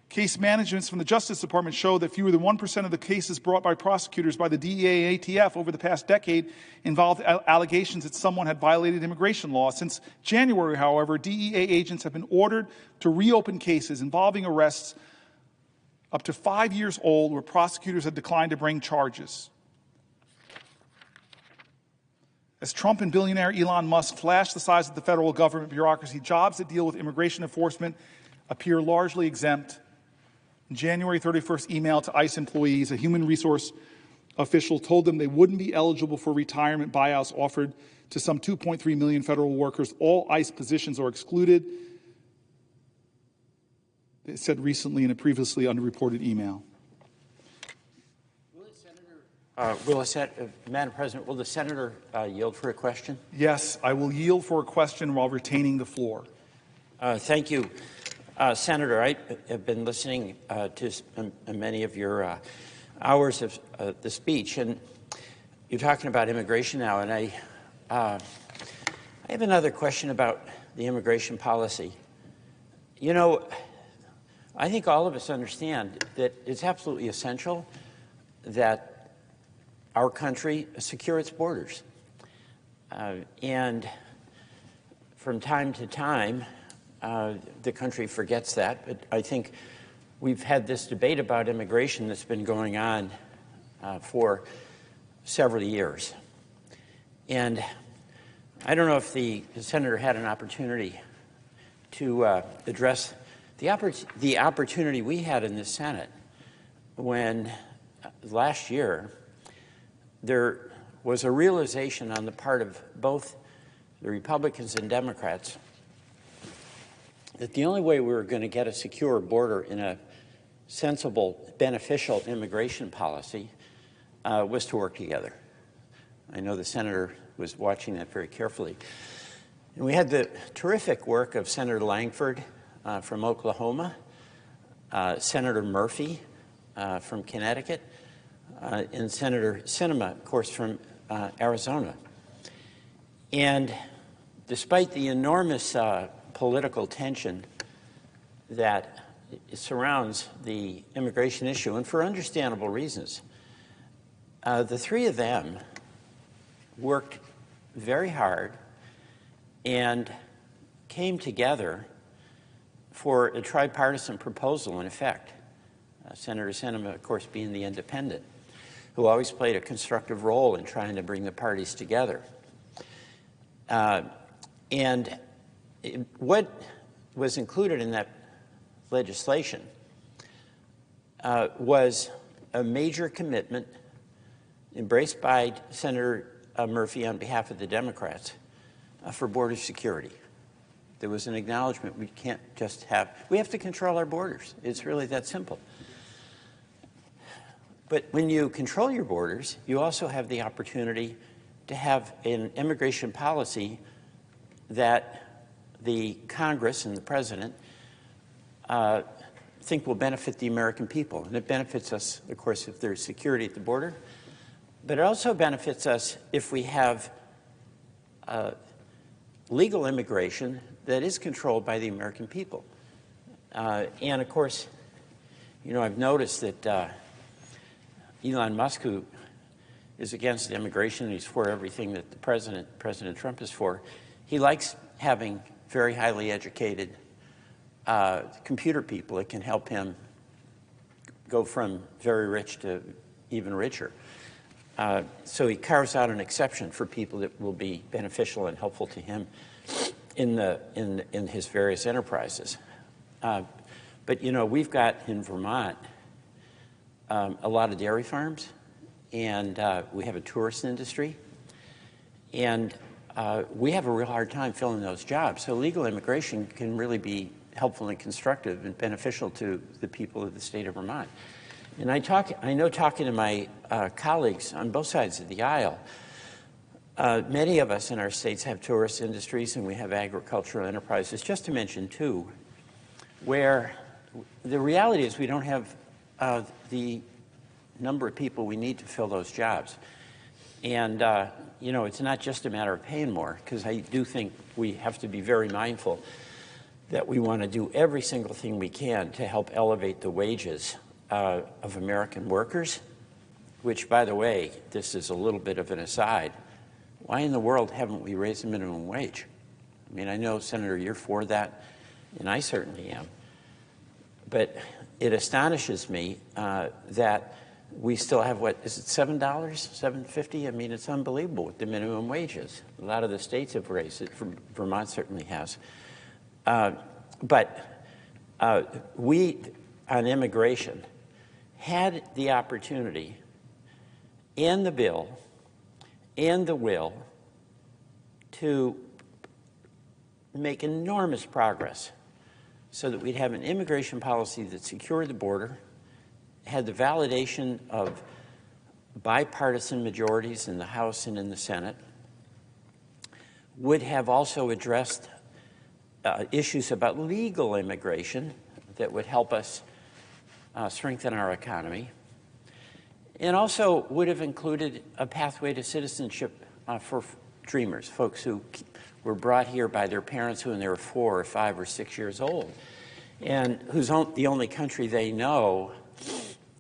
Case managements from the Justice Department show that fewer than 1% of the cases brought by prosecutors by the DEA and ATF over the past decade involved allegations that someone had violated immigration law. Since January, however, DEA agents have been ordered to reopen cases involving arrests up to 5 years old where prosecutors had declined to bring charges. As Trump and billionaire Elon Musk flash the size of the federal government bureaucracy, jobs that deal with immigration enforcement appear largely exempt. In January 31st email to ICE employees, a human resource official told them they wouldn't be eligible for retirement buyouts offered to some 2.3 million federal workers. All ICE positions are excluded, it said recently in a previously underreported email. Madam President, will the senator yield for a question? Yes, I will yield for a question while retaining the floor. Thank you. Senator, I have been listening to many of your hours of the speech, and you're talking about immigration now, and I have another question about the immigration policy. You know, I think all of us understand that it's absolutely essential that our country secure its borders. And from time to time, the country forgets that, but I think we've had this debate about immigration that's been going on for several years. And I don't know if the senator had an opportunity to address the opportunity we had in the Senate when last year there was a realization on the part of both the Republicans and Democrats that the only way we were going to get a secure border in a sensible, beneficial immigration policy was to work together. I know the senator was watching that very carefully. And we had the terrific work of Senator Langford from Oklahoma, Senator Murphy from Connecticut, and Senator Sinema, of course, from Arizona. And despite the enormous political tension that surrounds the immigration issue, and for understandable reasons, the three of them worked very hard and came together for a tripartisan proposal, in effect. Senator Sinema, of course, being the independent, who always played a constructive role in trying to bring the parties together. What was included in that legislation was a major commitment embraced by Senator Murphy on behalf of the Democrats for border security. There was an acknowledgement we can't just we have to control our borders. It's really that simple. But when you control your borders, you also have the opportunity to have an immigration policy that the Congress and the President think will benefit the American people. And it benefits us, of course, if there's security at the border. But it also benefits us if we have legal immigration that is controlled by the American people. And, of course, you know, I've noticed that Elon Musk, who is against immigration, and he's for everything that the President Trump is for, he likes having very highly educated computer people that can help him go from very rich to even richer. So he carves out an exception for people that will be beneficial and helpful to him in his various enterprises. But, you know, we've got in Vermont a lot of dairy farms, and we have a tourist industry, and we have a real hard time filling those jobs. So legal immigration can really be helpful and constructive and beneficial to the people of the state of Vermont. And I know talking to my colleagues on both sides of the aisle, many of us in our states have tourist industries and we have agricultural enterprises, just to mention two, where the reality is we don't have the number of people we need to fill those jobs. And, you know, it's not just a matter of paying more, because I do think we have to be very mindful that we want to do every single thing we can to help elevate the wages of American workers, which, by the way, this is a little bit of an aside. Why in the world haven't we raised the minimum wage? I mean, I know, Senator, you're for that, and I certainly am. But it astonishes me that we still have, what, is it $7, $7.50? I mean, it's unbelievable what the minimum wage is. A lot of the states have raised it. Vermont certainly has. But we, on immigration, had the opportunity and the bill and the will to make enormous progress so that we'd have an immigration policy that secured the border, had the validation of bipartisan majorities in the House and in the Senate, would have also addressed issues about legal immigration that would help us strengthen our economy, and also would have included a pathway to citizenship for dreamers, folks who were brought here by their parents when they were 4 or 5 or 6 years old, and whose the only country they know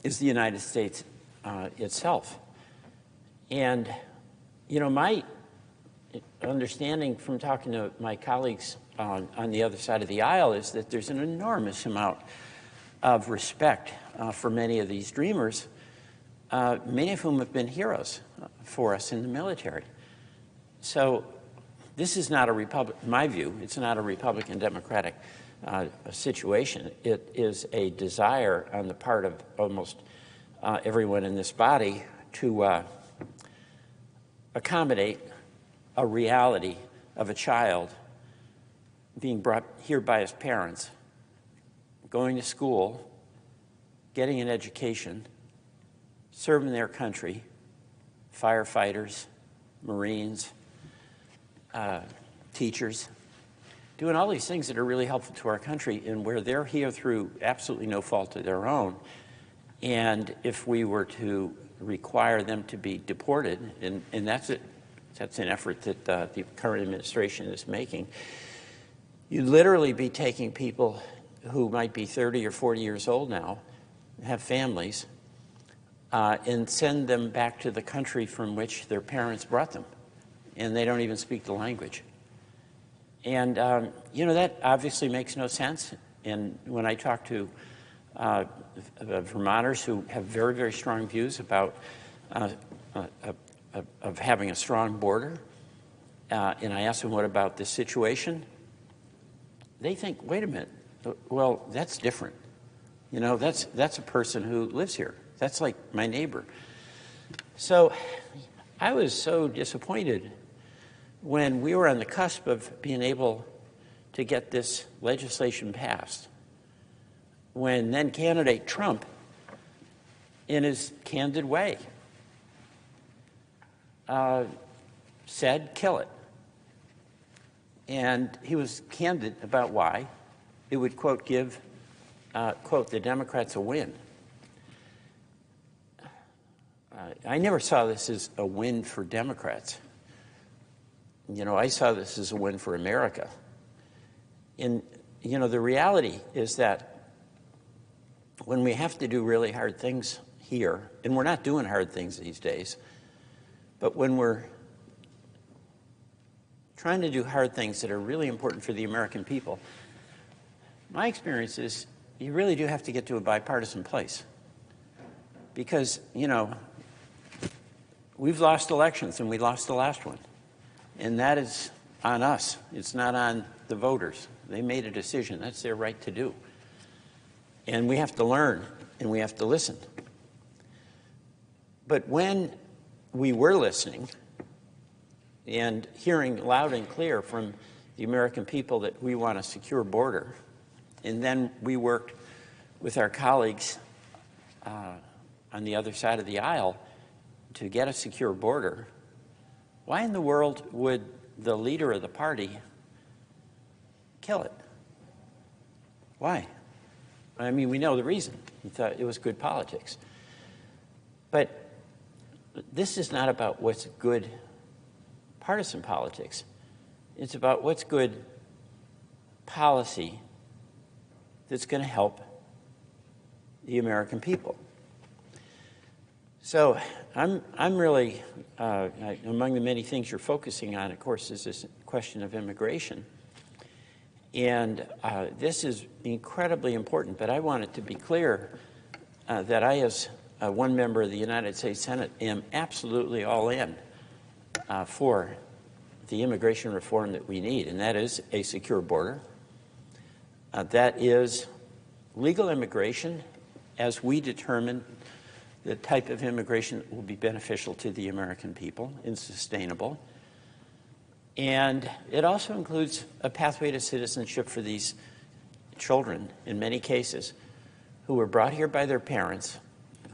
is the United States itself. And, you know, my understanding from talking to my colleagues on the other side of the aisle is that there's an enormous amount of respect for many of these dreamers, many of whom have been heroes for us in the military. So this is not in my view, it's not a Republican-Democratic situation. It is a desire on the part of almost everyone in this body to accommodate a reality of a child being brought here by his parents, going to school, getting an education, serving their country, firefighters, Marines, teachers, doing all these things that are really helpful to our country and where they're here through absolutely no fault of their own. And if we were to require them to be deported, and that's an effort that the current administration is making, you'd literally be taking people who might be 30 or 40 years old now, have families, and send them back to the country from which their parents brought them, and they don't even speak the language. And, you know, that obviously makes no sense. And when I talk to Vermonters who have very, very strong views about of having a strong border, and I ask them, what about this situation? They think, wait a minute, well, that's different. You know, that's a person who lives here. That's like my neighbor. So I was so disappointed when we were on the cusp of being able to get this legislation passed, when then candidate Trump, in his candid way, said, kill it. And he was candid about why. It would, quote, give quote, the Democrats a win. I never saw this as a win for Democrats. You know, I saw this as a win for America. And, you know, the reality is that when we have to do really hard things here, and we're not doing hard things these days, but when we're trying to do hard things that are really important for the American people, my experience is you really do have to get to a bipartisan place. Because, you know, we've lost elections, and we lost the last one. And that is on us. It's not on the voters. They made a decision. That's their right to do. And we have to learn, and we have to listen. But when we were listening and hearing loud and clear from the American people that we want a secure border, and then we worked with our colleagues on the other side of the aisle to get a secure border, why in the world would the leader of the party kill it? Why? I mean, we know the reason. He thought it was good politics. But this is not about what's good partisan politics. It's about what's good policy that's going to help the American people. So I'm really, among the many things you're focusing on, of course, is this question of immigration. And this is incredibly important, but I want it to be clear that I, as one member of the United States Senate, am absolutely all in for the immigration reform that we need, and that is a secure border. That is legal immigration as we determine the type of immigration that will be beneficial to the American people and sustainable. And it also includes a pathway to citizenship for these children, in many cases, who were brought here by their parents,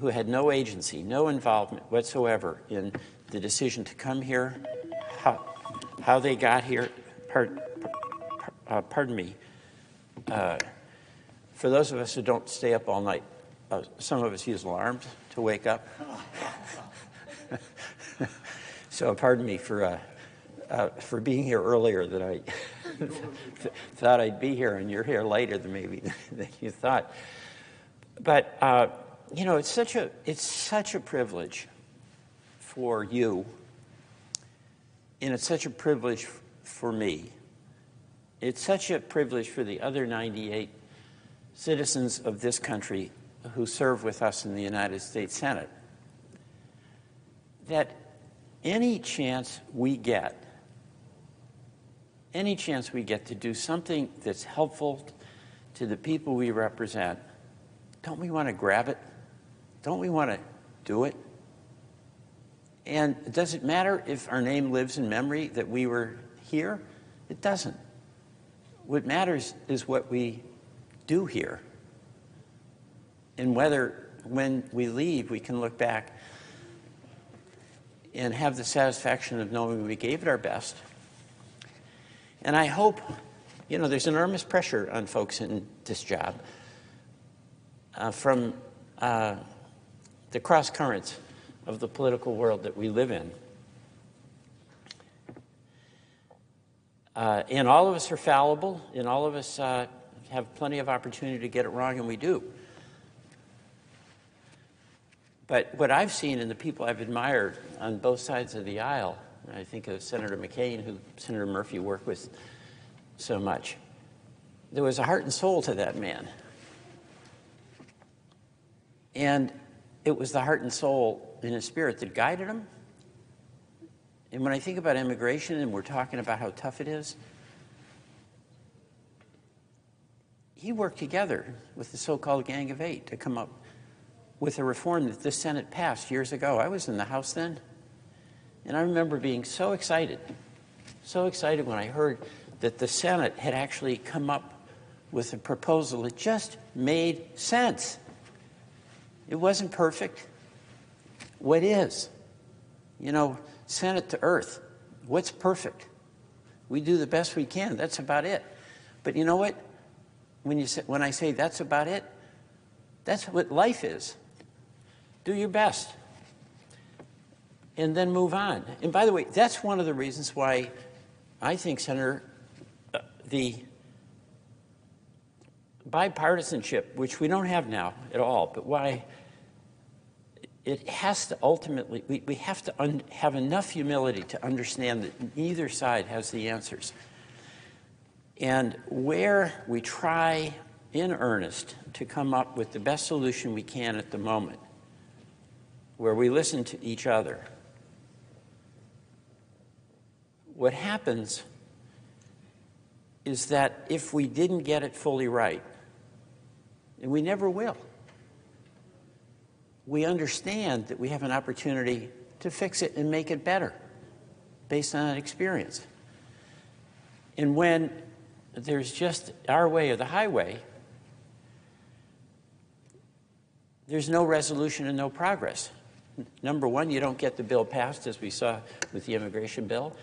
who had no agency, no involvement whatsoever in the decision to come here, how they got here. Pardon me. For those of us who don't stay up all night, some of us use alarms to wake up. So pardon me for being here earlier than I thought I'd be here, and you're here later than maybe than you thought. But you know, it's such a privilege for you, and it's such a privilege for me. It's such a privilege for the other 98 citizens of this country who serve with us in the United States Senate, that any chance we get to do something that's helpful to the people we represent, don't we want to grab it? Don't we want to do it? And does it matter if our name lives in memory that we were here? It doesn't. What matters is what we do here. And whether, when we leave, we can look back and have the satisfaction of knowing we gave it our best. And I hope, you know, there's enormous pressure on folks in this job from the cross currents of the political world that we live in. And all of us are fallible, and all of us have plenty of opportunity to get it wrong, and we do. But what I've seen in the people I've admired on both sides of the aisle, I think of Senator McCain, who Senator Murphy worked with so much, there was a heart and soul to that man. And it was the heart and soul in his spirit that guided him. And when I think about immigration and we're talking about how tough it is, he worked together with the so-called Gang of Eight to come up with a reform that the Senate passed years ago. I was in the House then, and I remember being so excited when I heard that the Senate had actually come up with a proposal that just made sense. It wasn't perfect. What is? You know, Senate to earth. What's perfect? We do the best we can. That's about it. But you know what? When I say that's about it, That's what life is. Do your best. And then move on. And by the way, that's one of the reasons why I think, Senator, the bipartisanship, which we don't have now at all, but why it has to ultimately, we have to have enough humility to understand that neither side has the answers. And where we try in earnest to come up with the best solution we can at the moment, where we listen to each other, what happens is that if we didn't get it fully right, and we never will, we understand that we have an opportunity to fix it and make it better based on that experience. And when there's just our way or the highway, there's no resolution and no progress. Number one, you don't get the bill passed, as we saw with the immigration bill.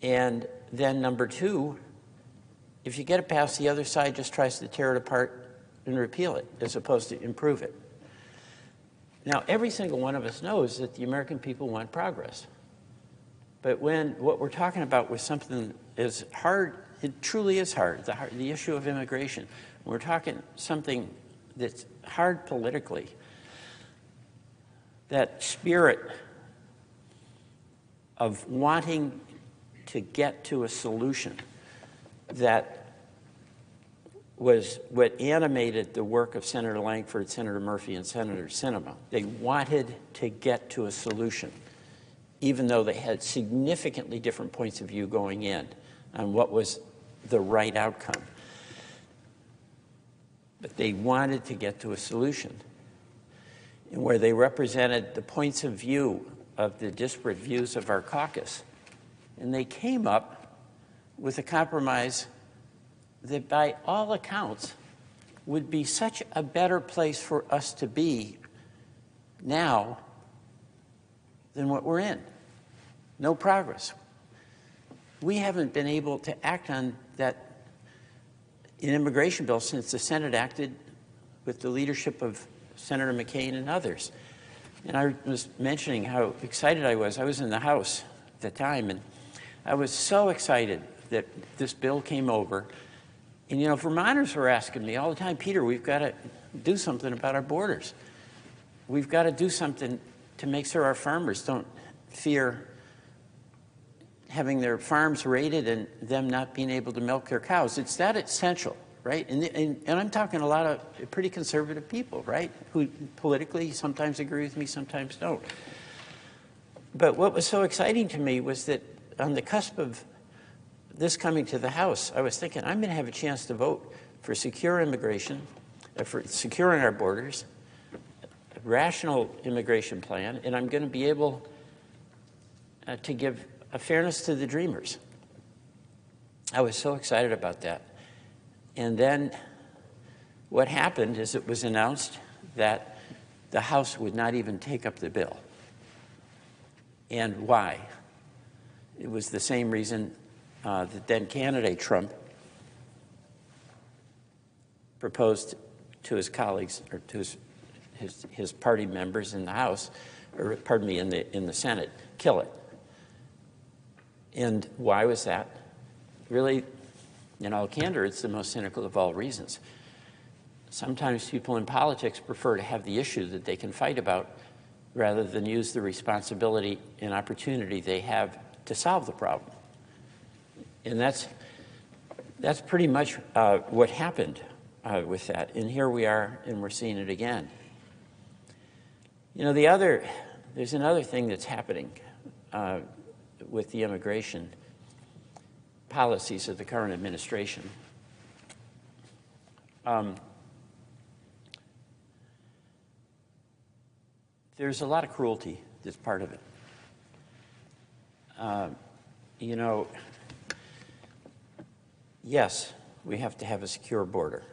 And then number two, if you get it passed, the other side just tries to tear it apart and repeal it, as opposed to improve it. Now, every single one of us knows that the American people want progress. But when what we're talking about was something as hard, it truly is hard, the issue of immigration. We're talking something that's hard politically. That spirit of wanting to get to a solution that was what animated the work of Senator Langford, Senator Murphy, and Senator Sinema. They wanted to get to a solution, even though they had significantly different points of view going in on what was the right outcome. But they wanted to get to a solution, and where they represented the points of view of the disparate views of our caucus. And they came up with a compromise that by all accounts would be such a better place for us to be now than what we're in. No progress. We haven't been able to act on that immigration bill since the Senate acted with the leadership of Senator McCain and others. And I was mentioning how excited I was. I was in the House at the time, and I was so excited that this bill came over. And, you know, Vermonters were asking me all the time, Peter, we've got to do something about our borders. We've got to do something to make sure our farmers don't fear having their farms raided and them not being able to milk their cows. It's that essential, right? And I'm talking a lot of pretty conservative people, right, who politically sometimes agree with me, sometimes don't. But what was so exciting to me was that on the cusp of this coming to the House, I was thinking, I'm going to have a chance to vote for secure immigration, for securing our borders, a rational immigration plan, and I'm going to be able to give a fairness to the dreamers. I was so excited about that. And then what happened is it was announced that the House would not even take up the bill. And why? It was the same reason that then candidate Trump proposed to his colleagues, or to his party members in the House, or pardon me, in the Senate, kill it. And why was that? Really, in all candor, it's the most cynical of all reasons. Sometimes people in politics prefer to have the issue that they can fight about rather than use the responsibility and opportunity they have to solve the problem. And that's pretty much what happened with that. And here we are, and we're seeing it again. You know, there's another thing that's happening with the immigration policies of the current administration. There's a lot of cruelty that's part of it. You know, yes, we have to have a secure border.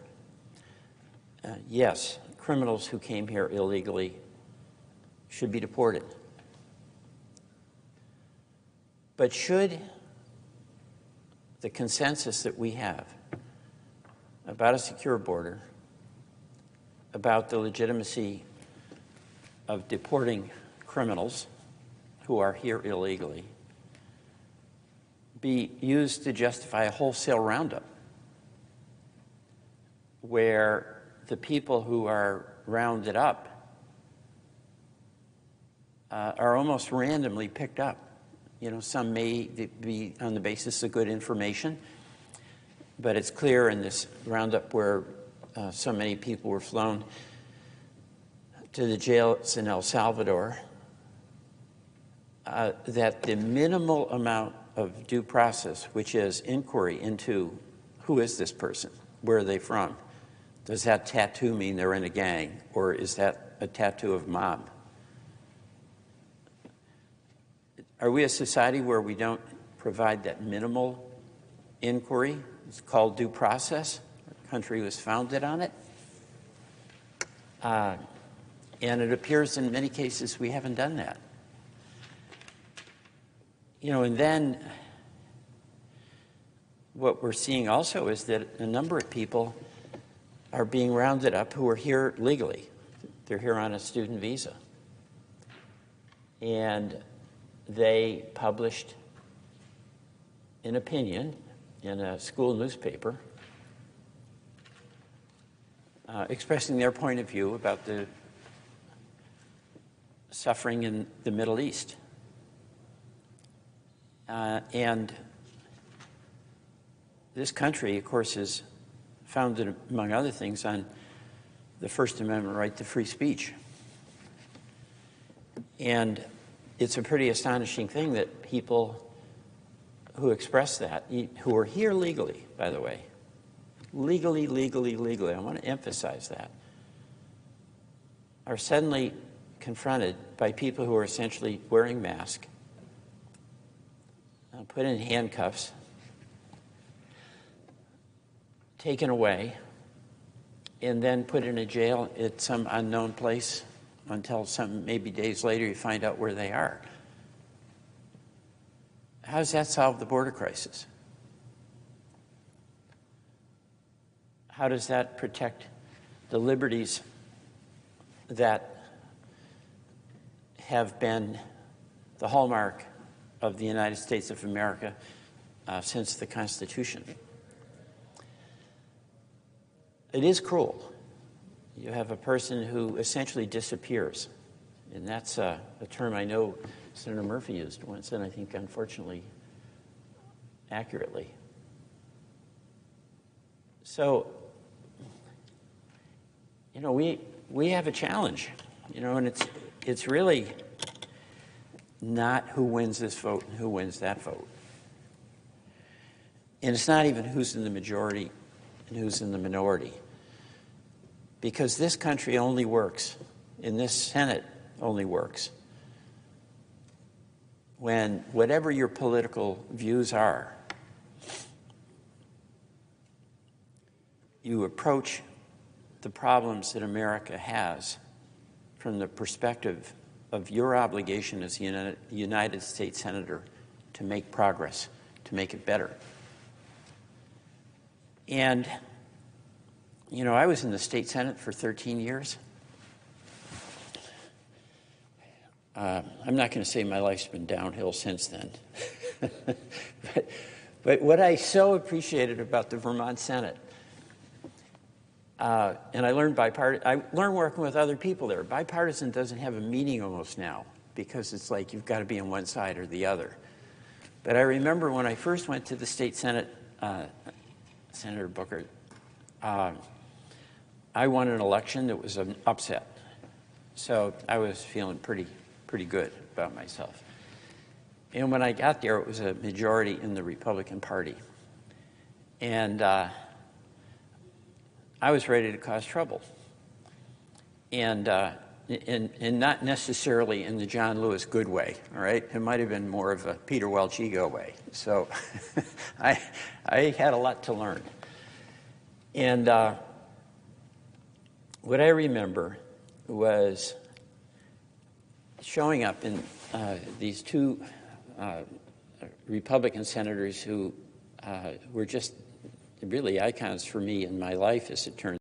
Yes, criminals who came here illegally should be deported. But should the consensus that we have about a secure border, about the legitimacy of deporting criminals who are here illegally be used to justify a wholesale roundup where the people who are rounded up are almost randomly picked up. You know, some may be on the basis of good information, but it's clear in this roundup where so many people were flown to the jails in El Salvador that the minimal amount of due process, which is inquiry into who is this person, where are they from, does that tattoo mean they're in a gang, or is that a tattoo of mob? Are we a society where we don't provide that minimal inquiry? It's called due process. Our country was founded on it. And it appears in many cases we haven't done that. You know, and then what we're seeing also is that a number of people are being rounded up who are here legally. They're here on a student visa. And they published an opinion in a school newspaper expressing their point of view about the suffering in the Middle East. And this country, of course, is founded, among other things, on the First Amendment right to free speech. And it's a pretty astonishing thing that people who express that, who are here legally, by the way, legally, I want to emphasize that, are suddenly confronted by people who are essentially wearing masks, put in handcuffs, taken away, and then put in a jail at some unknown place until maybe days later you find out where they are. How does that solve the border crisis? How does that protect the liberties that have been the hallmark of the United States of America since the Constitution? It is cruel. You have a person who essentially disappears, and that's a term I know Senator Murphy used once, and I think, unfortunately, accurately. So, you know, we have a challenge, you know, and it's really not who wins this vote and who wins that vote. And it's not even who's in the majority and who's in the minority. Because this country only works, and this Senate only works, when whatever your political views are, you approach the problems that America has from the perspective of your obligation as a United States Senator to make progress, to make it better. And you know, I was in the state Senate for 13 years. I'm not going to say my life's been downhill since then. but what I so appreciated about the Vermont Senate, and I learned working with other people there. Bipartisan doesn't have a meaning almost now because it's like you've got to be on one side or the other. But I remember when I first went to the state Senate, Senator Booker, I won an election that was an upset. So I was feeling pretty good about myself. And when I got there, it was a majority in the Republican Party. And I was ready to cause trouble. And not necessarily in the John Lewis good way, all right? It might have been more of a Peter Welch ego way. So I had a lot to learn. And what I remember was showing up in these two Republican senators who were just really icons for me in my life, as it turns out.